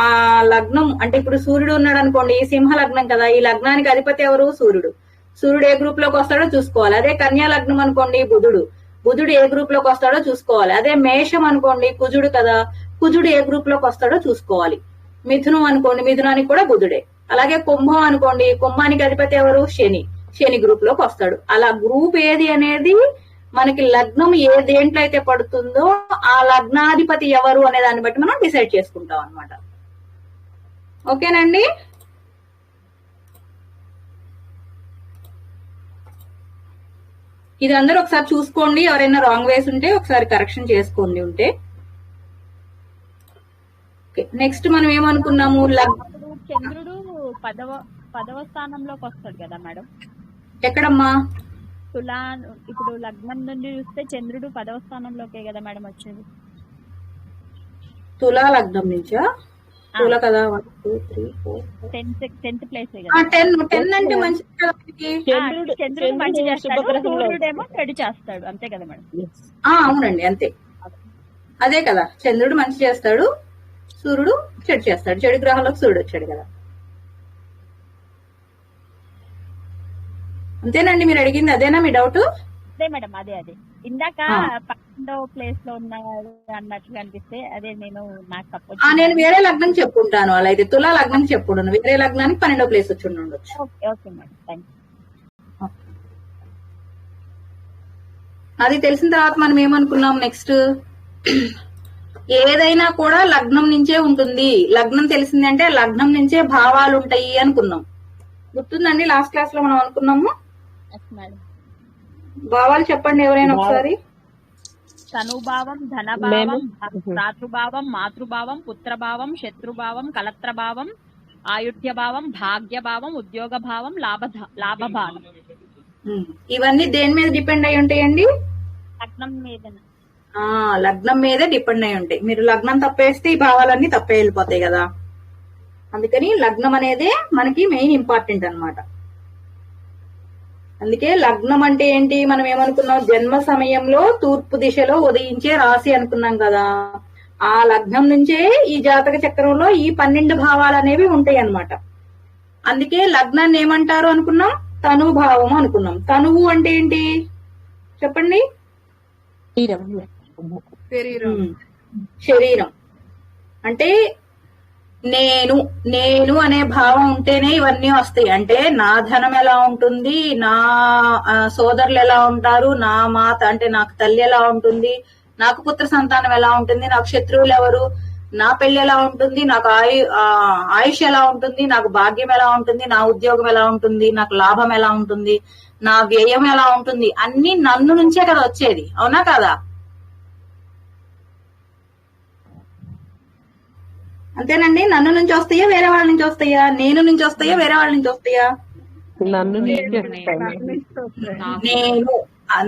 ఆ లగ్నం అంటే ఇప్పుడు సూర్యుడు ఉన్నాడు అనుకోండి, ఈ సింహ లగ్నం కదా, ఈ లగ్నానికి అధిపతి ఎవరు? సూర్యుడు. సూర్యుడు ఏ గ్రూప్ లోకి వస్తాడో చూసుకోవాలి. అదే కన్యా లగ్నం అనుకోండి, బుధుడు ఏ గ్రూప్ లోకి వస్తాడో చూసుకోవాలి. అదే మేషం అనుకోండి, కుజుడు కదా, కుజుడు ఏ గ్రూప్ లోకి వస్తాడో చూసుకోవాలి. మిథునం అనుకోండి, మిథునానికి కూడా బుధుడే. అలాగే కుంభం అనుకోండి, కుంభానికి అధిపతి ఎవరు? శని గ్రూప్ లోకి వస్తాడు. అలా గ్రూప్ ఏది అనేది మనకి లగ్నం ఏ దేంట్లో అయితే పడుతుందో ఆ లగ్నాధిపతి ఎవరు అనే దాన్ని బట్టి మనం డిసైడ్ చేసుకుంటాం అనమాట. ఓకేనండి. ఇది అందరూ ఒకసారి చూసుకోండి. ఎవరైనా రాంగ్ వేస్ ఉంటే ఒకసారి కరెక్షన్ చేసుకోండి ఉంటే. నెక్స్ట్ మనం ఏమనుకున్నాము, చంద్రుడు 10వ స్థానంలోకి వస్తాడు కదా మేడం. ఎక్కడమ్మా? తులా ఇప్పుడు లగ్నం నుండి చూస్తే చంద్రుడు 10వ స్థానంలోకే కదా మేడం వచ్చేది. తులా లగ్నం నుంచా? తులా కదా. 1, 2, 3, 4, 10th ప్లేస్ 10 అంటే మంచిది కదా. చంద్రుడు మంచి చేస్తాడు, సూర్యుడేమో చెడు చేస్తాడు, అంతే కదా మేడం? అవునండి అంతే. అదే కదా, చంద్రుడు మంచి చేస్తాడు, సూర్యుడు చెడు చేస్తాడు. చెడు గ్రహాలకు సూర్యుడు వచ్చాడు కదా. అంతేనండి, మీరు అడిగింది అదేనా మీ డౌట్? అదే మేడం, అదే ఇందాక ఆ. 12వ ప్లేస్ లో ఉన్న అన్నట్లుగా అనిపిస్తే అదే నేను నాకు నేను తప్పొచ్చింది. వేరే లగ్నం చెప్పుకుంటాను. అలా అయితే తులా లగ్నం చెప్పుకుంటాను, వేరే లగ్నానికి 12వ ప్లేస్ వచ్చి ఉండొచ్చు. Okay madam, thank you. అది తెలిసిన తర్వాత మనం ఏమనుకున్నాం నెక్స్ట్, ఏదైనా కూడా లగ్నం నుంచే ఉంటుంది. లగ్నం తెలిసిందంటే లగ్నం నుంచే భావాలు ఉంటాయి అనుకున్నాం. గుర్తుందండి లాస్ట్ క్లాస్ లో మనం అనుకున్నాము. Yes madam. భావాలు చెప్పండి ఎవరైనా ఒకసారి. తనుభావం, ధనభావం, భ్రాతృభావం, మాతృభావం, పుత్రభావం, శత్రుభావం, కలత్రభావం, ఆయుధ్యభావం, భాగ్యభావం, ఉద్యోగ భావం, లాభభావం. ఇవన్నీ దేని మీద డిపెండ్ అయి ఉంటాయండి? లగ్నం మీద. లగ్నం మీదే డిపెండ్ అయి ఉంటాయి. మీరు లగ్నం తప్పేస్తే ఈ భావాలన్నీ తప్పే వెళ్ళిపోతాయి కదా. అందుకని లగ్నం అనేదే మనకి మెయిన్ ఇంపార్టెంట్ అన్నమాట. అందుకే లగ్నం అంటే ఏంటి, మనం ఏమనుకున్నాం, జన్మ సమయంలో తూర్పు దిశలో ఉదయించే రాశి అనుకున్నాం కదా. ఆ లగ్నం నుంచే ఈ జాతక చక్రంలో ఈ 12 భావాలు అనేవి ఉంటాయి అన్నమాట. అందుకే లగ్నాన్ని ఏమంటారు అనుకున్నాం, తనుభావం అనుకున్నాం. తనువు అంటే ఏంటి చెప్పండి? శరీరం. అంటే నేను అనే భావం ఉంటేనే ఇవన్నీ వస్తాయి. అంటే నా ధనం ఎలా ఉంటుంది, నా సోదరులు ఎలా ఉంటారు, నా మాత అంటే నాకు తల్లి ఎలా ఉంటుంది, నాకు పుత్ర సంతానం ఎలా ఉంటుంది, నాకు శత్రువులు ఎవరు, నా పెళ్లి ఎలా ఉంటుంది, నాకు ఆయుష్ ఎలా ఉంటుంది, నాకు భాగ్యం ఎలా ఉంటుంది, నా ఉద్యోగం ఎలా ఉంటుంది, నాకు లాభం ఎలా ఉంటుంది, నా వ్యయం ఎలా ఉంటుంది, అన్ని నన్ను నుంచే కదా వచ్చేది, అవునా కదా? అంతేనండి. నన్ను నుంచి వస్తాయా వేరే వాళ్ళ నుంచి వస్తాయా? నేను నుంచి వస్తాయా వేరే వాళ్ళ నుంచి వస్తాయా?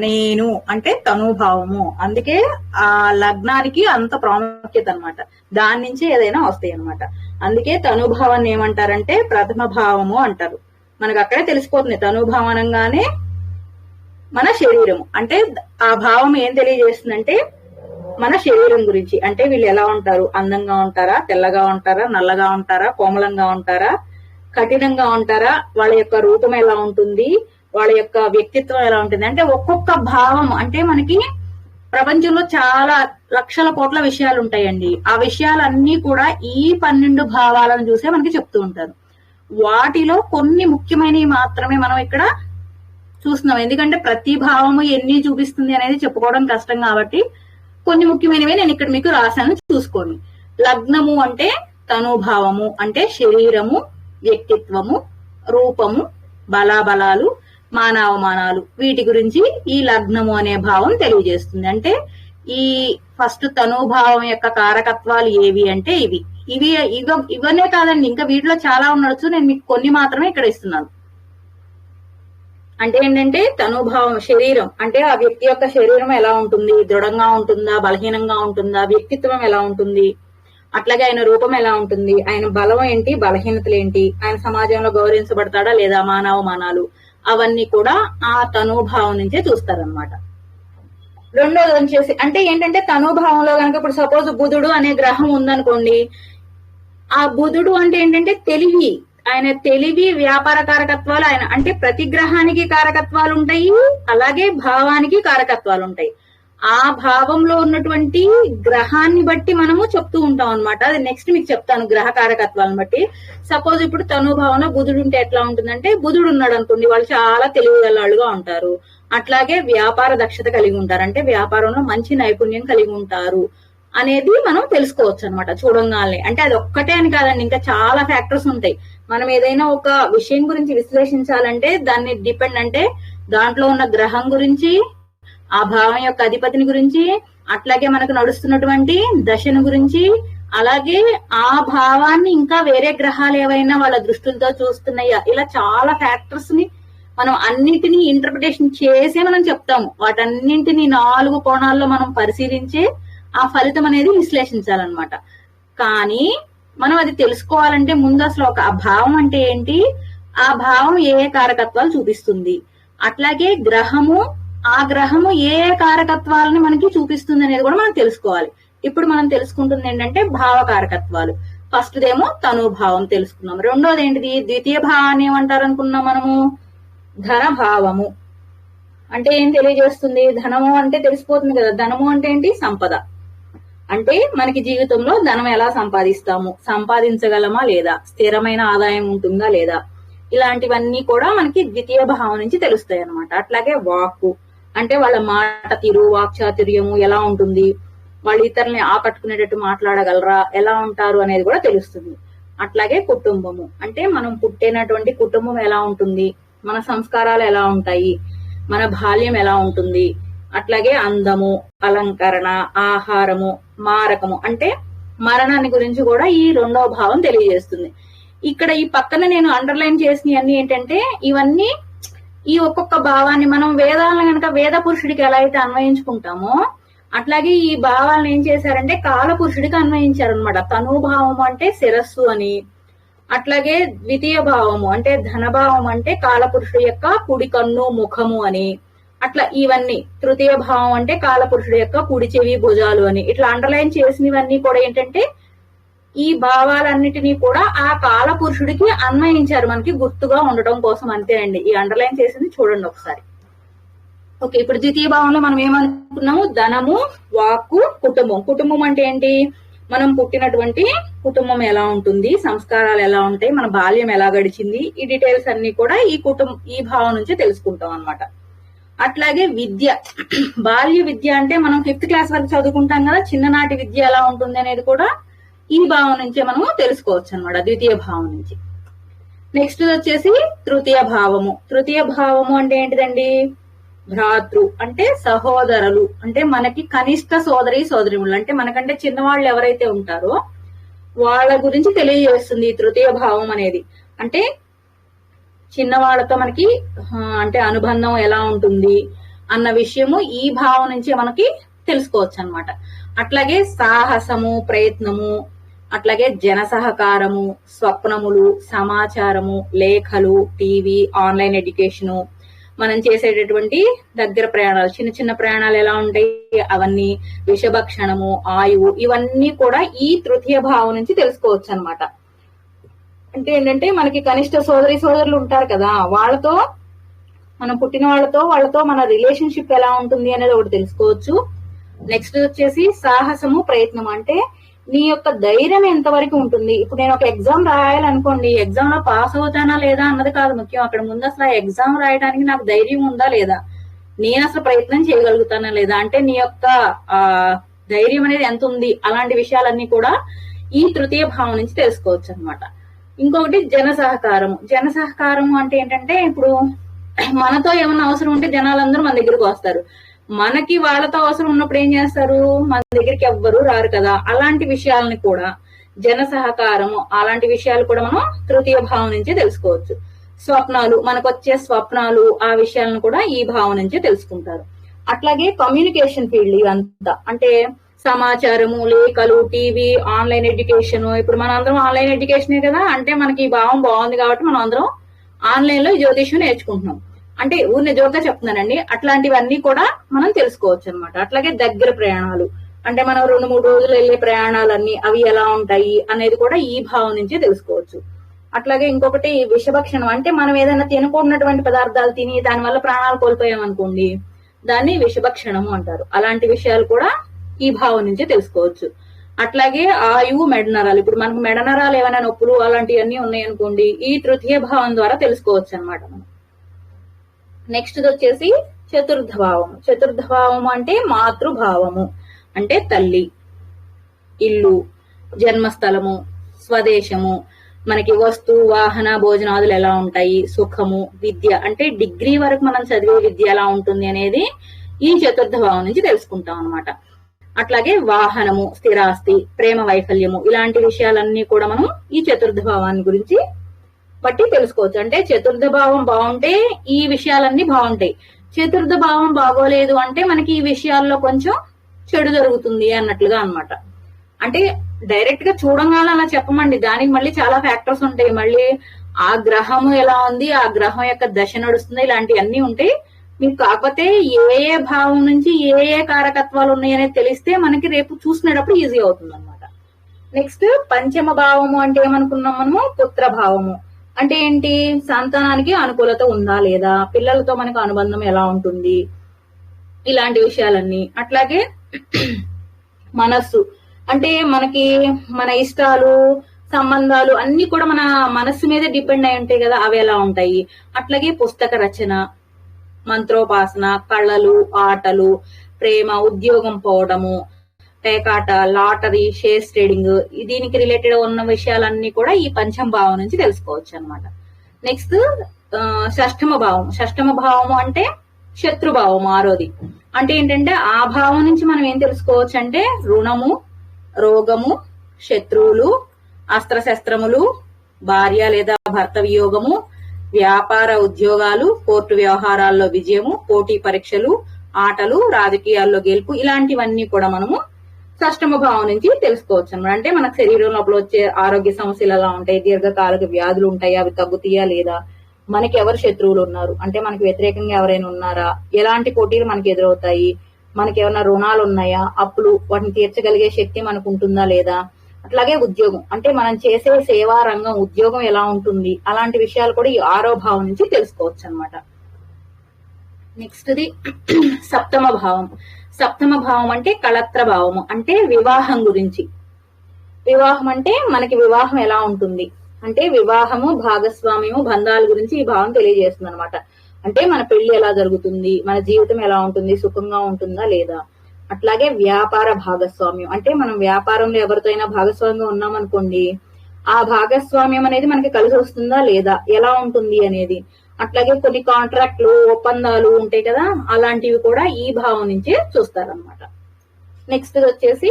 నేను అంటే తనుభావము. అందుకే ఆ లగ్నానికి అంత ప్రాముఖ్యత అన్నమాట. దాని నుంచి ఏదైనా వస్తాయి అన్నమాట. అందుకే తనుభావాన్ని ఏమంటారంటే ప్రథమ భావము అంటారు. మనకు అక్కడే తెలిసిపోతుంది. తనుభావం అనగానే మన శరీరము అంటే ఆ భావం ఏం తెలియజేస్తుందంటే మన శరీరం గురించి. అంటే వీళ్ళు ఎలా ఉంటారు, అందంగా ఉంటారా, తెల్లగా ఉంటారా, నల్లగా ఉంటారా, కోమలంగా ఉంటారా, కఠినంగా ఉంటారా, వాళ్ళ యొక్క రూపం ఎలా ఉంటుంది, వాళ్ళ యొక్క వ్యక్తిత్వం ఎలా ఉంటుంది. అంటే ఒక్కొక్క భావం అంటే మనకి ప్రపంచంలో చాలా లక్షల కోట్ల విషయాలు ఉంటాయండి. ఆ విషయాలన్నీ కూడా ఈ 12 భావాలను చూసే మనకి చెప్తూ ఉంటారు. వాటిలో కొన్ని ముఖ్యమైనవి మాత్రమే మనం ఇక్కడ చూస్తున్నాం. ఎందుకంటే ప్రతి భావము ఎన్ని చూపిస్తుంది అనేది చెప్పుకోవడం కష్టం కాబట్టి కొన్ని ముఖ్యమైనవి నేను ఇక్కడ మీకు రాశాను, చూసుకోండి. లగ్నము అంటే తనుభావము అంటే శరీరము, వ్యక్తిత్వము, రూపము, బలాబలాలు, మానావమానాలు, వీటి గురించి ఈ లగ్నము అనే భావం తెలియజేస్తుంది. అంటే ఈ ఫస్ట్ తనుభావం యొక్క కారకత్వాలు ఏవి అంటే ఇవన్నీ కాదండి, ఇంకా వీటిలో చాలా ఉండొచ్చు. నేను మీకు కొన్ని మాత్రమే ఇక్కడ ఇస్తున్నాను. అంటే ఏంటంటే తనుభావం శరీరం అంటే ఆ వ్యక్తి యొక్క శరీరం ఎలా ఉంటుంది, దృఢంగా ఉంటుందా, బలహీనంగా ఉంటుందా, వ్యక్తిత్వం ఎలా ఉంటుంది, అట్లాగే ఆయన రూపం ఎలా ఉంటుంది, ఆయన బలం ఏంటి, బలహీనతలు ఏంటి, ఆయన సమాజంలో గౌరవించబడతాడా లేదా, మానవమానాలు, అవన్నీ కూడా ఆ తనుభావం నుంచే చూస్తారనమాట. రెండోది వచ్చేసి అంటే ఏంటంటే తనుభావంలో కనుక ఇప్పుడు సపోజ్ బుధుడు అనే గ్రహం ఉందనుకోండి, ఆ బుధుడు అంటే ఏంటంటే తెలివి, ఆయన తెలివి, వ్యాపార కారకత్వాలు, ఆయన అంటే ప్రతి గ్రహానికి కారకత్వాలు ఉంటాయి, అలాగే భావానికి కారకత్వాలు ఉంటాయి. ఆ భావంలో ఉన్నటువంటి గ్రహాన్ని బట్టి మనము చెప్తూ ఉంటాం అనమాట. అది నెక్స్ట్ మీకు చెప్తాను గ్రహ కారకత్వాలను బట్టి. సపోజ్ ఇప్పుడు తనుభావంలో బుధుడు ఉంటే ఎట్లా ఉంటుందంటే, బుధుడు ఉన్నాడు అనుకోండి, వాళ్ళు చాలా తెలివిగలవాళ్ళుగా ఉంటారు. అట్లాగే వ్యాపార దక్షత కలిగి ఉంటారు, అంటే వ్యాపారంలో మంచి నైపుణ్యం కలిగి ఉంటారు అనేది మనం తెలుసుకోవచ్చు అనమాట చూడంగానే. అంటే అది ఒక్కటే అని కాదండి, ఇంకా చాలా ఫ్యాక్టర్స్ ఉంటాయి. మనం ఏదైనా ఒక విషయం గురించి విశ్లేషించాలంటే దాన్ని డిపెండ్ అంటే దాంట్లో ఉన్న గ్రహం గురించి, ఆ భావం యొక్క అధిపతిని గురించి, అట్లాగే మనకు నడుస్తున్నటువంటి దశను గురించి, అలాగే ఆ భావాన్ని ఇంకా వేరే గ్రహాలు ఏవైనా వాళ్ళ దృష్టిలతో చూస్తున్నాయా, ఇలా చాలా ఫ్యాక్టర్స్ ని మనం అన్నిటినీ ఇంటర్ప్రిటేషన్ చేసే మనం చెప్తాము. వాటన్నింటినీ 4 కోణాల్లో మనం పరిశీలించే ఆ ఫలితం అనేది విశ్లేషించాలన్నమాట. కానీ మనం అది తెలుసుకోవాలంటే ముందు అసలు ఒక భావం అంటే ఏంటి, ఆ భావం ఏ ఏ కారకత్వాలు చూపిస్తుంది, అట్లాగే గ్రహము, ఆ గ్రహము ఏ ఏ కారకత్వాలని మనకి చూపిస్తుంది అనేది కూడా మనం తెలుసుకోవాలి. ఇప్పుడు మనం తెలుసుకుంటుంది ఏంటంటే భావ కారకత్వాలు. ఫస్ట్ దేమో తనుభావం తెలుసుకున్నాం. రెండోది ఏంటిది, ద్వితీయ భావాన్ని ఏమంటారు అనుకున్నాం మనము, ధన భావము అంటే ఏం తెలియజేస్తుంది? ధనము అంటే తెలిసిపోతుంది కదా. ధనము అంటే ఏంటి? సంపద. అంటే మనకి జీవితంలో ధనం ఎలా సంపాదిస్తాము, సంపాదించగలమా లేదా, స్థిరమైన ఆదాయం ఉంటుందా లేదా, ఇలాంటివన్నీ కూడా మనకి ద్వితీయ భావం నుంచి తెలుస్తాయి అన్నమాట. అట్లాగే వాక్కు అంటే వాళ్ళ మాట తీరు, వాక్చాతుర్యము ఎలా ఉంటుంది, వాళ్ళు ఇతరుల్ని ఆకట్టుకునేటట్టు మాట్లాడగలరా, ఎలా ఉంటారు అనేది కూడా తెలుస్తుంది. అట్లాగే కుటుంబము అంటే మనం పుట్టినటువంటి కుటుంబం ఎలా ఉంటుంది, మన సంస్కారాలు ఎలా ఉంటాయి, మన బాల్యం ఎలా ఉంటుంది. అట్లాగే అందము, అలంకరణ, ఆహారము, మారకము అంటే మరణాన్ని గురించి కూడా ఈ రెండవ భావం తెలియజేస్తుంది. ఇక్కడ ఈ పక్కన నేను అండర్లైన్ చేసిన అన్ని ఏంటంటే ఇవన్నీ ఈ ఒక్కొక్క భావాన్ని మనం వేదాలను కనుక వేద పురుషుడికి ఎలా అయితే అన్వయించుకుంటామో అట్లాగే ఈ భావాలను ఏం చేశారంటే కాల పురుషుడికి అన్వయించారనమాట. తనుభావము అంటే శిరస్సు అని, అట్లాగే ద్వితీయ భావము అంటే ధనభావం అంటే కాలపురుషుడు యొక్క కుడి కన్ను ముఖము అని, అట్లా ఇవన్నీ తృతీయ భావం అంటే కాలపురుషుడు యొక్క కుడి చెవి భుజాలు అని ఇట్లా అండర్లైన్ చేసినవన్నీ కూడా ఏంటంటే ఈ భావాలన్నిటినీ కూడా ఆ కాల పురుషుడికి అన్వయించారు మనకి గుర్తుగా ఉండటం కోసం, అంతేనండి. ఈ అండర్లైన్ చేసింది చూడండి ఒకసారి. ఓకే, ఇప్పుడు ద్వితీయ భావంలో మనం ఏమనుకున్నాము? ధనము, వాక్కు, కుటుంబం. కుటుంబం అంటే ఏంటి? మనం పుట్టినటువంటి కుటుంబం ఎలా ఉంటుంది, సంస్కారాలు ఎలా ఉంటాయి, మన బాల్యం ఎలా గడిచింది, ఈ డీటెయిల్స్ అన్ని కూడా ఈ భావం నుంచి తెలుసుకుంటాం అన్నమాట. అట్లాగే విద్య, బాల్య విద్య అంటే మనం 5th క్లాస్ వరకు చదువుకుంటాం కదా, చిన్ననాటి విద్య ఎలా ఉంటుంది అనేది కూడా ఈ భావం నుంచే మనము తెలుసుకోవచ్చు అన్నమాట, ద్వితీయ భావం నుంచి. నెక్స్ట్ వచ్చేసి తృతీయ భావము. తృతీయ భావము అంటే ఏంటిదండి? భ్రాతృ అంటే సహోదరులు, అంటే మనకి కనిష్ట సోదరి సోదరిములు, అంటే మనకంటే చిన్నవాళ్ళు ఎవరైతే ఉంటారో వాళ్ళ గురించి తెలియజేస్తుంది ఈ తృతీయ భావం అనేది. అంటే చిన్నవాళ్లతో మనకి అంటే అనుబంధం ఎలా ఉంటుంది అన్న విషయము ఈ భావం నుంచే మనకి తెలుసుకోవచ్చు అన్నమాట. అట్లాగే సాహసము, ప్రయత్నము, అట్లాగే జన సహకారము, స్వప్నములు, సమాచారము, లేఖలు, టీవీ, ఆన్లైన్ ఎడ్యుకేషను, మనం చేసేటటువంటి దగ్గర ప్రయాణాలు, చిన్న చిన్న ప్రయాణాలు ఎలా ఉంటాయి అవన్నీ, విషభక్షణము, ఆయువు, ఇవన్నీ కూడా ఈ తృతీయ భావం నుంచి తెలుసుకోవచ్చు అన్నమాట. అంటే ఏంటంటే మనకి కనిష్ట సోదరి సోదరులు ఉంటారు కదా, వాళ్ళతో మనం పుట్టిన వాళ్ళతో మన రిలేషన్షిప్ ఎలా ఉంటుంది అనేది ఒకటి తెలుసుకోవచ్చు. నెక్స్ట్ వచ్చేసి సాహసము, ప్రయత్నం అంటే నీ యొక్క ధైర్యం ఎంతవరకు ఉంటుంది. ఇప్పుడు నేను ఒక ఎగ్జామ్ రాయాలనుకోండి, ఎగ్జామ్ లో పాస్ అవుతానా లేదా అన్నది కాదు ముఖ్యం, అక్కడ ముందు అసలు ఆ ఎగ్జామ్ రాయడానికి నాకు ధైర్యం ఉందా లేదా, నేను అసలు ప్రయత్నం చేయగలుగుతానా లేదా, అంటే నీ యొక్క ధైర్యం అనేది ఎంత ఉంది, అలాంటి విషయాలన్నీ కూడా ఈ తృతీయ భావం నుంచి తెలుసుకోవచ్చు అనమాట. ఇంకొకటి జన సహకారము. జన సహకారము అంటే ఏంటంటే ఇప్పుడు మనతో ఏమన్నా అవసరం ఉంటే జనాలందరూ మన దగ్గరకు వస్తారు, మనకి వాళ్ళతో అవసరం ఉన్నప్పుడు ఏం చేస్తారు, మన దగ్గరికి ఎవ్వరు రారు కదా, అలాంటి విషయాలని కూడా జన సహకారము, అలాంటి విషయాలు కూడా మనం తృతీయ భావం నుంచే తెలుసుకోవచ్చు. స్వప్నాలు, మనకు వచ్చే స్వప్నాలు, ఆ విషయాలను కూడా ఈ భావం నుంచే తెలుసుకుంటారు. అట్లాగే కమ్యూనికేషన్ ఫీల్డ్ ఇదంతా అంటే సమాచారము, లేఖలు, టీవీ, ఆన్లైన్ ఎడ్యుకేషన్. ఇప్పుడు మనం అందరం ఆన్లైన్ ఎడ్యుకేషనే కదా, అంటే మనకి ఈ భావం బాగుంది కాబట్టి మనం అందరం ఆన్లైన్ లో జ్యోతిష్యం నేర్చుకుంటున్నాం, అంటే ఊరిని జోరుగా చెప్తున్నానండి. అట్లాంటివన్నీ కూడా మనం తెలుసుకోవచ్చు అనమాట. అట్లాగే దగ్గర ప్రయాణాలు అంటే మనం 2-3 రోజులు వెళ్లే ప్రయాణాలన్నీ అవి ఎలా ఉంటాయి అనేది కూడా ఈ భావం నుంచే తెలుసుకోవచ్చు. అట్లాగే ఇంకొకటి విషభక్షణం, అంటే మనం ఏదైనా తినకూడనటువంటి పదార్థాలు తిని దానివల్ల ప్రాణాలు కోల్పోయామనుకోండి, దాన్ని విషభక్షణము అంటారు. అలాంటి విషయాలు కూడా ఈ భావం నుంచే తెలుసుకోవచ్చు. అట్లాగే ఆయువు, మెడనరాలు. ఇప్పుడు మనకు మెడనరాలు ఏమైనా నొప్పులు అలాంటివన్నీ ఉన్నాయనుకోండి, ఈ తృతీయ భావం ద్వారా తెలుసుకోవచ్చు అనమాట మనం. నెక్స్ట్ వచ్చేసి చతుర్థ భావము. చతుర్థ భావము అంటే మాతృభావము, అంటే తల్లి, ఇల్లు, జన్మస్థలము, స్వదేశము, మనకి వస్తు, వాహన, భోజనాదులు ఎలా ఉంటాయి, సుఖము, విద్య అంటే డిగ్రీ వరకు మనం చదివే విద్య ఎలా ఉంటుంది అనేది ఈ చతుర్థ భావం నుంచి తెలుసుకుంటాం అనమాట. అట్లాగే వాహనము, స్థిరాస్తి, ప్రేమ వైఫల్యము, ఇలాంటి విషయాలన్నీ కూడా మనం ఈ చతుర్థ భావాన్ని గురించి బట్టి తెలుసుకోవచ్చు. అంటే చతుర్థ భావం బాగుంటే ఈ విషయాలన్నీ బాగుంటాయి, చతుర్థ భావం బాగోలేదు అంటే మనకి ఈ విషయాల్లో కొంచెం చెడు జరుగుతుంది అన్నట్లుగా అన్నమాట. అంటే డైరెక్ట్ గా చూడంగానే అలా చెప్పమండి, దానికి మళ్ళీ చాలా ఫ్యాక్టర్స్ ఉంటాయి. మళ్ళీ ఆ గ్రహము ఎలా ఉంది, ఆ గ్రహం యొక్క దశ నడుస్తుంది, ఇలాంటివన్నీ ఉంటాయి. మీకు కాకపోతే ఏ భావం నుంచి ఏ కారకత్వాలు ఉన్నాయనేది తెలిస్తే మనకి రేపు చూసినప్పుడు ఈజీ అవుతుంది అనమాట. నెక్స్ట్ పంచమ భావము అంటే ఏమనుకున్నాం మనము, పుత్ర భావము. అంటే ఏంటి, సంతానానికి అనుకూలత ఉందా లేదా, పిల్లలతో మనకు అనుబంధం ఎలా ఉంటుంది, ఇలాంటి విషయాలన్నీ. అట్లాగే మనస్సు అంటే మనకి మన ఇష్టాలు సంబంధాలు అన్ని కూడా మన మనస్సు మీద డిపెండ్ అయి ఉంటాయి కదా, అవి ఎలా ఉంటాయి. అట్లాగే పుస్తక రచన, మంత్రోపాసన, కళలు, ఆటలు, ప్రేమ, ఉద్యోగం పోవడము, పేకాట, లాటరీ, షేర్స్ ట్రేడింగ్, దీనికి రిలేటెడ్ ఉన్న విషయాలన్నీ కూడా ఈ పంచమ భావం నుంచి తెలుసుకోవచ్చు అనమాట. నెక్స్ట్ షష్టమ భావం. షష్టమ భావము అంటే శత్రుభావం, ఆరోది. అంటే ఏంటంటే ఆ భావం నుంచి మనం ఏం తెలుసుకోవచ్చు అంటే రుణము, రోగము, శత్రువులు, అస్త్రశస్త్రములు, భార్య లేదా భర్త వియోగము, వ్యాపార ఉద్యోగాలు, కోర్టు వ్యవహారాల్లో విజయము, పోటీ పరీక్షలు, ఆటలు, రాజకీయాల్లో గెలుపు, ఇలాంటివన్నీ కూడా మనము షష్టమ భావం నుంచి తెలుసుకోవచ్చు అనమాట. అంటే మనకు శరీరం లోపల వచ్చే ఆరోగ్య సమస్యలు ఎలా ఉంటాయి, దీర్ఘకాలిక వ్యాధులు ఉంటాయి, అవి తగ్గుతాయా లేదా, మనకి ఎవరు శత్రువులు ఉన్నారు, అంటే మనకి వ్యతిరేకంగా ఎవరైనా ఉన్నారా, ఎలాంటి పోటీలు మనకి ఎదురవుతాయి, మనకి ఏమైనా రుణాలు ఉన్నాయా, అప్పులు, వాటిని తీర్చగలిగే శక్తి మనకు ఉంటుందా లేదా. అట్లాగే ఉద్యోగం అంటే మనం చేసే సేవా రంగం, ఉద్యోగం ఎలా ఉంటుంది, అలాంటి విషయాలు కూడా ఈ 6వ భావం నుంచి తెలుసుకోవచ్చు అనమాట. నెక్స్ట్ ది సప్తమ భావం. సప్తమ భావం అంటే కళత్ర భావము, అంటే వివాహం గురించి. వివాహం అంటే మనకి వివాహం ఎలా ఉంటుంది అంటే వివాహము, భాగస్వామ్యము, బంధాల గురించి ఈ భావం తెలియజేస్తుంది అనమాట. అంటే మన పెళ్లి ఎలా జరుగుతుంది, మన జీవితం ఎలా ఉంటుంది, సుఖంగా ఉంటుందా లేదా. అట్లాగే వ్యాపార భాగస్వామ్యం అంటే మనం వ్యాపారంలో ఎవరితో అయినా భాగస్వామ్యంగా ఉన్నామనుకోండి, ఆ భాగస్వామ్యం అనేది మనకి కలిసి వస్తుందా లేదా, ఎలా ఉంటుంది అనేది. అట్లాగే కొన్ని కాంట్రాక్ట్లు, ఒప్పందాలు ఉంటాయి కదా, అలాంటివి కూడా ఈ భావం నుంచే చూస్తారనమాట. నెక్స్ట్ వచ్చేసి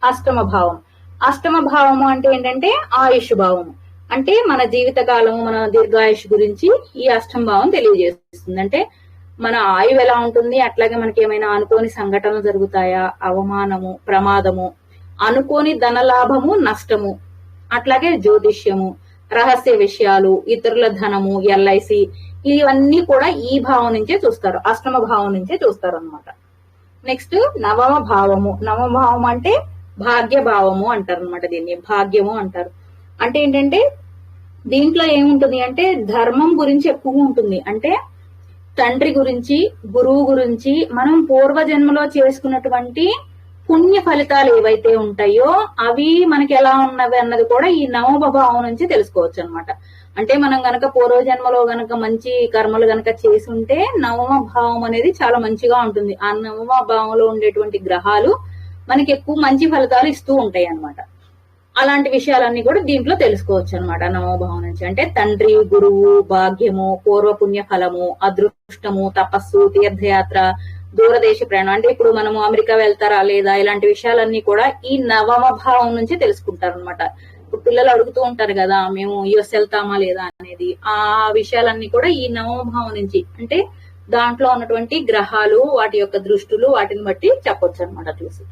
అష్టమ భావం. అష్టమ భావము అంటే ఏంటంటే ఆయుష్ భావము. అంటే మన జీవిత కాలము, మన దీర్ఘాయుష్ గురించి ఈ అష్టమ భావం తెలియజేస్తుంది. అంటే మన ఆయువు ఎలా ఉంటుంది, అట్లాగే మనకి ఏమైనా అనుకోని సంఘటనలు జరుగుతాయా, అవమానము, ప్రమాదము, అనుకోని ధనలాభము, నష్టము, అట్లాగే జ్యోతిష్యము, రహస్య విషయాలు, ఇతరుల ధనము, ఎల్ఐసి, ఇవన్నీ కూడా ఈ భావం నుంచే చూస్తారు, అష్టమ భావం నుంచే చూస్తారు అనమాట. నెక్స్ట్ నవమ భావము. నవమ భావం అంటే భాగ్య భావము అంటారు అనమాట, దీన్ని భాగ్యము అంటారు. అంటే ఏంటంటే దీంట్లో ఏముంటుంది అంటే ధర్మం గురించి ఎక్కువ ఉంటుంది. అంటే తండ్రి గురించి, గురువు గురించి, మనం పూర్వజన్మలో చేసుకున్నటువంటి పుణ్య ఫలితాలు ఏవైతే ఉంటాయో అవి మనకి ఎలా ఉన్నవి అన్నది కూడా ఈ నవమ భావం నుంచి తెలుసుకోవచ్చు అనమాట. అంటే మనం గనక పూర్వజన్మలో గనక మంచి కర్మలు గనక చేసి ఉంటే నవమ భావం అనేది చాలా మంచిగా ఉంటుంది. ఆ నవమ భావంలో ఉండేటువంటి గ్రహాలు మనకి ఎక్కువ మంచి ఫలితాలు ఇస్తూ ఉంటాయి అన్నమాట. అలాంటి విషయాలన్నీ కూడా దీంట్లో తెలుసుకోవచ్చు అనమాట నవమ భావం నుంచి. అంటే తండ్రి, గురువు, భాగ్యము, పూర్వపుణ్య ఫలము, అదృష్టము, తపస్సు, తీర్థయాత్ర, దూరదేశ ప్రయాణం. అంటే ఇప్పుడు మనము అమెరికా వెళ్తారా లేదా, ఇలాంటి విషయాలన్నీ కూడా ఈ నవమ భావం నుంచి తెలుసుకుంటారు అనమాట. ఇప్పుడు పిల్లలు అడుగుతూ ఉంటారు కదా, మేము యుఎస్ వెళ్తామా లేదా అనేది, ఆ విషయాలన్నీ కూడా ఈ నవమ భావం నుంచి, అంటే దాంట్లో ఉన్నటువంటి గ్రహాలు, వాటి యొక్క దృష్టులు, వాటిని బట్టి చెప్పొచ్చు అనమాట చూసి.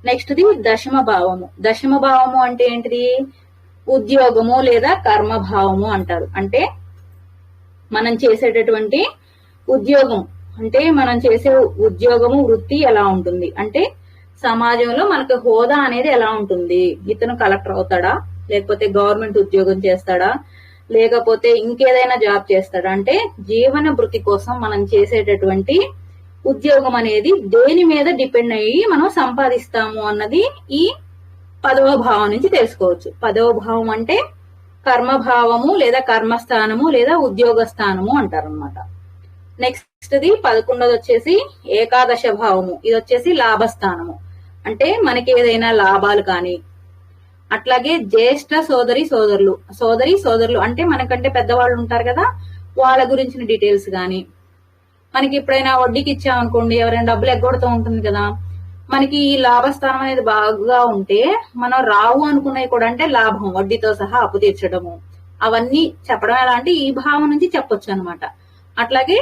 నెక్స్ట్ ది దశమ భావము. దశమ భావము అంటే ఏంటిది, ఉద్యోగము లేదా కర్మ భావము అంటారు. అంటే మనం చేసేటటువంటి ఉద్యోగం, అంటే మనం చేసే ఉద్యోగము, వృత్తి ఎలా ఉంటుంది, అంటే సమాజంలో మనకు హోదా అనేది ఎలా ఉంటుంది, ఇతను కలెక్టర్ అవుతాడా, లేకపోతే గవర్నమెంట్ ఉద్యోగం చేస్తాడా, లేకపోతే ఇంకేదైనా జాబ్ చేస్తాడా, అంటే జీవన భృతి కోసం మనం చేసేటటువంటి ఉద్యోగం అనేది దేని మీద డిపెండ్ అయ్యి మనం సంపాదిస్తాము అన్నది ఈ 10వ భావం నుంచి తెలుసుకోవచ్చు. 10వ భావం అంటే కర్మభావము లేదా కర్మస్థానము లేదా ఉద్యోగ స్థానము అంటారు అనమాట. నెక్స్ట్ ది 11ది వచ్చేసి ఏకాదశ భావము. ఇది వచ్చేసి లాభస్థానము. అంటే మనకి ఏదైనా లాభాలు కానీ, అట్లాగే జ్యేష్ఠ సోదరి సోదరులు అంటే మనకంటే పెద్దవాళ్ళు ఉంటారు కదా, వాళ్ళ గురించిన డీటెయిల్స్ కానీ, మనకి ఎప్పుడైనా వడ్డీకి ఇచ్చామనుకోండి, ఎవరైనా డబ్బులు ఎగ్గొడుతూ ఉంటుంది కదా, మనకి ఈ లాభస్థానం అనేది బాగా ఉంటే మనం రావు అనుకున్నవి కూడా, అంటే లాభం, వడ్డీతో సహా అప్పు తీర్చడము, అవన్నీ చెప్పడం ఎలా అంటే ఈ భావం నుంచి చెప్పొచ్చు అనమాట. అట్లాగే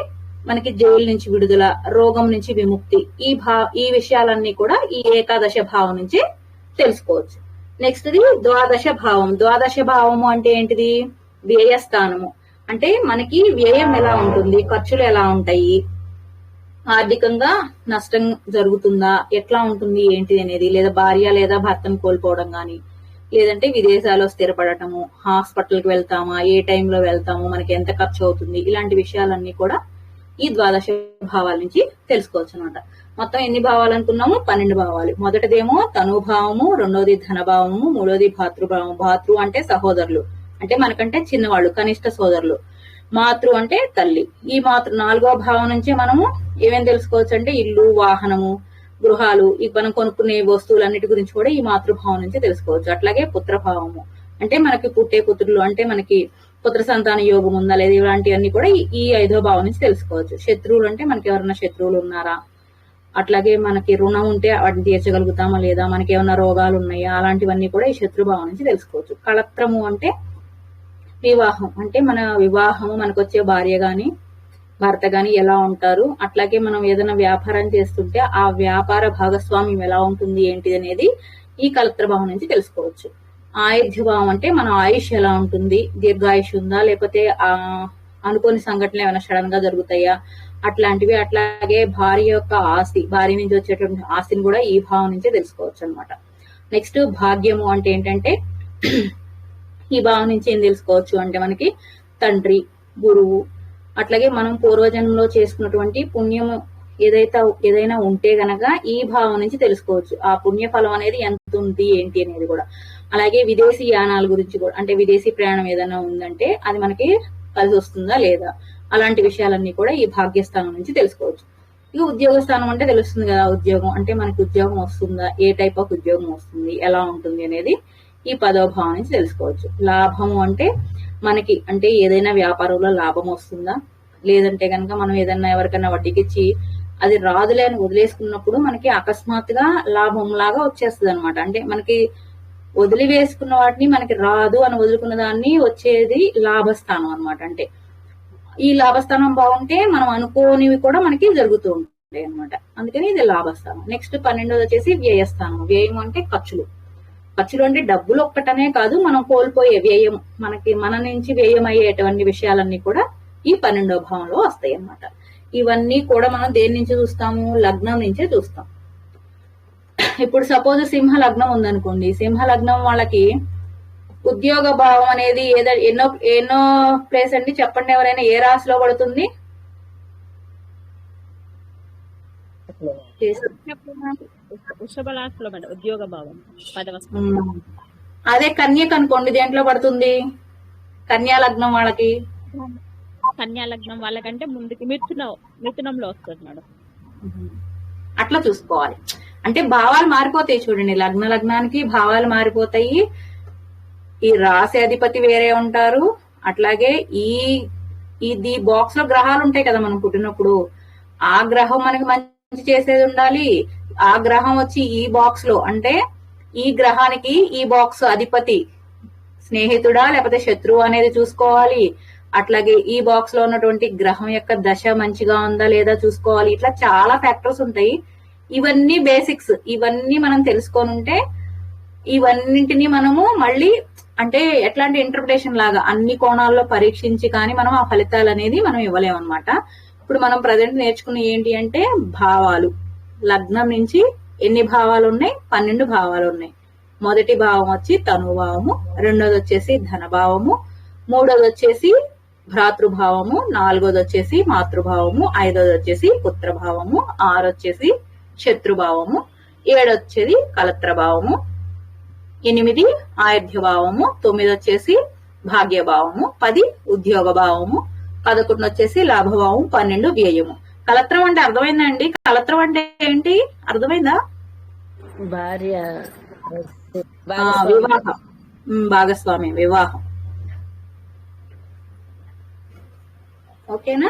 మనకి జైలు నుంచి విడుదల, రోగం నుంచి విముక్తి, ఈ విషయాలన్నీ కూడా ఈ ఏకాదశ భావం నుంచి తెలుసుకోవచ్చు. నెక్స్ట్ ది ద్వాదశ భావం. ద్వాదశ భావము అంటే ఏంటిది, వ్యయస్థానము. అంటే మనకి వ్యయం ఎలా ఉంటుంది, ఖర్చులు ఎలా ఉంటాయి, ఆర్థికంగా నష్టం జరుగుతుందా, ఎట్లా ఉంటుంది ఏంటిది అనేది, లేదా భార్య లేదా భర్తను కోల్పోవడం గాని, లేదంటే విదేశాల్లో స్థిరపడటము, హాస్పిటల్కి వెళ్తామా, ఏ టైంలో వెళ్తాము, మనకి ఎంత ఖర్చు అవుతుంది, ఇలాంటి విషయాలన్నీ కూడా ఈ ద్వాదశ భావాల నుంచి తెలుసుకోవచ్చు అనమాట. మొత్తం ఎన్ని భావాలు అనుకున్నాము? 12 భావాలు. మొదటిదేమో తనుభావము, రెండోది ధనభావము, మూడోది భాతృభావం. భాతృ అంటే సహోదరులు, అంటే మనకంటే చిన్నవాళ్ళు, కనిష్ట సోదరులు. మాతృ అంటే తల్లి. ఈ మాతృ 4వ భావం నుంచి మనము ఏమేం తెలుసుకోవచ్చు అంటే ఇల్లు, వాహనము, గృహాలు, ఈ మనం కొనుక్కునే వస్తువులన్నిటి గురించి కూడా ఈ మాతృభావం నుంచి తెలుసుకోవచ్చు. అట్లాగే పుత్రభావము అంటే మనకి పుట్టే పుత్రులు, అంటే మనకి పుత్ర సంతాన యోగం ఉందా లేదా, ఇలాంటివన్నీ కూడా ఈ 5వ భావం నుంచి తెలుసుకోవచ్చు. శత్రువులు అంటే మనకి ఎవరైనా శత్రువులు ఉన్నారా, అట్లాగే మనకి రుణం ఉంటే వాటిని తీర్చగలుగుతామా లేదా, మనకి ఏమైనా రోగాలు ఉన్నాయా, అలాంటివన్నీ కూడా ఈ శత్రుభావం నుంచి తెలుసుకోవచ్చు. కళత్రము అంటే వివాహం, అంటే మన వివాహము, మనకు వచ్చే భార్య గాని భర్త గాని ఎలా ఉంటారు, అట్లాగే మనం ఏదైనా వ్యాపారం చేస్తుంటే ఆ వ్యాపార భాగస్వామ్యం ఎలా ఉంటుంది ఏంటిది అనేది ఈ కళత్ర భావం నుంచి తెలుసుకోవచ్చు. ఆయుధ్య భావం అంటే మన ఆయుష్ ఎలా ఉంటుంది, దీర్ఘాయుష్ ఉందా, లేకపోతే అనుకోని సంఘటనలు ఏమైనా సడన్ గా జరుగుతాయా, అట్లాంటివి. అట్లాగే భార్య యొక్క ఆస్తి, భార్య నుంచి వచ్చేటువంటి ఆస్తిని కూడా ఈ భావం నుంచే తెలుసుకోవచ్చు అనమాట. నెక్స్ట్ భాగ్యము అంటే ఏంటంటే ఈ భావం నుంచి ఏం తెలుసుకోవచ్చు అంటే మనకి తండ్రి, గురువు, అట్లాగే మనం పూర్వజన్మలో చేసుకున్నటువంటి పుణ్యము ఏదైనా ఉంటే గనక ఈ భావం నుంచి తెలుసుకోవచ్చు. ఆ పుణ్య ఫలం అనేది ఎంత ఉంది ఏంటి అనేది కూడా. అలాగే విదేశీ యానాల గురించి కూడా, అంటే విదేశీ ప్రయాణం ఏదైనా ఉందంటే అది మనకి కలిసి వస్తుందా లేదా, అలాంటి విషయాలన్నీ కూడా ఈ భాగ్యస్థానం నుంచి తెలుసుకోవచ్చు. ఇక ఉద్యోగ స్థానం అంటే తెలుస్తుంది కదా, ఉద్యోగం అంటే మనకి ఉద్యోగం వస్తుందా, ఏ టైప్ ఆఫ్ ఉద్యోగం వస్తుంది, ఎలా ఉంటుంది అనేది ఈ 10వ భావం నుంచి తెలుసుకోవచ్చు. లాభము అంటే మనకి, అంటే ఏదైనా వ్యాపారంలో లాభం వస్తుందా, లేదంటే కనుక మనం ఏదైనా ఎవరికైనా వడ్డీకి ఇచ్చి అది రాదులే అని వదిలేసుకున్నప్పుడు మనకి అకస్మాత్తుగా లాభం లాగా వచ్చేస్తుంది అనమాట. అంటే మనకి వదిలివేసుకున్న వాటిని మనకి రాదు అని వదులుకున్న దాన్ని వచ్చేది లాభస్థానం అనమాట. అంటే ఈ లాభస్థానం బాగుంటే మనం అనుకోనివి కూడా మనకి జరుగుతూ ఉంటాయి అనమాట. అందుకని ఇది లాభస్థానం. నెక్స్ట్ 12వ వచ్చేసి వ్యయస్థానం. వ్యయం అంటే ఖర్చులు. ఖర్చులు అంటే డబ్బులు ఒక్కటనే కాదు, మనం కోల్పోయే వ్యయం, మనకి మన నుంచి వ్యయం అయ్యేటువంటి విషయాలన్నీ కూడా ఈ 12వ భావంలో వస్తాయి అన్నమాట. ఇవన్నీ కూడా మనం దేని నుంచి చూస్తాము? లగ్నం నుంచే చూస్తాం. ఇప్పుడు సపోజ్ సింహ లగ్నం ఉందనుకోండి, సింహ లగ్నం వాళ్ళకి ఉద్యోగ భావం అనేది ఎన్నో ప్లేస్ అండి, చెప్పండి ఎవరైనా, ఏ రాశిలో పడుతుంది? వృషభ రాశిలో ఉద్యోగ భావం 10వ. అదే కన్యక అనుకోండి, దేంట్లో పడుతుంది? కన్యా లగ్నం వాళ్ళకి, కన్యా లగ్నం వాళ్ళకంటే ముందుకి మిథునంలో వస్తుంది మేడం. అట్లా చూసుకోవాలి. అంటే భావాలు మారిపోతాయి చూడండి, లగ్నానికి భావాలు మారిపోతాయి. ఈ రాశి అధిపతి వేరే ఉంటారు. అట్లాగే ఈ బాక్స్ లో గ్రహాలు ఉంటాయి కదా మనం పుట్టినప్పుడు, ఆ గ్రహం మనకి మంచి చేసేది ఉండాలి. ఆ గ్రహం వచ్చి ఈ బాక్స్ లో, అంటే ఈ గ్రహానికి ఈ బాక్స్ అధిపతి స్నేహితుడా లేకపోతే శత్రువు అనేది చూసుకోవాలి. అట్లాగే ఈ బాక్స్ లో ఉన్నటువంటి గ్రహం యొక్క దశ మంచిగా ఉందా లేదా చూసుకోవాలి. ఇట్లా చాలా ఫ్యాక్టర్స్ ఉంటాయి. ఇవన్నీ బేసిక్స్, ఇవన్నీ మనం తెలుసుకొని ఉంటే ఇవన్నింటినీ మనము మళ్ళీ, అంటే ఎట్లాంటి ఇంటర్ప్రిటేషన్ లాగా అన్ని కోణాల్లో పరీక్షించి కానీ మనం ఆ ఫలితాలు అనేది మనం ఇవ్వలేమన్నమాట. ఇప్పుడు మనం ప్రజెంట్ నేర్చుకునే ఏంటి అంటే భావాలు. లగ్నం నుంచి ఎన్ని భావాలు ఉన్నాయి? 12 భావాలు ఉన్నాయి. మొదటి భావం వచ్చి తనుభావము, రెండోది వచ్చేసి ధనభావము, మూడోది వచ్చేసి భ్రాతృభావము, నాలుగోది వచ్చేసి మాతృభావము, ఐదోది వచ్చేసి పుత్రభావము, 6 వచ్చేసి శత్రుభావము, 7 వచ్చేది కలత్రభావము, 8 ఆయుధ్య భావము, 9 వచ్చేసి భాగ్యభావము, 10 ఉద్యోగ భావము, 11 వచ్చేసి లాభభావం, 12 వ్యయము. కలత్రం అంటే అర్థమైందా అండి? కలత్రం అంటే ఏంటి అర్థమైందా? భార్య వివాహం, భాగస్వామి, వివాహం. ఓకేనా?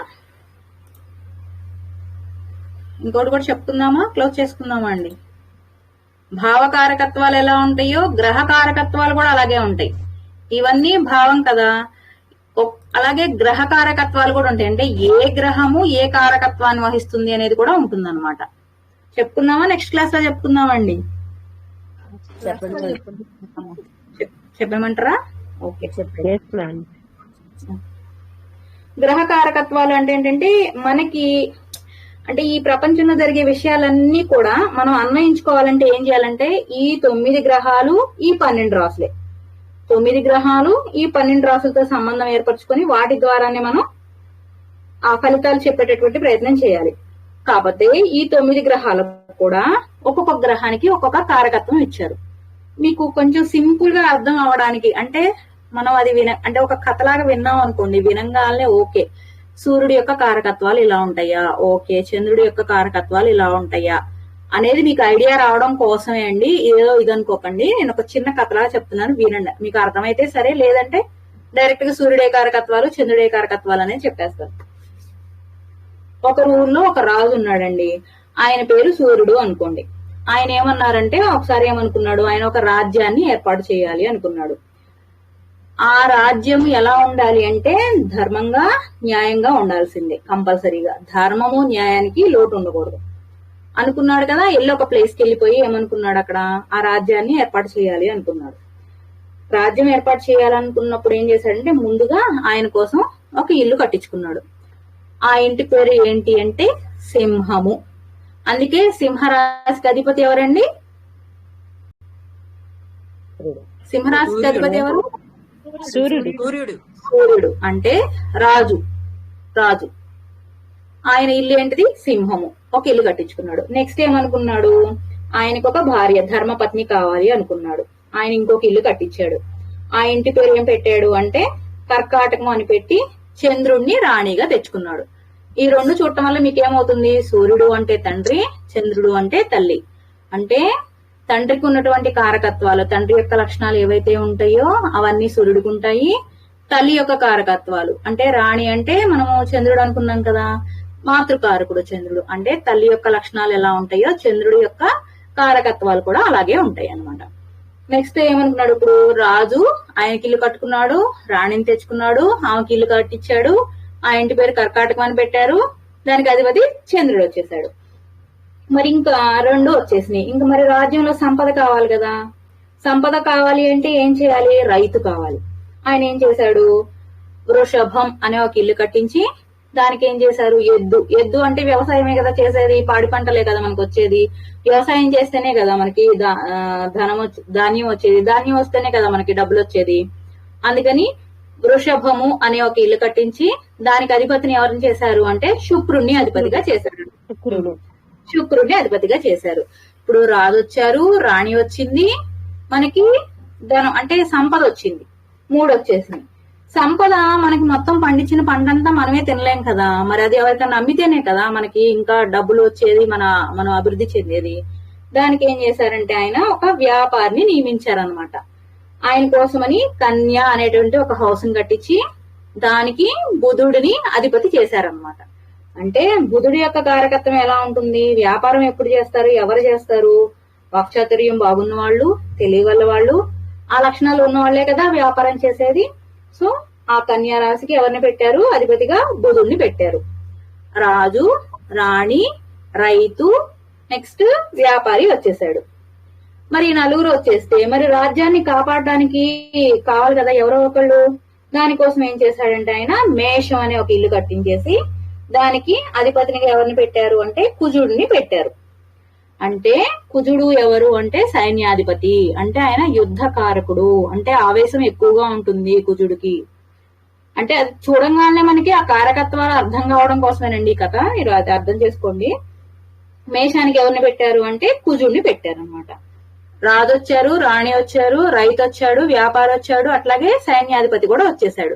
ఇంకోటి కూడా చెప్తున్నామా? క్లోజ్ చేసుకుందామా అండి? భావకారకత్వాలు ఎలా ఉంటాయో గ్రహ కారకత్వాలు కూడా అలాగే ఉంటాయి. ఇవన్నీ భావం కదా, అలాగే గ్రహ కారకత్వాలు కూడా ఉంటాయి. అంటే ఏ గ్రహము ఏ కారకత్వాన్ని వహిస్తుంది అనేది కూడా ఉంటుంది అనమాట. చెప్పుకుందామా? నెక్స్ట్ క్లాస్ లో చెప్పుకుందామండి. చెప్పమంటారా? ఓకే, చెప్పండి. గ్రహ కారకత్వాలు అంటే ఏంటంటే మనకి, అంటే ఈ ప్రపంచంలో జరిగే విషయాలన్నీ కూడా మనం అన్వయించుకోవాలంటే ఏం చేయాలంటే ఈ 9 గ్రహాలు ఈ 12 రాసులే. 9 గ్రహాలు ఈ 12 రాసులతో సంబంధం ఏర్పరచుకొని వాటి ద్వారానే మనం ఆ ఫలితాలు చెప్పేటటువంటి ప్రయత్నం చేయాలి. కాకపోతే ఈ 9 గ్రహాలకు కూడా ఒక్కొక్క గ్రహానికి ఒక్కొక్క కారకత్వం ఇచ్చారు. మీకు కొంచెం సింపుల్ గా అర్థం అవడానికి అంటే మనం అది అంటే ఒక కథలాగా విన్నాం అనుకోండి, వినంగానే ఓకే సూర్యుడి యొక్క కారకత్వాలు ఇలా ఉంటాయా, ఓకే చంద్రుడి యొక్క కారకత్వాలు ఇలా ఉంటాయా అనేది మీకు ఐడియా రావడం కోసమే అండి. ఏదో ఇది అనుకోకండి, నేను ఒక చిన్న కథలాగా చెప్తున్నాను, వినండి. మీకు అర్థమైతే సరే, లేదంటే డైరెక్ట్ గా సూర్యుడే కారకత్వాలు చంద్రుడే కారకత్వాలు అనేది చెప్పేస్తారు. ఒక ఊర్లో ఒక రాజు ఉన్నాడండి, ఆయన పేరు సూర్యుడు అనుకోండి. ఆయన ఏమన్నారంటే ఒకసారి ఏమనుకున్నాడు, ఆయన ఒక రాజ్యాన్ని ఏర్పాటు చేయాలి అనుకున్నాడు. ఆ రాజ్యం ఎలా ఉండాలి అంటే ధర్మంగా న్యాయంగా ఉండాల్సిందే, కంపల్సరీగా ధర్మము న్యాయానికి లోటు ఉండకూడదు అనుకున్నాడు కదా. ఎల్లి ఒక ప్లేస్ కి వెళ్ళిపోయి ఏమనుకున్నాడు, అక్కడ ఆ రాజ్యాన్ని ఏర్పాటు చేయాలి అనుకున్నాడు. రాజ్యం ఏర్పాటు చేయాలనుకున్నప్పుడు ఏం చేశాడంటే ముందుగా ఆయన కోసం ఒక ఇల్లు కట్టించుకున్నాడు. ఆ ఇంటి పేరు ఏంటి అంటే సింహము. అందుకే సింహరాశికి అధిపతి ఎవరండి? సింహరాశికి అధిపతి ఎవరు? సూర్యుడు అంటే రాజు. ఆయన ఇల్లు ఏంటిది? సింహము. ఒక ఇల్లు కట్టించుకున్నాడు. నెక్స్ట్ ఏమనుకున్నాడు, ఆయనకు ఒక భార్య ధర్మపత్ని కావాలి అనుకున్నాడు. ఆయన ఇంకొక ఇల్లు కట్టించాడు. ఆ ఇంటి పేరు ఏం పెట్టాడు అంటే కర్కాటకం అని పెట్టి చంద్రుణ్ణి రాణిగా తెచ్చుకున్నాడు. ఈ రెండు చూడటం వల్ల మీకేమవుతుంది, సూర్యుడు అంటే తండ్రి, చంద్రుడు అంటే తల్లి. అంటే తండ్రికి ఉన్నటువంటి కారకత్వాలు, తండ్రి యొక్క లక్షణాలు ఏవైతే ఉంటాయో అవన్నీ సూర్యుడికి ఉంటాయి. తల్లి యొక్క కారకత్వాలు అంటే రాణి అంటే మనము చంద్రుడు అనుకున్నాం కదా, మాతృకారకుడు చంద్రుడు. అంటే తల్లి యొక్క లక్షణాలు ఎలా ఉంటాయో చంద్రుడి యొక్క కారకత్వాలు కూడా అలాగే ఉంటాయి అన్నమాట. నెక్స్ట్ ఏమనుకున్నాడు, ఇప్పుడు రాజు ఆయనకి ఇల్లు కట్టుకున్నాడు, రాణిని తెచ్చుకున్నాడు, ఆమెకి ఇల్లు కట్టించాడు. ఆ ఇంటి పేరు కర్కాటకం అని పెట్టారు. దానికి అధిపతి చంద్రుడు వచ్చేసాడు. మరి ఇంకా రెండు వచ్చేసినాయి. ఇంకా మరి రాజ్యంలో సంపద కావాలి కదా. సంపద కావాలి అంటే ఏం చేయాలి, రైతు కావాలి. ఆయన ఏం చేశాడు, వృషభం అనే ఒక ఇల్లు కట్టించి దానికి ఏం చేశారు, ఎద్దు అంటే వ్యవసాయమే కదా చేసేది, పాడి పంటలే కదా మనకు వచ్చేది. వ్యవసాయం చేస్తేనే కదా మనకి ధాన్యం వచ్చేది, ధాన్యం వస్తేనే కదా మనకి డబ్బులు వచ్చేది. అందుకని వృషభము అనే ఒక ఇల్లు కట్టించి దానికి అధిపతిని ఎవరిని చేశారు అంటే శుక్రుణ్ణి అధిపతిగా చేశారు. శుక్రుడిని అధిపతిగా చేశారు. ఇప్పుడు రాజు వచ్చారు, రాణి వచ్చింది, మనకి ధనం అంటే సంపద వచ్చింది, 3 వచ్చేసింది. సంపద మనకి మొత్తం పండించిన పంటంతా మనమే తినలేం కదా, మరి అది ఎవరికైనా అమ్మితేనే కదా మనకి ఇంకా డబ్బులు వచ్చేది, మనం అభివృద్ధి చెందేది. దానికి ఏం చేశారంటే ఆయన ఒక వ్యాపారిని నియమించారనమాట. ఆయన కోసమని కన్య అనేటువంటి ఒక హౌస్ ని కట్టించి దానికి బుధుడిని అధిపతి చేశారనమాట. అంటే బుధుడి యొక్క కారకత్వం ఎలా ఉంటుంది, వ్యాపారం ఎప్పుడు చేస్తారు, ఎవరు చేస్తారు, వాక్చాతుర్యం బాగున్న వాళ్ళు, తెలియగల వాళ్ళు, ఆ లక్షణాలు ఉన్న వాళ్లే కదా వ్యాపారం చేసేది. సో ఆ కన్యా రాశికి ఎవరిని పెట్టారు, అధిపతిగా బుధుడిని పెట్టారు. రాజు, రాణి, రైతు, నెక్స్ట్ వ్యాపారి వచ్చేసాడు. మరి 4 వచ్చేస్తే మరి రాజ్యాన్ని కాపాడడానికి కావాలి కదా ఎవరో ఒకళ్ళు. దానికోసం ఏం చేశాడంటే ఆయన మేషం అనే ఒక ఇల్లు కట్టించేసి దానికి అధిపతినిగా ఎవరిని పెట్టారు అంటే కుజుడిని పెట్టారు. అంటే కుజుడు ఎవరు అంటే సైన్యాధిపతి. అంటే ఆయన యుద్ధకారకుడు. అంటే ఆవేశం ఎక్కువగా ఉంటుంది కుజుడికి. అంటే అది చూడంగానే మనకి ఆ కారకత్వాలు అర్థం కావడం కోసమేనండి ఈ కథ, మీరు అది అర్థం చేసుకోండి. మేషానికి ఎవరిని పెట్టారు అంటే కుజుడిని పెట్టారు అనమాట. రాజు వచ్చారు, రాణి వచ్చారు, రైతు వచ్చాడు, వ్యాపారి వచ్చాడు, అట్లాగే సైన్యాధిపతి కూడా వచ్చేసాడు.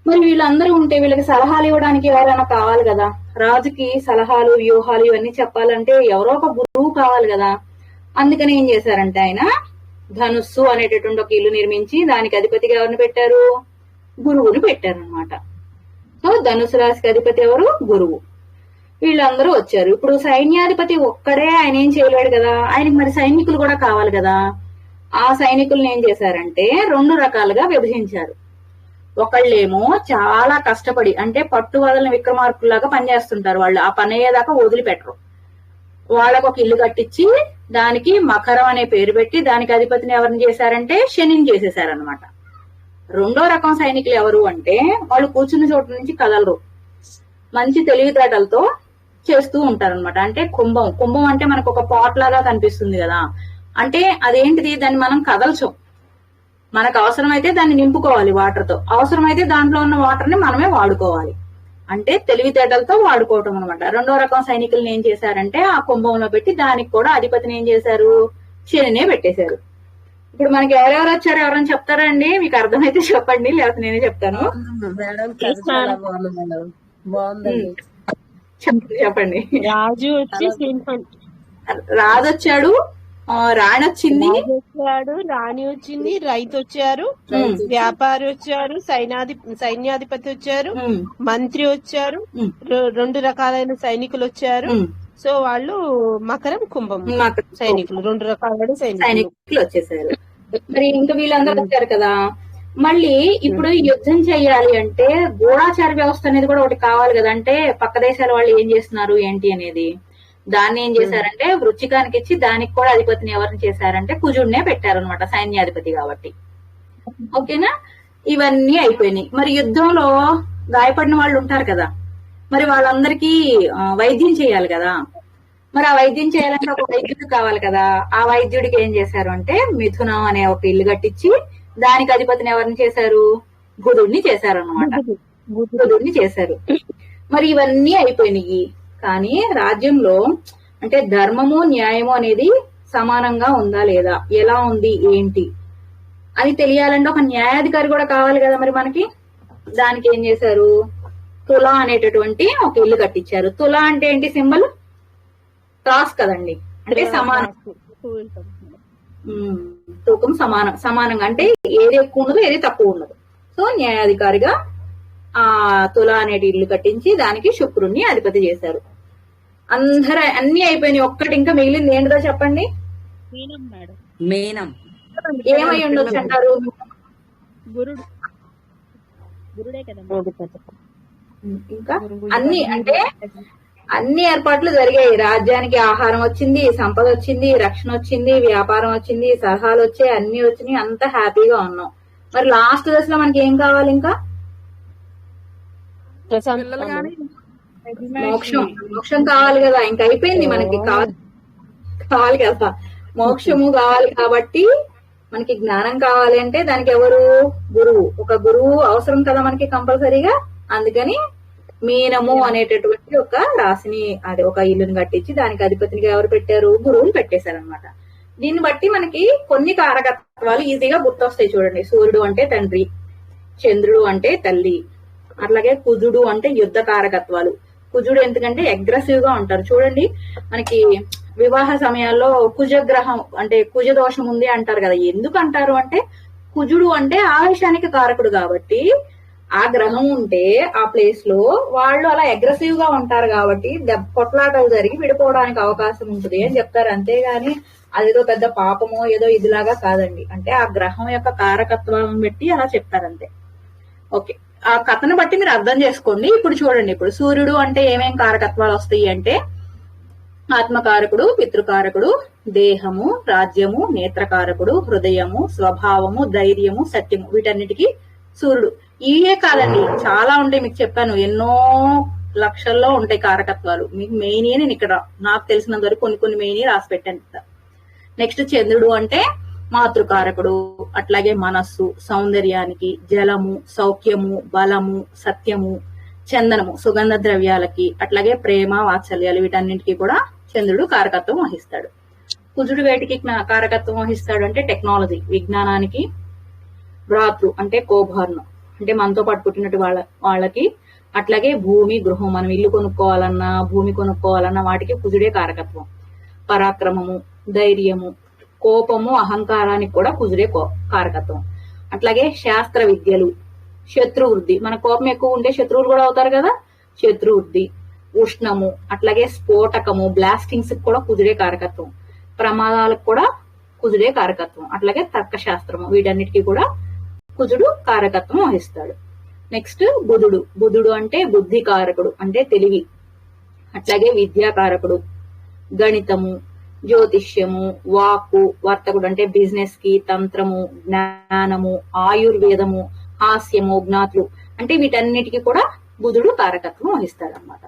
మరి వీళ్ళందరూ ఉంటే వీళ్ళకి సలహాలు ఇవ్వడానికి ఎవరైనా కావాలి కదా. రాజుకి సలహాలు, వ్యూహాలు ఇవన్నీ చెప్పాలంటే ఎవరో ఒక గురువు కావాలి కదా. అందుకని ఏం చేశారంటే ఆయన ధనుస్సు అనేటటువంటి ఒక ఇల్లు నిర్మించి దానికి అధిపతిగా ఎవరిని పెట్టారు, గురువుని పెట్టారనమాట. సో ధనుసు రాశికి అధిపతి ఎవరు, గురువు. వీళ్ళందరూ వచ్చారు. ఇప్పుడు సైన్యాధిపతి ఒక్కడే ఆయన ఏం చేయలేడు కదా, ఆయనకి మరి సైనికులు కూడా కావాలి కదా. ఆ సైనికుల్ని ఏం చేశారంటే 2 రకాలుగా విభజించారు. ఒకళ్ళేమో చాలా కష్టపడి అంటే పట్టు వదలని విక్రమార్కుల్లాగా పనిచేస్తుంటారు. వాళ్ళు ఆ పని అయ్యేదాకా వదిలిపెట్టరు. వాళ్ళకు ఒక ఇల్లు కట్టించి దానికి మకరం అనే పేరు పెట్టి దానికి అధిపతిని ఎవరిని చేశారంటే శనిని చేసేసారనమాట. 2వ రకం సైనికులు ఎవరు అంటే వాళ్ళు కూర్చున్న చోటు నుంచి కదలరు. మంచి తెలివితేటలతో చేస్తూ ఉంటారన్నమాట. అంటే కుంభం, కుంభం అంటే మనకు ఒక పాట్ లాగా కనిపిస్తుంది కదా, అంటే అదేంటిది, దాన్ని మనం కదల్చం. మనకు అవసరమైతే దాన్ని నింపుకోవాలి వాటర్ తో, అవసరమైతే దాంట్లో ఉన్న వాటర్ ని మనమే వాడుకోవాలి. అంటే తెలివితేటలతో వాడుకోవటం అనమాట. రెండో రకం సైనికులను ఏం చేశారంటే ఆ కుంభంలో పెట్టి దానికి కూడా అధిపతిని ఏం చేశారు, శనినే పెట్టేశారు. ఇప్పుడు మనకి ఎవరెవరు వచ్చారు, ఎవరైనా చెప్తారా అండి? మీకు అర్థమైతే చెప్పండి, లేకపోతే నేనే చెప్తాను. మేడం కథ చాలా బాగుంది మేడం, బాగుందండి. చెప్పండి. రాజు వచ్చి సింహం, రాజు వచ్చాడు, రాణి వచ్చింది, రాజు వచ్చాడు, రాణి వచ్చింది, రైతు వచ్చారు, వ్యాపారి వచ్చారు, సైన్యాధిపతి వచ్చారు, మంత్రి వచ్చారు, రెండు రకాలైన సైనికులు వచ్చారు. సో వాళ్ళు మకరం, కుంభం సైనికులు, రెండు రకాలైన సైనికులు వచ్చేసారు. మరి ఇంకా వీళ్ళందరూ వచ్చారు కదా. మళ్ళీ ఇప్పుడు యుద్ధం చేయాలి అంటే గూఢాచార వ్యవస్థ అనేది కూడా ఒకటి కావాలి కదా. అంటే పక్క దేశాల వాళ్ళు ఏం చేస్తున్నారు ఏంటి అనేది, దాన్ని ఏం చేశారంటే వృచ్చికానికి ఇచ్చి దానికి కూడా అధిపతిని ఎవరిని చేశారంటే కుజుడినే పెట్టారనమాట, సైన్యాధిపతి కాబట్టి. ఓకేనా, ఇవన్నీ అయిపోయినాయి. మరి యుద్ధంలో గాయపడిన వాళ్ళు ఉంటారు కదా, మరి వాళ్ళందరికీ వైద్యం చేయాలి కదా. మరి ఆ వైద్యం చేయాలంటే ఒక వైద్యుడు కావాలి కదా. ఆ వైద్యుడికి ఏం చేశారు అంటే మిథునం అనే ఒక ఇల్లు కట్టించి దానికి అధిపతిని ఎవరిని చేశారు, బుధుడిని చేశారు అనమాట. బుధుడిని చేశారు. మరి ఇవన్నీ అయిపోయినాయి. కానీ రాజ్యంలో అంటే ధర్మము న్యాయము అనేది సమానంగా ఉందా లేదా, ఎలా ఉంది ఏంటి అని తెలియాలంటే ఒక న్యాయాధికారి కూడా కావాలి కదా. మరి మనకి దానికి ఏం చేశారు, తులా అనేటటువంటి ఒక ఇల్లు కట్టించారు. తులా అంటే ఏంటి సింబల్, క్రాస్ కదండి, అంటే సమానం, తూకం సమానంగా, అంటే ఏది ఎక్కువ ఉండదు ఏది తక్కువ ఉండదు. సో న్యాయాధికారిగా ఆ తులా అనేటి ఇల్లు కట్టించి దానికి శుక్రుణ్ణి అధిపతి చేశారు. అన్ని అయిపోయినాయి, ఒక్కటి ఇంకా మిగిలింది ఏంటిదో చెప్పండి. మీనం ఏమై ఉండొచ్చు అంటారు? గురుడు, గురుడే కదా. ఇంకా అన్ని అంటే అన్ని ఏర్పాట్లు జరిగాయి. రాజ్యానికి ఆహారం వచ్చింది, సంపద వచ్చింది, రక్షణ వచ్చింది, వ్యాపారం వచ్చింది, సలహాలు వచ్చాయి, అన్ని వచ్చినాయి, అంత హ్యాపీగా ఉన్నాం. మరి లాస్ట్ దశలో మనకి ఏం కావాలి, ఇంకా మోక్షం కావాలి కదా. ఇంకా అయిపోయింది, మనకి కావాలి కదా, మోక్షము కావాలి. కాబట్టి మనకి జ్ఞానం కావాలి అంటే దానికి ఎవరు, గురువు. ఒక గురువు అవసరం కదా మనకి కంపల్సరీగా. అందుకని మీనము అనేటటువంటి ఒక రాశిని, అదే ఒక ఇల్లుని కట్టించి దానికి అధిపతినిగా ఎవరు పెట్టారు, గురువుని పెట్టేశారు అనమాట. దీన్ని బట్టి మనకి కొన్ని కారకత్వాలు ఈజీగా గుర్తొస్తాయి. చూడండి, సూర్యుడు అంటే తండ్రి, చంద్రుడు అంటే తల్లి, అట్లాగే కుజుడు అంటే యుద్ధ కారకత్వాలు. కుజుడు ఎందుకంటే అగ్రెసివ్ గా ఉంటారు. చూడండి, మనకి వివాహ సమయాల్లో కుజగ్రహం అంటే కుజ దోషం ఉంది అంటారు కదా. ఎందుకు అంటారు అంటే కుజుడు అంటే ఆవేశానికి కారకుడు కాబట్టి, ఆ గ్రహం ఉంటే ఆ ప్లేస్ లో వాళ్ళు అలా అగ్రెసివ్ గా ఉంటారు కాబట్టి కొట్లాటలు జరిగి విడిపోవడానికి అవకాశం ఉంటుంది అని చెప్తారు. అంతేగాని అదేదో పెద్ద పాపమో ఏదో ఇదిలాగా కాదండి. అంటే ఆ గ్రహం యొక్క కారకత్వం బట్టి అలా చెప్తారంతే. ఓకే, ఆ కథను బట్టి మీరు అర్థం చేసుకోండి. ఇప్పుడు చూడండి, ఇప్పుడు సూర్యుడు అంటే ఏమేం కారకత్వాలు వస్తాయి అంటే ఆత్మకారకుడు, పితృకారకుడు, దేహము, రాజ్యము, నేత్రకారకుడు, హృదయము, స్వభావము, ధైర్యము, సత్యము, వీటన్నిటికీ సూర్యుడు. ఇవే కాదండి, చాలా ఉంటాయి. మీకు చెప్పాను, ఎన్నో లక్షల్లో ఉంటాయి కారకత్వాలు. మీకు మెయిన్ నేను ఇక్కడ నాకు తెలిసినంత వరకు కొన్ని మెయిన్ రాసి పెట్టాను. నెక్స్ట్ చంద్రుడు అంటే మాతృకారకుడు, అట్లాగే మనస్సు, సౌందర్యానికి, జలము, సౌఖ్యము, బలము, సత్యము, చందనము, సుగంధ ద్రవ్యాలకి, అట్లాగే ప్రేమ, వాత్సల్యాలు, వీటన్నింటికి కూడా చంద్రుడు కారకత్వం వహిస్తాడు. కుజుడు వేటికి కారకత్వం వహిస్తాడు అంటే టెక్నాలజీ, విజ్ఞానానికి, భ్రాతృ అంటే కోభార్ణం అంటే మనతో పాటు పుట్టినట్టు వాళ్ళకి, అట్లాగే భూమి, గృహం, మనం ఇల్లు కొనుక్కోవాలన్నా భూమి కొనుక్కోవాలన్నా వాటికి కుజుడే కారకత్వం. పరాక్రమము, ధైర్యము, కోపము, అహంకారానికి కూడా కుజుడే కారకత్వం. అట్లాగే శాస్త్ర విద్యలు, శత్రువృద్ధి, మన కోపం ఎక్కువ ఉంటే శత్రువులు కూడా అవుతారు కదా, శత్రువృద్ధి, ఉష్ణము, అట్లాగే స్ఫోటకము, బ్లాస్టింగ్స్ కూడా కుజుడే కారకత్వం. ప్రమాదాలకు కూడా కుజుడే కారకత్వం. అట్లాగే తర్కశాస్త్రము, వీటన్నిటికీ కూడా కుజుడు కారకత్వం వహిస్తాడు. నెక్స్ట్ బుధుడు. బుధుడు అంటే బుద్ధి కారకుడు అంటే తెలివి, అట్లాగే విద్యాకారకుడు, గణితము, జ్యోతిష్యము, వాక్కు, వర్తకుడు అంటే బిజినెస్ కి, తంత్రము, జ్ఞానము, ఆయుర్వేదము, హాస్యము, జ్ఞాతులు అంటే వీటన్నిటికీ కూడా బుధుడు కారకత్వం వహిస్తాడు అనమాట.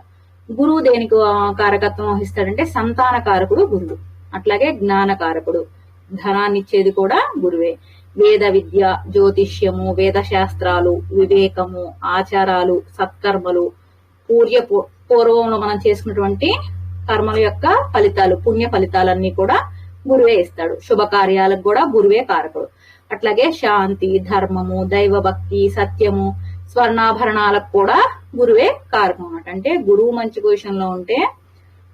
గురువు దేనికి కారకత్వం వహిస్తాడంటే సంతాన కారకుడు గురువు. అట్లాగే జ్ఞాన కారకుడు, ధనాన్ని ఇచ్చేది కూడా గురువే. వేద విద్య, జ్యోతిష్యము, వేద శాస్త్రాలు, వివేకము, ఆచారాలు, సత్కర్మలు, పూర్వంలో మనం చేసుకున్నటువంటి కర్మల యొక్క ఫలితాలు, పుణ్య ఫలితాలన్నీ కూడా గురువే ఇస్తాడు. శుభకార్యాలకు కూడా గురువే కారకుడు. అట్లాగే శాంతి, ధర్మము, దైవభక్తి, సత్యము, స్వర్ణాభరణాలకు కూడా గురువే కారకం అన్నమాట. అంటే గురువు మంచి పొజిషన్ లో ఉంటే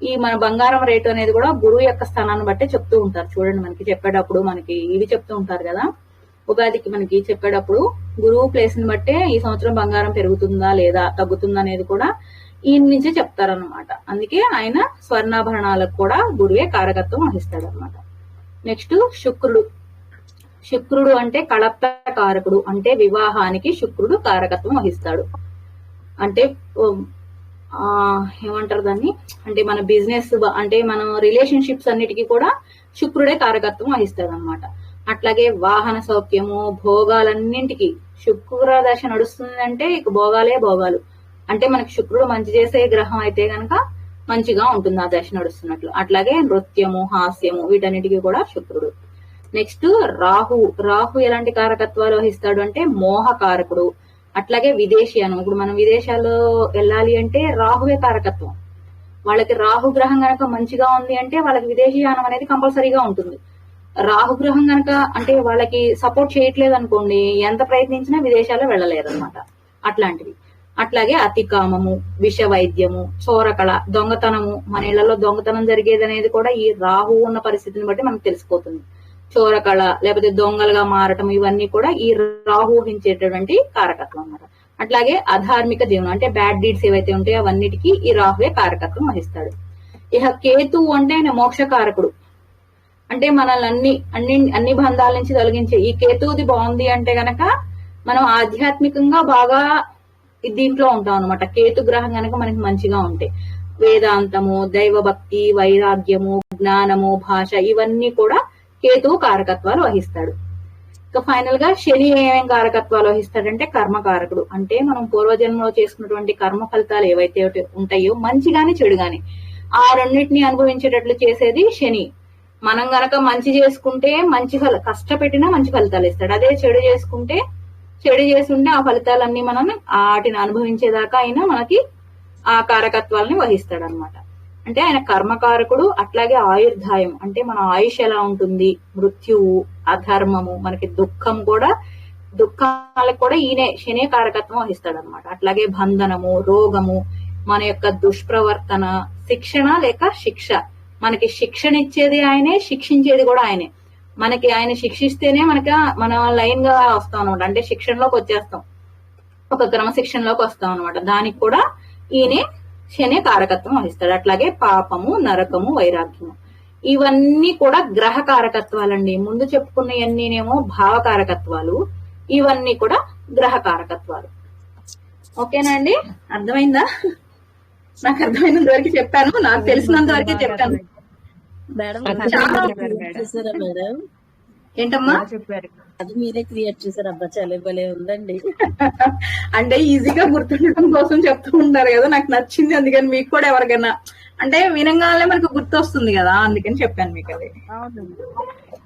ఈ మన బంగారం రేటు అనేది కూడా గురువు యొక్క స్థానాన్ని బట్టి చెప్తూ ఉంటారు. చూడండి, మనకి చెప్పేటప్పుడు మనకి ఇవి చెప్తూ ఉంటారు కదా, ఉగాదికి మనకి చెప్పేటప్పుడు గురువు ప్లేస్ ని బట్టే ఈ సంవత్సరం బంగారం పెరుగుతుందా లేదా తగ్గుతుందా అనేది కూడా ఈయన నుంచే చెప్తారనమాట. అందుకే ఆయన స్వర్ణాభరణాలకు కూడా గురువే కారకత్వం వహిస్తాడు అనమాట. నెక్స్ట్ శుక్రుడు. శుక్రుడు అంటే కళత్ర కారకుడు, అంటే వివాహానికి శుక్రుడు కారకత్వం వహిస్తాడు. అంటే ఏమంటారు దాన్ని, అంటే మన బిజినెస్ అంటే మన రిలేషన్షిప్స్ అన్నిటికీ కూడా శుక్రుడే కారకత్వం వహిస్తాడు అనమాట. అట్లాగే వాహన సౌఖ్యము, భోగాలన్నింటికి శుక్ర దశ నడుస్తుందంటే ఇక భోగాలే భోగాలు. అంటే మనకి శుక్రుడు మంచి చేసే గ్రహం అయితే గనక మంచిగా ఉంటుంది ఆ దశ నడుస్తున్నట్లు. అట్లాగే నృత్యము, హాస్యము, వీటన్నిటికీ కూడా శుక్రుడు. నెక్స్ట్ రాహు. రాహు ఎలాంటి కారకత్వాలు వహిస్తాడు అంటే మోహ కారకుడు. అట్లాగే విదేశీయానం. ఇప్పుడు మనం విదేశాల్లో వెళ్ళాలి అంటే రాహువే కారకత్వం. వాళ్ళకి రాహు గ్రహం గనక మంచిగా ఉంది అంటే వాళ్ళకి విదేశీయానం అనేది కంపల్సరీగా ఉంటుంది. రాహుగ్రహం గనక అంటే వాళ్ళకి సపోర్ట్ చేయట్లేదు అనుకోండి, ఎంత ప్రయత్నించినా విదేశాల్లో వెళ్ళలేరు అనమాట. అట్లాంటివి. అట్లాగే అతి కామము, విష వైద్యము, చోరకళ, దొంగతనము. మన ఇళ్లలో దొంగతనం జరిగేది అనేది కూడా ఈ రాహు ఉన్న పరిస్థితిని బట్టి మనకు తెలిసిపోతుంది. చోరకళ లేకపోతే దొంగలుగా మారటం, ఇవన్నీ కూడా ఈ రాహు ఊహించేటటువంటి కారకత్వం అన్నమాట. అట్లాగే అధార్మిక జీవనం అంటే బ్యాడ్ డీడ్స్ ఏవైతే ఉంటాయో అవన్నిటికీ ఈ రాహువే కారకత్వం వహిస్తాడు. ఇక కేతువు అంటే ఆయన మోక్షకారకుడు. అంటే మనల్ని అన్ని బంధాల నుంచి తొలగించే ఈ కేతువుది బాగుంది అంటే గనక మనం ఆధ్యాత్మికంగా బాగా దీంట్లో ఉంటాం అనమాట. కేతు గ్రహం గనక మనకి మంచిగా ఉంటే వేదాంతము, దైవభక్తి, వైరాగ్యము, జ్ఞానము, భాష, ఇవన్నీ కూడా కేతువు కారకత్వాలు వహిస్తాడు. ఇక ఫైనల్ గా శని ఏమేం కారకత్వాలు వహిస్తాడంటే కర్మకారకుడు. అంటే మనం పూర్వజన్మలో చేసుకున్నటువంటి కర్మ ఫలితాలు ఏవైతే ఉంటాయో మంచి గాని చెడు గాని ఆ రెండింటిని అనుభవించేటట్లు చేసేది శని. మనం గనక మంచి చేసుకుంటే మంచి కష్టపెట్టినా మంచి ఫలితాలు ఇస్తాడు. అదే చెడు చేసుకుంటే చెడు చేస్తుంటే ఆ ఫలితాలన్నీ మనం వాటిని అనుభవించేదాకా అయినా మనకి ఆ కారకత్వాలని వహిస్తాడు అనమాట. అంటే ఆయన కర్మకారకుడు. అట్లాగే ఆయుర్దాయం అంటే మన ఆయుష్ ఎలా ఉంటుంది, మృత్యువు, అధర్మము, మనకి దుఃఖం కూడా, దుఃఖాలకు కూడా ఈయనే శనే కారకత్వం వహిస్తాడు అనమాట. అట్లాగే బంధనము, రోగము, మన యొక్క దుష్ప్రవర్తన, శిక్షణ లేక శిక్ష. మనకి శిక్షణ ఇచ్చేది ఆయనే, శిక్షించేది కూడా ఆయనే. మనకి ఆయన శిక్షిస్తేనే మన లైన్ గా వస్తాం అనమాట. అంటే శిక్షణలోకి వచ్చేస్తాం, ఒక క్రమశిక్షణలోకి వస్తాం అనమాట. దానికి కూడా ఈయనే శనే కారకత్వం వహిస్తాడు. అట్లాగే పాపము, నరకము, వైరాగ్యము, ఇవన్నీ కూడా గ్రహ కారకత్వాలండి. ముందు చెప్పుకున్నవన్నీనేమో భావకారకత్వాలు, ఇవన్నీ కూడా గ్రహ కారకత్వాలు. ఓకేనా అండి, అర్థమైందా? నాకు అర్థమైనంత వరకు చెప్పాను, నాకు తెలిసినంత వరకే చెప్పాను. మేడం చాలా చూసారా మేడం? ఏంటమ్మా చెప్పారు. అది మీరే క్రియేట్ చేశారు. అబ్బా చాలా భలే ఉందండి. అంటే ఈజీగా గుర్తుండటం కోసం చెప్తూ ఉంటారు కదా, నాకు నచ్చింది. అందుకని మీకు కూడా ఎవరికైనా అంటే వినంగానే మనకు గుర్తొస్తుంది కదా, అందుకని చెప్పాను మీకు అది. అవును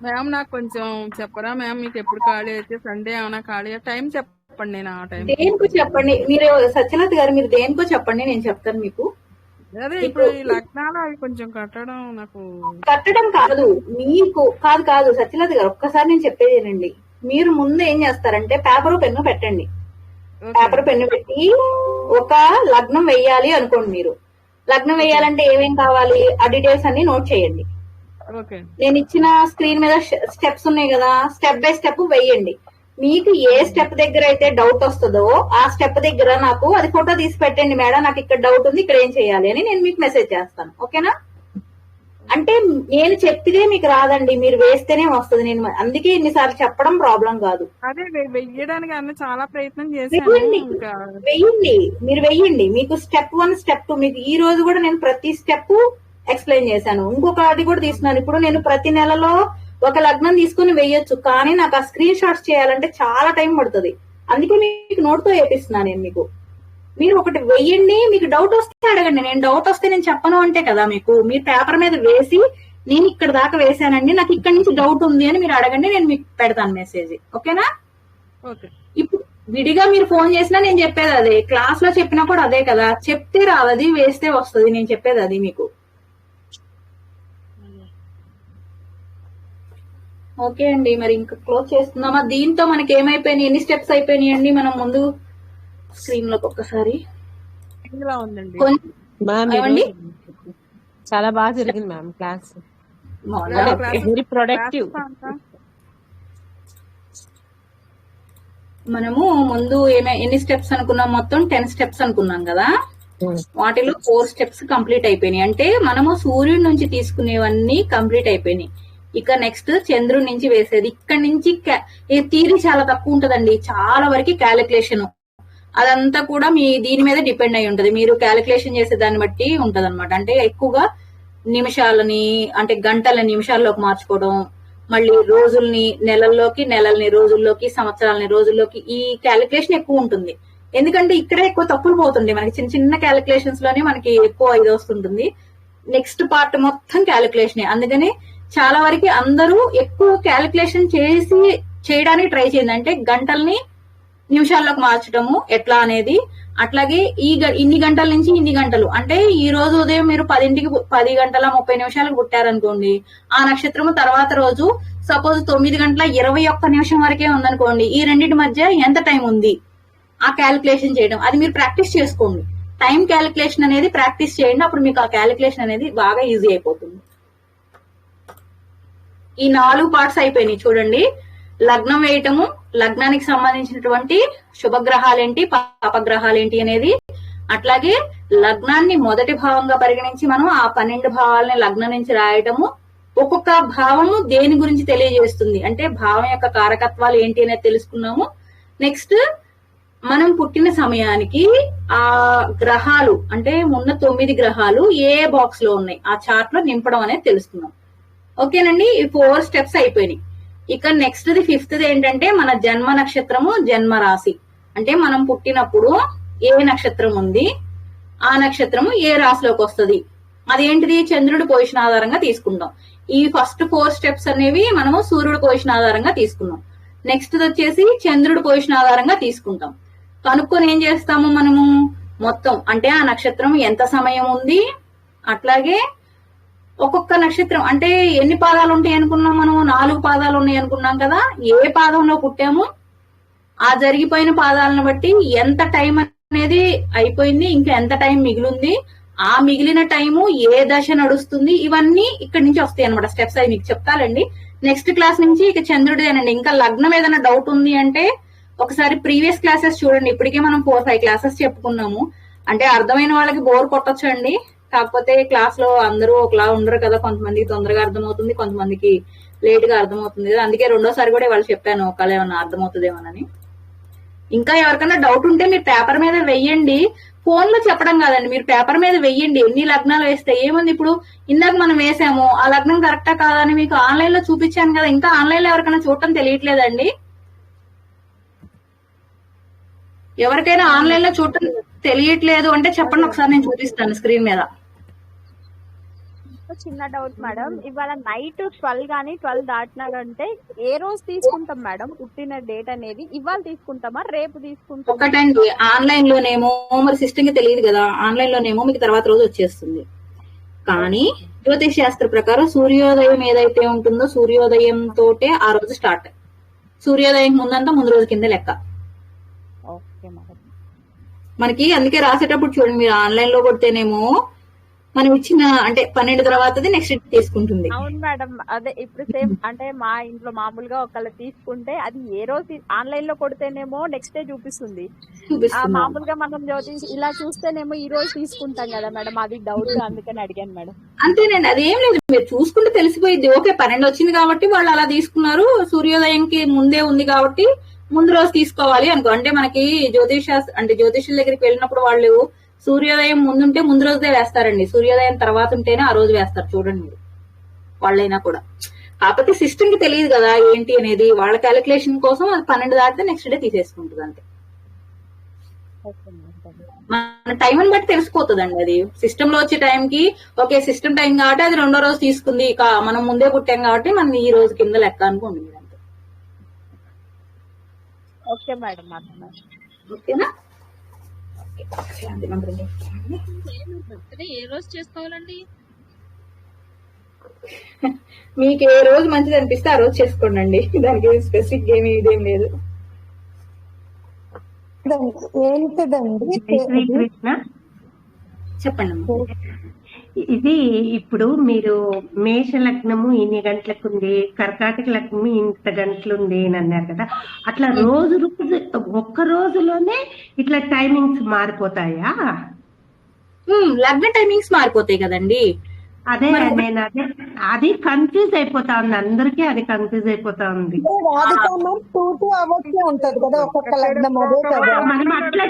మ్యామ్, నాకు కొంచెం చెప్పరా మ్యామ్? మీకు ఎప్పుడు ఖాళీ అయితే సండే ఏమైనా ఖాళీ టైం చెప్పండి. నేను ఆ టైం దేనికో చెప్పండి మీరు, సత్యనాథ్ గారు మీరు దేనికో చెప్పండి, నేను చెప్తాను మీకు. అదే ఇప్పుడు ఈ లగ్నాలు అవి కొంచెం కట్టడం నాకు కట్టడం కాదు, మీకు కాదు సత్యనాథ్ గారు, ఒక్కసారి నేను చెప్పేదేనండి. మీరు ముందు ఏం చేస్తారంటే పేపర్ పెన్ను పెట్టండి. పేపర్ పెన్ను పెట్టి ఒక లగ్నం వెయ్యాలి అనుకోండి. మీరు లగ్నం వేయాలంటే ఏమేం కావాలి ఆ డీటెయిల్స్ అన్ని నోట్ చేయండి. నేను ఇచ్చిన స్క్రీన్ మీద స్టెప్స్ ఉన్నాయి కదా, స్టెప్ బై స్టెప్ వెయ్యండి. మీకు ఏ స్టెప్ దగ్గర అయితే డౌట్ వస్తుందో ఆ స్టెప్ దగ్గర నాకు అది ఫోటో తీసి పెట్టండి. మేడం నాకు ఇక్కడ డౌట్ ఉంది, ఇక్కడ ఏం చేయాలి అని నేను మీకు మెసేజ్ చేస్తాను. ఓకేనా? అంటే నేను చెప్పితే మీకు రాదండి, మీరు వేస్తేనే వస్తుంది. నేను అందుకే ఇన్నిసార్లు చెప్పడం ప్రాబ్లం కాదు. అదే వెయ్యడానికి అన్న చాలా ప్రయత్నం వెయ్యండి, మీరు వెయ్యండి. మీకు స్టెప్ 1, స్టెప్ 2 మీకు ఈ రోజు కూడా నేను ప్రతి స్టెప్ ఎక్స్ప్లెయిన్ చేశాను. ఇంకొకటి కూడా తీసుకున్నాను. ఇప్పుడు నేను ప్రతి నెలలో ఒక లగ్నం తీసుకుని వెయ్యొచ్చు, కానీ నాకు ఆ స్క్రీన్ షాట్స్ చేయాలంటే చాలా టైం పడుతుంది. అందుకే మీకు నోట్ తో వేపిస్తున్నాను నేను మీకు. మీరు ఒకటి వెయ్యండి, మీకు డౌట్ వస్తే అడగండి. నేను డౌట్ వస్తే నేను చెప్పను అంటే కదా మీకు. మీరు పేపర్ మీద వేసి నేను ఇక్కడ దాకా వేసానండి, నాకు ఇక్కడ నుంచి డౌట్ ఉంది అని మీరు అడగండి, నేను మీకు పెడతాను మెసేజ్. ఓకేనా? ఇప్పుడు విడిగా మీరు ఫోన్ చేసినా నేను చెప్పేది అదే, క్లాస్ లో చెప్పినా కూడా అదే కదా. చెప్తే రావది, వేస్తే వస్తుంది. నేను చెప్పేది అది మీకు. ఓకే అండి, మరి ఇంకా క్లోజ్ చేస్తున్నామా? దీంతో మనకి ఏమైపోయినాయి, ఎన్ని స్టెప్స్ అయిపోయినాయి అండి? మనం ముందు స్క్రీన్ లోకి ఒక్కసారి మ్యామ్ చాలా బాగా జరిగింది మ్యామ్ క్లాస్, వెరీ ప్రొడక్టివ్. మనము ముందు ఎన్ని స్టెప్స్ అనుకున్నాం? మొత్తం 10 స్టెప్స్ అనుకున్నాం కదా. వాటిలో 4 స్టెప్స్ కంప్లీట్ అయిపోయినాయి. అంటే మనము సూర్యుడి నుంచి తీసుకునేవన్నీ కంప్లీట్ అయిపోయినాయి. ఇక నెక్స్ట్ చంద్రుడి నుంచి వేసేది. ఇక్కడ నుంచి థియరీ చాలా తక్కువ ఉంటదండి, చాలా వరకు క్యాలిక్యులేషన్ అదంతా కూడా మీ దీని మీద డిపెండ్ అయి ఉంటది. మీరు క్యాలిక్యులేషన్ చేసే దాన్ని బట్టి ఉంటది అనమాట. అంటే ఎక్కువగా నిమిషాలని, అంటే గంటలని నిమిషాల్లోకి మార్చుకోవడం, మళ్ళీ రోజుల్ని నెలల్లోకి, నెలల్ని రోజుల్లోకి, సంవత్సరాలని రోజుల్లోకి, ఈ క్యాలిక్యులేషన్ ఎక్కువ ఉంటుంది. ఎందుకంటే ఇక్కడే ఎక్కువ తప్పులు పోతుంది మనకి. చిన్న చిన్న క్యాలిక్యులేషన్స్ లోనే మనకి ఎక్కువ ఇది వస్తుంటుంది. నెక్స్ట్ పార్ట్ మొత్తం క్యాలిక్యులేషన్. అందుకని చాలా వరకు అందరూ ఎక్కువ క్యాలిక్యులేషన్ చేయడానికి ట్రై చేయండి. అంటే గంటల్ని నిమిషాల్లోకి మార్చడము ఎట్లా అనేది. అట్లాగే ఇన్ని గంటల నుంచి ఇన్ని గంటలు, అంటే ఈ రోజు ఉదయం మీరు 10 గంటల 30 నిమిషాలకు పుట్టారనుకోండి, ఆ నక్షత్రము తర్వాత రోజు సపోజ్ 9 గంటల 21 నిమిషం వరకే ఉందనుకోండి, ఈ రెండింటి మధ్య ఎంత టైం ఉంది ఆ క్యాలిక్యులేషన్ చేయడం, అది మీరు ప్రాక్టీస్ చేసుకోండి. టైం క్యాలిక్యులేషన్ అనేది ప్రాక్టీస్ చేయండి, అప్పుడు మీకు ఆ క్యాలిక్యులేషన్ అనేది బాగా ఈజీ అయిపోతుంది. ఈ 4 పార్ట్స్ అయిపోయినాయి చూడండి. లగ్నం వేయటము, లగ్నానికి సంబంధించినటువంటి శుభగ్రహాలేంటి, పాపగ్రహాలేంటి అనేది. అట్లాగే లగ్నాన్ని మొదటి భావంగా పరిగణించి మనం ఆ 12 భావాలని లగ్నం నుంచి రాయటము. ఒక్కొక్క భావము దేని గురించి తెలియజేస్తుంది, అంటే భావం యొక్క కారకత్వాలు ఏంటి అనేది తెలుసుకున్నాము. నెక్స్ట్ మనం పుట్టిన సమయానికి ఆ గ్రహాలు, అంటే ఉన్న 9 గ్రహాలు ఏ బాక్స్ లో ఉన్నాయి ఆ చార్ట్ లో నింపడం అనేది తెలుసుకున్నాం. ఓకేనండి, ఈ 4 స్టెప్స్ అయిపోయినాయి. ఇక నెక్స్ట్ ది 5th ఏంటంటే మన జన్మ నక్షత్రము, జన్మ రాశి. అంటే మనం పుట్టినప్పుడు ఏ నక్షత్రం ఉంది, ఆ నక్షత్రము ఏ రాశిలోకి వస్తుంది, అదేంటిది చంద్రుడి పొజిషన్ ఆధారంగా తీసుకుంటాం. ఈ ఫస్ట్ 4 స్టెప్స్ అనేవి మనము సూర్యుడి పొజిషన్ ఆధారంగా తీసుకున్నాం. నెక్స్ట్ వచ్చేసి చంద్రుడి పొజిషన్ ఆధారంగా తీసుకుంటాం. కనుక్కొని ఏం చేస్తాము మనము మొత్తం, అంటే ఆ నక్షత్రం ఎంత సమయం ఉంది, అట్లాగే ఒక్కొక్క నక్షత్రం అంటే ఎన్ని పాదాలు ఉంటాయి అనుకున్నాం మనం, 4 పాదాలు ఉన్నాయి అనుకున్నాం కదా. ఏ పాదంలో పుట్టాము, ఆ జరిగిపోయిన పాదాలను బట్టి ఎంత టైం అనేది అయిపోయింది, ఇంకా ఎంత టైం మిగిలింది, ఆ మిగిలిన టైము ఏ దశ నడుస్తుంది, ఇవన్నీ ఇక్కడి నుంచి వస్తాయి అనమాట స్టెప్స్. అవి మీకు చెప్తాలండి నెక్స్ట్ క్లాస్ నుంచి. ఇక చంద్రుడిదేనండి. ఇంకా లగ్నం ఏదైనా డౌట్ ఉంది అంటే ఒకసారి ప్రీవియస్ క్లాసెస్ చూడండి. ఇప్పటికే మనం 4-5 క్లాసెస్ చెప్పుకున్నాము. అంటే అర్థమైన వాళ్ళకి బోర్ కొట్టొచ్చండి, కాకపోతే క్లాస్ లో అందరూ ఒకలా ఉండరు కదా. కొంతమందికి తొందరగా అర్థమవుతుంది, కొంతమందికి లేట్ గా అర్థమవుతుంది. అందుకే రెండోసారి కూడా వాళ్ళు చెప్పాను ఒకవేళ ఏమన్నా అర్థమవుతుందేమోనని. ఇంకా ఎవరికైనా డౌట్ ఉంటే మీరు పేపర్ మీద వెయ్యండి, ఫోన్ లో చెప్పడం కాదండి, మీరు పేపర్ మీద వెయ్యండి. ఎన్ని లగ్నాలు వేస్తే ఏముంది, ఇప్పుడు ఇందాక మనం వేసాము ఆ లగ్నం కరెక్టా కాదా అని మీకు ఆన్లైన్ లో చూపించాను కదా. ఇంకా ఆన్లైన్ లో ఎవరికైనా చూడటం తెలియట్లేదండి? ఎవరికైనా ఆన్లైన్ లో చూడటం తెలియట్లేదు అంటే చెప్పండి, ఒకసారి నేను చూపిస్తాను స్క్రీన్ మీద. చిన్న డౌట్ మేడం, ఇవాళ నైట్ 12 కానీ 12 దాటినారంటే ఏ రోజు తీసుకుంటాం మేడం పుట్టిన డేట్ అనేది? ఇవాళ తీసుకుంటామా, రేపు తీసుకుంటాం? ఒకటండి, ఆన్లైన్ లోనేమో మరి సిస్టమ్ కి తెలియదు కదా, ఆన్లైన్ లోనేమో మీకు తర్వాత రోజు వచ్చేస్తుంది. కానీ జ్యోతిష్ శాస్త్ర ప్రకారం సూర్యోదయం ఏదైతే ఉంటుందో సూర్యోదయం తోటే ఆ రోజు స్టార్ట్. సూర్యోదయం ముందంతా ముందు రోజు కింద లెక్క మనకి. అందుకే రాసేటప్పుడు చూడండి, మీరు ఆన్లైన్ లో కొడితేనేమో మనం ఇచ్చిన అంటే 12 తర్వాత నెక్స్ట్ తీసుకుంటుంది. అవును మేడం, అదే ఇప్పుడు సేమ్ అంటే మా ఇంట్లో మామూలుగా ఒకళ్ళు తీసుకుంటే అది ఏ రోజు ఆన్లైన్ లో కొడితేనేమో నెక్స్ట్ డే చూపిస్తుంది. మామూలుగా మనం జ్యోతిష్ ఇలా చూస్తేనేమో ఈ రోజు తీసుకుంటాం కదా మేడం, అది డౌట్, అందుకని అడిగాను మేడం. అంతేనండి, అదేం లేదు, మీరు చూసుకుంటే తెలిసిపోయింది. ఓకే 12 వచ్చింది కాబట్టి వాళ్ళు అలా తీసుకున్నారు, సూర్యోదయంకి ముందే ఉంది కాబట్టి ముందు రోజు తీసుకోవాలి అనుకో. అంటే మనకి జ్యోతిష్యుల దగ్గరికి వెళ్ళినప్పుడు వాళ్ళు సూర్యోదయం ముందుంటే ముందు రోజుదే వేస్తారండి, సూర్యోదయం తర్వాత ఉంటేనే ఆ రోజు వేస్తారు. చూడండి మీరు వాళ్ళైనా కూడా. కాకపోతే సిస్టమ్ కి తెలియదు కదా ఏంటి అనేది, వాళ్ళ క్యాలిక్యులేషన్ కోసం అది 12 దాటితే నెక్స్ట్ డే తీసేసుకుంటుంది అంతే. Okay madam. మన టైం బట్టి తెలిసిపోతుందండి. అది సిస్టమ్ లో వచ్చే టైంకి ఓకే సిస్టమ్ టైం కాబట్టి అది రెండో రోజు తీసుకుంది, మనం ముందే పుట్టాం కాబట్టి మనం ఈ రోజు కింద లెక్క అనుకోండి మీరు అంతే. ఓకే మేడం, అర్థమైంది. ఓకేనా? బర్త్డే ఏ రోజు చేసుకోవాలండి? మీకు ఏ రోజు మంచిది అనిపిస్తే ఆ రోజు చేసుకోండి. దానికి స్పెసిఫిక్ ఏమి ఇదేం లేదు. ఏంటిదండి కృష్ణ చెప్పండి అమ్మా. ఇది ఇప్పుడు మీరు మేష లగ్నము ఇన్ని గంటలకు ఉంది, కర్కాటక లగ్నము ఇంత గంటలు ఉంది అని అన్నారు కదా, అట్లా రోజు ఒక్క రోజులోనే ఇట్లా టైమింగ్స్ మారిపోతాయా? లగ్న టైమింగ్స్ మారిపోతాయి కదండి. అదే నేను అది కన్ఫ్యూజ్ అయిపోతా ఉంది, అందరికీ అది కన్ఫ్యూజ్ అయిపోతా ఉంది. రాధికా 2 hours ఉంటది కదా ఒక్కొక్క లగ్నం, అదే కదా మనం అట్లా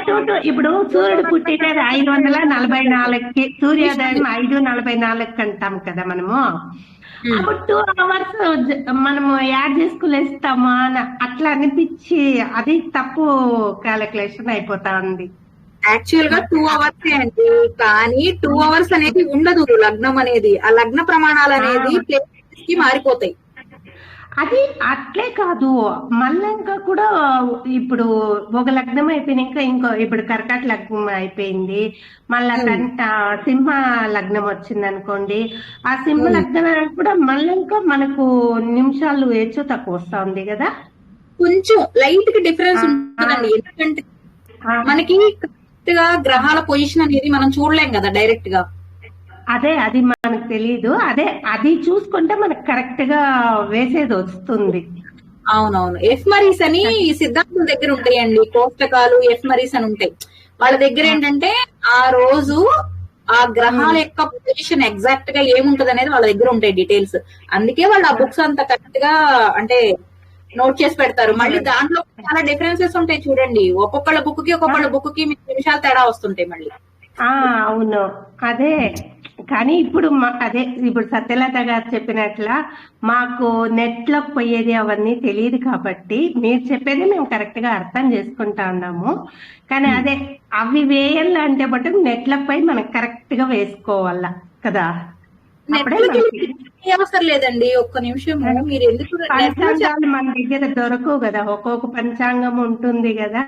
ఇప్పుడు సూర్యుడు పుట్టినది 544కి, సూర్యోదయం 5:44 అంటాం కదా మనము. అప్పుడు 2 hours మనము యాడ్ చేసుకునేస్తామా అని అట్లా అనిపించి అది తప్పు క్యాలిక్యులేషన్ అయిపోతా ఉంది. యాక్చువల్ గా 2 hours అండి, కానీ 2 hours అనేది ఉండదు లగ్నం అనేది. ఆ లగ్న ప్రమాణాలు అనేది ప్లేసెస్ కి మారిపోతాయి. అది అట్లే కాదు, మళ్ళీ ఇంకా కూడా ఇప్పుడు ఒక లగ్నం అయిపోయినాక ఇప్పుడు కర్కాట లగ్నం అయిపోయింది, మళ్ళా సింహ లగ్నం వచ్చింది అనుకోండి, ఆ సింహ లగ్నం కూడా మళ్ళీ ఇంకా మనకు నిమిషాలు హెచ్చు తక్కువ వస్తా ఉంది కదా, కొంచెం లైట్ గా డిఫరెన్స్ ఉంటుందండి. ఎందుకంటే మనకి కరెక్ట్ గా గ్రహాల పొజిషన్ అనేది మనం చూడలేం కదా డైరెక్ట్ గా. అదే అది మనకు తెలీదు, అది చూసుకుంటే మనకు కరెక్ట్ గా వేసేది వస్తుంది. అవునవును. ఎఫ్మరీస్ అని సిద్ధాంతం దగ్గర ఉంటాయండి, కోష్టకాలు ఎఫ్మరీస్ అని ఉంటాయి. వాళ్ళ దగ్గర ఏంటంటే ఆ రోజు ఆ గ్రహాల యొక్క పొజిషన్ ఎగ్జాక్ట్ గా ఏముంటది అనేది వాళ్ళ దగ్గర ఉంటాయి డీటెయిల్స్. అందుకే వాళ్ళు ఆ బుక్స్ అంత కరెక్ట్ గా అంటే నోట్ చేసి పెడతారు. మళ్ళీ దాంట్లో చాలా డిఫరెన్సెస్ ఉంటాయి చూడండి, ఒక్కొక్కళ్ళ బుక్ కి మీకు నిమిషాలు తేడా వస్తుంటాయి మళ్ళీ. అవును అదే. కానీ ఇప్పుడు ఇప్పుడు సత్యలత గారు చెప్పినట్ల మాకు నెట్ లోకి పోయేది అవన్నీ తెలియదు కాబట్టి మీరు చెప్పేది మేము కరెక్ట్ గా అర్థం చేసుకుంటా ఉన్నాము. కానీ అదే అవి వేయాలంటే బట్టి నెట్ లోకి పోయి మనకు కరెక్ట్ గా వేసుకోవాలా కదా. అవసరం లేదండి, ఒక్క నిమిషం. మీరు ఎందుకు పంచాంగాలు మన దగ్గర దొరకవు కదా, ఒక్కొక్క పంచాంగం ఉంటుంది కదా.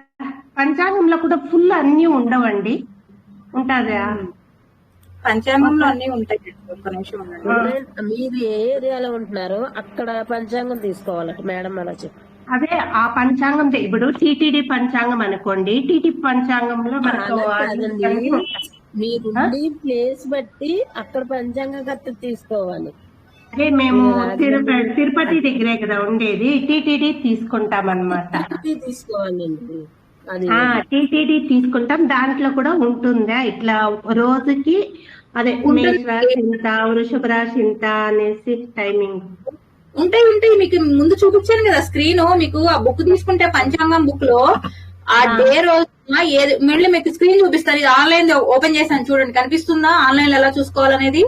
పంచాంగంలో కూడా ఫుల్ అన్ని ఉండవండి, ఉంటదా? పంచాంగంలో అన్ని ఉంటాయి. ఒక్క నిమిషం మీరు ఏ ఏరియాలో ఉంటున్నారో అక్కడ పంచాంగం తీసుకోవాలట మేడం అలా చెప్పి. అదే ఆ పంచాంగం ఇప్పుడు టీటీడీ పంచాంగం అనుకోండి, టీటీ పంచాంగంలో మనకు మీరు ప్లేస్ బట్టి అక్కడ పంచాంగకర్త తీసుకోవాలి. అదే మేము తిరుపతి దగ్గరే కదా ఉండేది, టీటీడీ తీసుకుంటాం అన్నమాట. తీసుకోవాలండి, టీటీడీ తీసుకుంటాం. దాంట్లో కూడా ఉంటుందా ఇట్లా రోజుకి అదే మేష రాశి ఇంత, వృషభ రాశి ఇంత అనేసి టైమింగ్ ఉంటాయి. మీకు ముందు చూపించాను కదా స్క్రీన్, మీకు ఆ బుక్ తీసుకుంటే పంచాంగం బుక్ లో ఆ డే రోజు ఏది మళ్ళీ మీకు స్క్రీన్ చూపిస్తాను. ఇది ఆన్లైన్ ఓపెన్ చేశాను చూడండి, కనిపిస్తుందా ఆన్లైన్ ఎలా చూసుకోవాలనేది?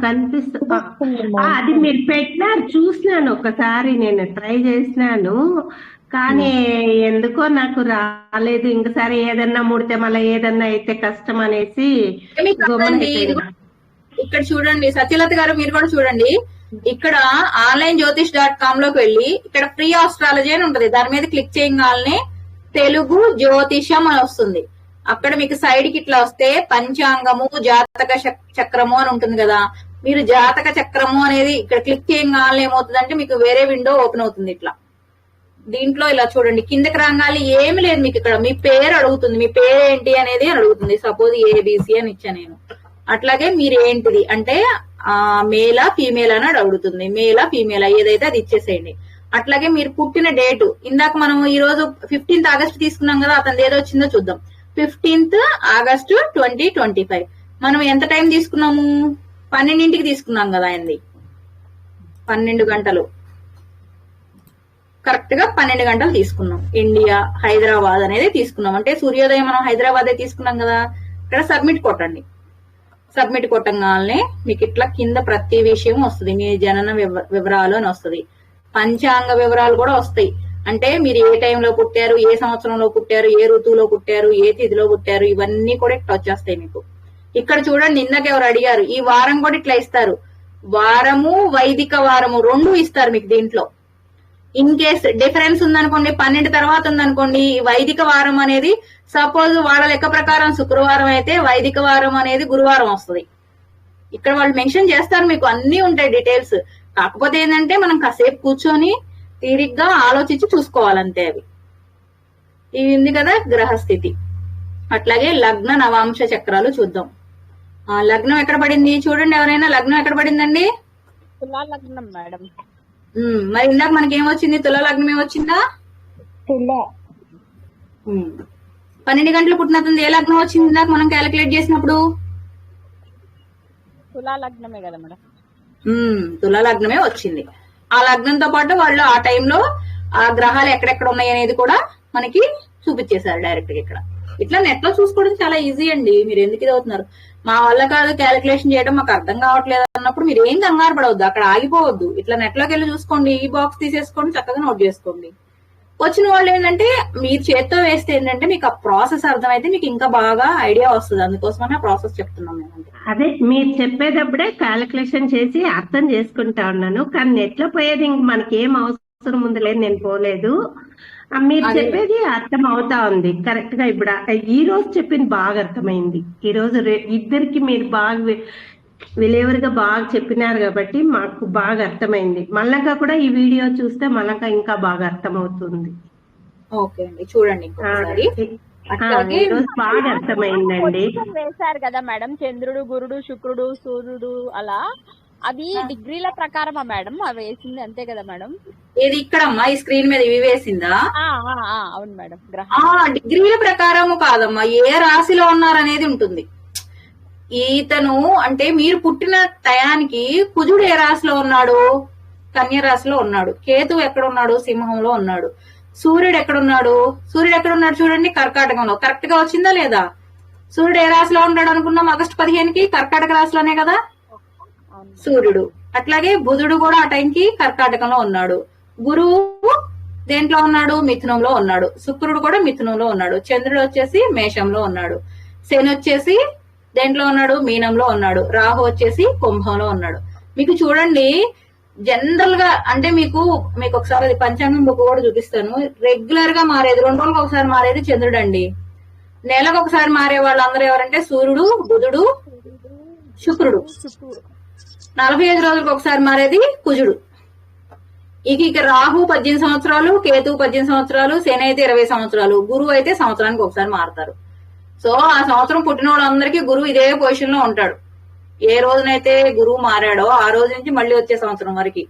కనిపిస్తుంది. అది మీరు పెట్టినారు, చూసినాను ఒకసారి, నేను ట్రై చేసినాను కానీ ఎందుకో నాకు రాలేదు. ఇంకసారి ఏదన్నా ముడితే మళ్ళీ ఏదన్నా అయితే కష్టం అనేసి. ఇక్కడ చూడండి సత్యలత గారు, మీరు కూడా చూడండి. ఇక్కడ onlineJyotish.com లోకి వెళ్ళి ఇక్కడ ఫ్రీ ఆస్ట్రాలజీ అని ఉంటది, దాని మీద క్లిక్ చేయగానే తెలుగు జ్యోతిషం అని వస్తుంది. అక్కడ మీకు సైడ్ కి ఇట్లా వస్తే పంచాంగము, జాతక చక్రము అని ఉంటుంది కదా. మీరు జాతక చక్రము అనేది ఇక్కడ క్లిక్ చేయగానే ఏమవుతుందంటే మీకు వేరే విండో ఓపెన్ అవుతుంది. ఇట్లా దీంట్లో ఇలా చూడండి, కిందకి రాగాలి ఏమి లేదు మీకు. ఇక్కడ మీ పేరు అడుగుతుంది, మీ పేరు ఏంటి అనేది అడుగుతుంది. సపోజ్ ఏబిసి అని ఇచ్చా నేను. అట్లాగే మీరు ఏంటిది అంటే మేలా ఫీమేల్ అని అడుగుతుంది. మేలా ఫీమేలా ఏదైతే అది ఇచ్చేసేయండి. అట్లాగే మీరు పుట్టిన డేటు, ఇందాక మనం ఈ రోజు 15th ఆగస్ట్ తీసుకున్నాం కదా, అతను ఏదో వచ్చిందో చూద్దాం. 15th August 2025. మనం ఎంత టైం తీసుకున్నాము? 12ంటికి తీసుకున్నాం కదా ఆయనది. 12 గంటలు కరెక్ట్ గా 12 గంటలు తీసుకున్నాం. ఇండియా హైదరాబాద్ అనేది తీసుకున్నాం. అంటే సూర్యోదయం మనం హైదరాబాదే తీసుకున్నాం కదా. ఇక్కడ సబ్మిట్ కొట్టండి. సబ్మిట్ కొట్టంగానే మీకు ఇట్లా కింద ప్రతి విషయం వస్తుంది. మీ జనన వివరాలు అని వస్తుంది, పంచాంగ వివరాలు కూడా వస్తాయి. అంటే మీరు ఏ టైంలో పుట్టారు, ఏ సంవత్సరంలో పుట్టారు, ఏ ఋతువులో పుట్టారు, ఏ తిథిలో పుట్టారు, ఇవన్నీ కూడా ఇట్లా వచ్చేస్తాయి మీకు. ఇక్కడ చూడండి, ఇందాక ఎవరు అడిగారు, ఈ వారం కూడా ఇట్లా ఇస్తారు. వారము వైదిక వారము రెండు ఇస్తారు మీకు దీంట్లో. ఇన్ కేస్ డిఫరెన్స్ ఉందనుకోండి, 12 తర్వాత ఉందనుకోండి, ఈ వైదిక వారం అనేది సపోజ్ వాళ్ళ లెక్క ప్రకారం శుక్రవారం అయితే వైదిక వారం అనేది గురువారం వస్తుంది. ఇక్కడ వాళ్ళు మెన్షన్ చేస్తారు, మీకు అన్ని ఉంటాయి డీటెయిల్స్. కాకపోతే ఏంటంటే మనం కాసేపు కూర్చొని తీరిగ్గా ఆలోచించి చూసుకోవాలంతే. అవి ఇవి ఉంది కదా గ్రహస్థితి. అట్లాగే లగ్న నవాంశ చక్రాలు చూద్దాం. లగ్నం ఎక్కడ పడింది చూడండి, ఎవరైనా లగ్నం ఎక్కడ పడిందండి? తులా లగ్నం మేడం. మరి ఇందాక మనకి ఏమొచ్చింది? తులా లగ్నం ఏమొచ్చిందా? 12 గంటలు పుట్టినతుంది ఏ లగ్నం వచ్చింది ఇందాక మనం క్యాలిక్యులేట్ చేసినప్పుడు? తులా లగ్నమే కదా మేడం. తులా లగ్నమే వచ్చింది. ఆ లగ్నంతో పాటు వాళ్ళు ఆ టైంలో ఆ గ్రహాలు ఎక్కడెక్కడ ఉన్నాయి అనేది కూడా మనకి చూపించేశారు డైరెక్ట్ గా. ఇక్కడ ఇట్లా నెట్ లో చూసుకోవడం చాలా ఈజీ అండి. మీరు ఎందుకు ఇది అవుతున్నారు? మా వల్ల కాదు క్యాలిక్యులేషన్ చేయడం, మాకు అర్థం కావట్లేదు అన్నప్పుడు మీరు ఏం కంగారు పడవద్దు, అక్కడ ఆగిపోవద్దు. ఇట్లా నెట్ లోకి వెళ్ళి చూసుకోండి, ఈ బాక్స్ తీసేసుకోండి, చక్కగా నోట్ చేసుకోండి. వచ్చిన వాళ్ళు ఏంటంటే మీరు చేత్తో వేస్తే ఏంటంటే మీకు ఆ ప్రాసెస్ అర్థమైతే మీకు ఇంకా బాగా ఐడియా వస్తుంది. అందుకోసమనే ఆ ప్రాసెస్ చెప్తున్నాం మేము. అదే మీరు చెప్పేటప్పుడే క్యాలిక్యులేషన్ చేసి అర్థం చేసుకుంటా ఉన్నాను, కానీ నెట్ లో పోయేది ఇంక మనకి ఏం అవసరం ఉందిలేదు, నేను పోలేదు. మీరు చెప్పేది అర్థం అవుతా ఉంది కరెక్ట్ గా. ఇప్పుడు ఈ రోజు చెప్పింది బాగా అర్థమైంది. ఈ రోజు ఇద్దరికి మీరు బాగా విలేవరుగా బాగా చెప్పినారు కాబట్టి మాకు బాగా అర్థమైంది. మళ్ళా కూడా ఈ వీడియో చూస్తే మనక ఇంకా బాగా అర్థమవుతుంది. ఓకే అండి, చూడండి ఈ రోజు బాగా అర్థమైందండి. వేశారు కదా మేడం, చంద్రుడు, గురుడు, శుక్రుడు, సూర్యుడు అలా. అది డిగ్రీల ప్రకారమా మేడం అవి వేసింది, అంతే కదా మేడం? ఏది ఇక్కడమ్మా ఈ స్క్రీన్ మీద ఇవి వేసిందా? అవును మేడం. డిగ్రీల ప్రకారము కాదమ్మా, ఏ రాశిలో ఉన్నారనేది ఉంటుంది. ఈతను అంటే మీరు పుట్టిన టయానికి కుజుడు ఏ రాశిలో ఉన్నాడు? కన్య రాశిలో ఉన్నాడు. కేతువు ఎక్కడ ఉన్నాడు? సింహంలో ఉన్నాడు. సూర్యుడు ఎక్కడున్నాడు? సూర్యుడు ఎక్కడున్నాడు చూడండి, కర్కాటకంలో. కరెక్ట్ గా వచ్చిందా లేదా? సూర్యుడు ఏ రాశిలో ఉన్నాడు అనుకున్నాం? ఆగస్టు 15కి కర్కాటక రాశిలోనే కదా సూర్యుడు. అట్లాగే బుధుడు కూడా ఆ టైంకి కర్కాటకంలో ఉన్నాడు. గురువు దేంట్లో ఉన్నాడు? మిథునంలో ఉన్నాడు. శుక్రుడు కూడా మిథునంలో ఉన్నాడు. చంద్రుడు వచ్చేసి మేషంలో ఉన్నాడు. శని వచ్చేసి దేంట్లో ఉన్నాడు? మీనంలో ఉన్నాడు. రాహు వచ్చేసి కుంభంలో ఉన్నాడు. మీకు చూడండి జనరల్ గా అంటే మీకు ఒకసారి అది పంచాంగం బుక్ కూడా చూపిస్తాను. రెగ్యులర్ గా మారేది 2 రోజులకు ఒకసారి మారేది చంద్రుడు అండి. నెలకు ఒకసారి మారే వాళ్ళందరూ ఎవరంటే సూర్యుడు, బుధుడు, శుక్రుడు. 45 రోజులకు ఒకసారి మారేది కుజుడు. ఇక రాహు 18 సంవత్సరాలు, కేతు 18 సంవత్సరాలు, శని అయితే 20 సంవత్సరాలు, గురువు అయితే సంవత్సరానికి ఒకసారి మారుతారు. సో ఆ సంవత్సరం పుట్టిన వాళ్ళందరికీ గురువు ఇదే పొజిషన్ లో ఉంటాడు. ఏ రోజునైతే గురువు మారాడో ఆ రోజు నుంచి మళ్ళీ వచ్చే సంవత్సరం వరకు.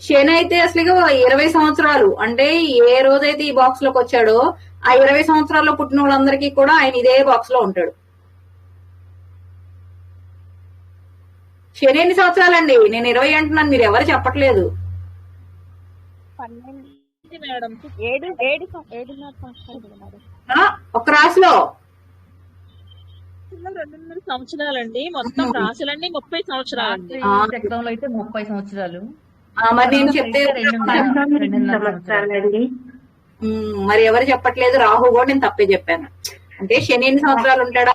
శని అయితే అసలు 20 సంవత్సరాలు, అంటే ఏ రోజైతే ఈ బాక్స్ లోకి వచ్చాడో ఆ 20 సంవత్సరాల్లో పుట్టిన వాళ్ళందరికీ కూడా ఆయన ఇదే బాక్స్ లో ఉంటాడు. శని ఎన్ని సంవత్సరాలండి? నేను 20 అంటున్నాను, మీరు ఎవరు చెప్పట్లేదు. 12 ఒక రాశిలో 2.5 సంవత్సరాలండి. మొత్తం రాశులన్నీ 30 సంవత్సరాలండి. చక్రంలో అయితే 30 సంవత్సరాలు. మరి నేను చెప్తే మరి ఎవరు చెప్పట్లేదు. రాహు కూడా నేను తప్పే చెప్పాను. అంటే శని ఎన్ని సంవత్సరాలు ఉంటాడా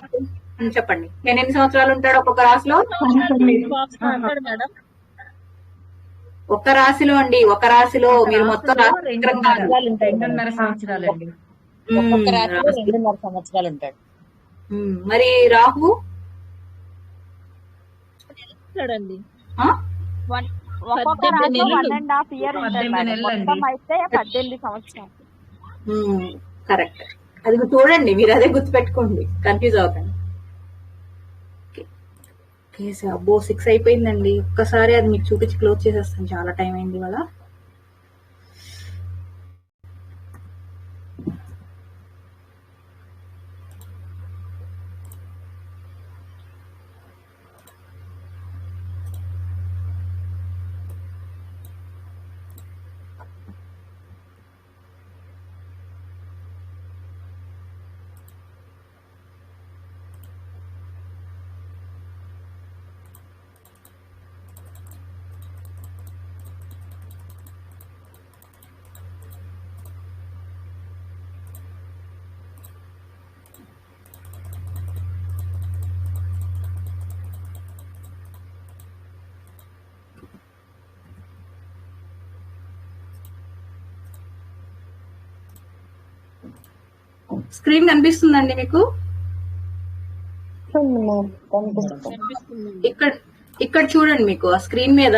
చెప్పండి. శని ఎన్ని సంవత్సరాలు ఉంటాడు ఒక్కొక్క రాశిలో? ఒక రాశిలో అండి, ఒక రాశిలో మీరు మొత్తం 2.5 సంవత్సరాలండి. సంవత్సరాలు ఉంటాడు. మరి రాహు చూడండి 1.5 year మొత్తం అయితే 18 సంవత్సరాలు. కరెక్ట్. అది చూడండి, మీరు అదే గుర్తుపెట్టుకోండి, కన్ఫ్యూజ్ అవ్వకండి. అబ్బో 6 అయిపోయిందండి. ఒక్కసారి అది మీకు చూపించి క్లోజ్ చేసేస్తాను, చాలా టైం అయింది ఇవాళ. స్క్రీన్ కనిపిస్తుందండి మీకు? ఇక్కడ ఇక్కడ చూడండి, మీకు ఆ స్క్రీన్ మీద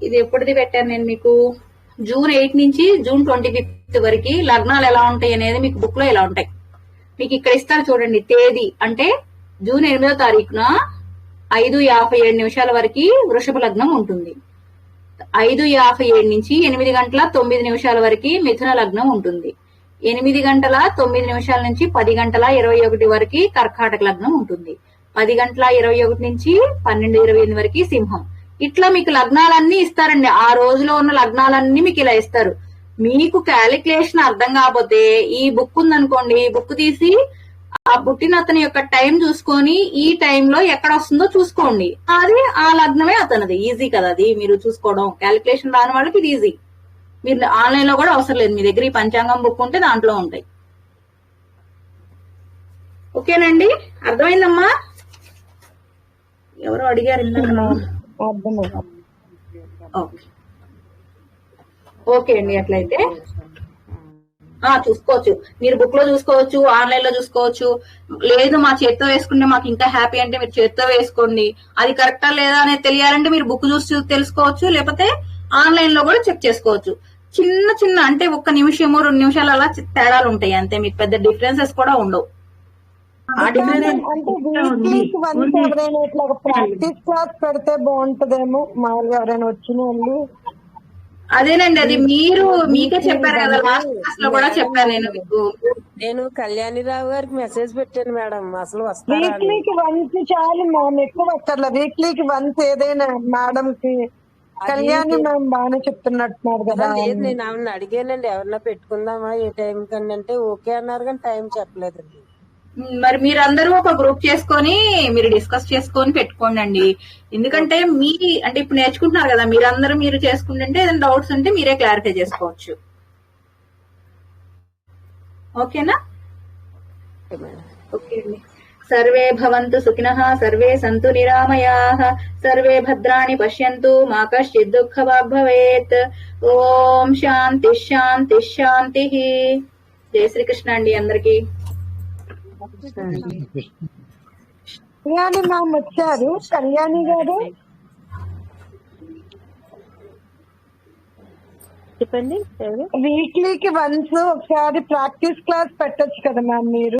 ఇది ఎప్పటిది పెట్టాను నేను మీకు. జూన్ 8 నుంచి జూన్ 25 వరకు లగ్నాలు ఎలా ఉంటాయి అనేది మీకు బుక్ లో ఎలా ఉంటాయి మీకు ఇక్కడ ఇస్తారు చూడండి. తేదీ అంటే జూన్ 8వ తారీఖున 5:57 వరకు వృషభ లగ్నం ఉంటుంది. 5:57 నుంచి 8 గంటల 9 నిమిషాల వరకు మిథున లగ్నం ఉంటుంది. 8 గంటల 9 నిమిషాల నుంచి 10 గంటల 21 వరకు కర్కాటక లగ్నం ఉంటుంది. 10 గంటల 21 నుంచి 12:28 వరకు సింహం. ఇట్లా మీకు లగ్నాలన్నీ ఇస్తారండి. ఆ రోజులో ఉన్న లగ్నాలన్నీ మీకు ఇలా ఇస్తారు. మీకు క్యాలిక్యులేషన్ అర్థం కాకపోతే ఈ బుక్ ఉందనుకోండి, ఈ బుక్ తీసి ఆ పుట్టిన అతని యొక్క టైం చూసుకొని ఈ టైంలో ఎక్కడ వస్తుందో చూసుకోండి. అది ఆ లగ్నమే అతనిది. ఈజీ కదా అది మీరు చూసుకోవడం. క్యాలిక్యులేషన్ రాని వాళ్ళకి ఇది ఈజీ. మీరు ఆన్లైన్ లో కూడా అవసరం లేదు. మీ దగ్గర ఈ పంచాంగం బుక్ ఉంటే దాంట్లో ఉంటాయి. ఓకేనండి, అర్థమైందమ్మా? ఎవరో అడిగారు ఓకే అండి. అట్లయితే చూసుకోవచ్చు, మీరు బుక్ లో చూసుకోవచ్చు, ఆన్లైన్ లో చూసుకోవచ్చు. లేదు మా చేత్తో వేసుకుంటే మాకు ఇంకా హ్యాపీ అంటే మీరు చేత్తో వేసుకోండి. అది కరెక్టా లేదా అనేది తెలియాలంటే మీరు బుక్ చూసి తెలుసుకోవచ్చు, లేకపోతే ఆన్లైన్ లో కూడా చెక్ చేసుకోవచ్చు. చిన్న చిన్న అంటే 1 నిమిషము 2 నిమిషాలు అలా తేడాలు ఉంటాయి అంతే. మీకు పెద్ద డిఫరెన్సెస్ కూడా ఉండవు. అంటే వీక్లీకి వన్స్ ఎవరైనా ఇట్లా ప్రాక్టీస్ క్లాస్ పెడితే బాగుంటదేమో, మామూలుగా ఎవరైనా వచ్చిన వాళ్ళు. అదేనండి, అది మీరు మీకే చెప్పారు కదా, లాస్ట్ క్లాస్ లో కూడా చెప్పాను నేను మీకు. నేను కళ్యాణిరావు గారికి మెసేజ్ పెట్టాను మేడం, అసలు వస్తారా అని. వీక్లీకి వన్స్ చాలు మ్యామ్, ఎక్కువ వస్తారులే. వీక్లీకి వన్స్ ఏదైనా మేడం కి కళ్యాణి మ్యామ్ బాగానే చెప్తున్నట్టున్నారు కదా. లేదు, నేను ఆవిడ అడిగానండి ఎవరన్నా పెట్టుకుందామా ఏ టైం కన్నా అంటే ఓకే అన్నారు, కానీ టైం చెప్పలేదండి. మరి మీరందరూ ఒక గ్రూప్ చేసుకొని మీరు డిస్కస్ చేసుకొని పెట్టుకోండి. ఎందుకంటే మీ అంటే ఇప్పుడు నేర్చుకుంటున్నారు కదా, మీరందరూ మీరు చేసుకుంటుంటే ఏదైనా డౌట్స్ ఉంటే మీరే క్లారిఫై చేసుకోవచ్చు. ఓకేనా? ఓకే అండి. సర్వే భవంతు సుఖినః, సర్వే సంతు నిరామయాః, సర్వే భద్రాణి పశ్యంతు, మా కశ్చిద్ దుఃఖభాగ్ భవేత్. ఓం శాంతి శాంతి శాంతి. జై శ్రీకృష్ణ అండి అందరికి. కళ్యాణి మ్యామ్ వచ్చారు. కళ్యాణి గారు చెప్పండి. వీక్లీకి వన్స్ ఒకసారి ప్రాక్టీస్ క్లాస్ పెట్టొచ్చు కదా మ్యామ్ మీరు?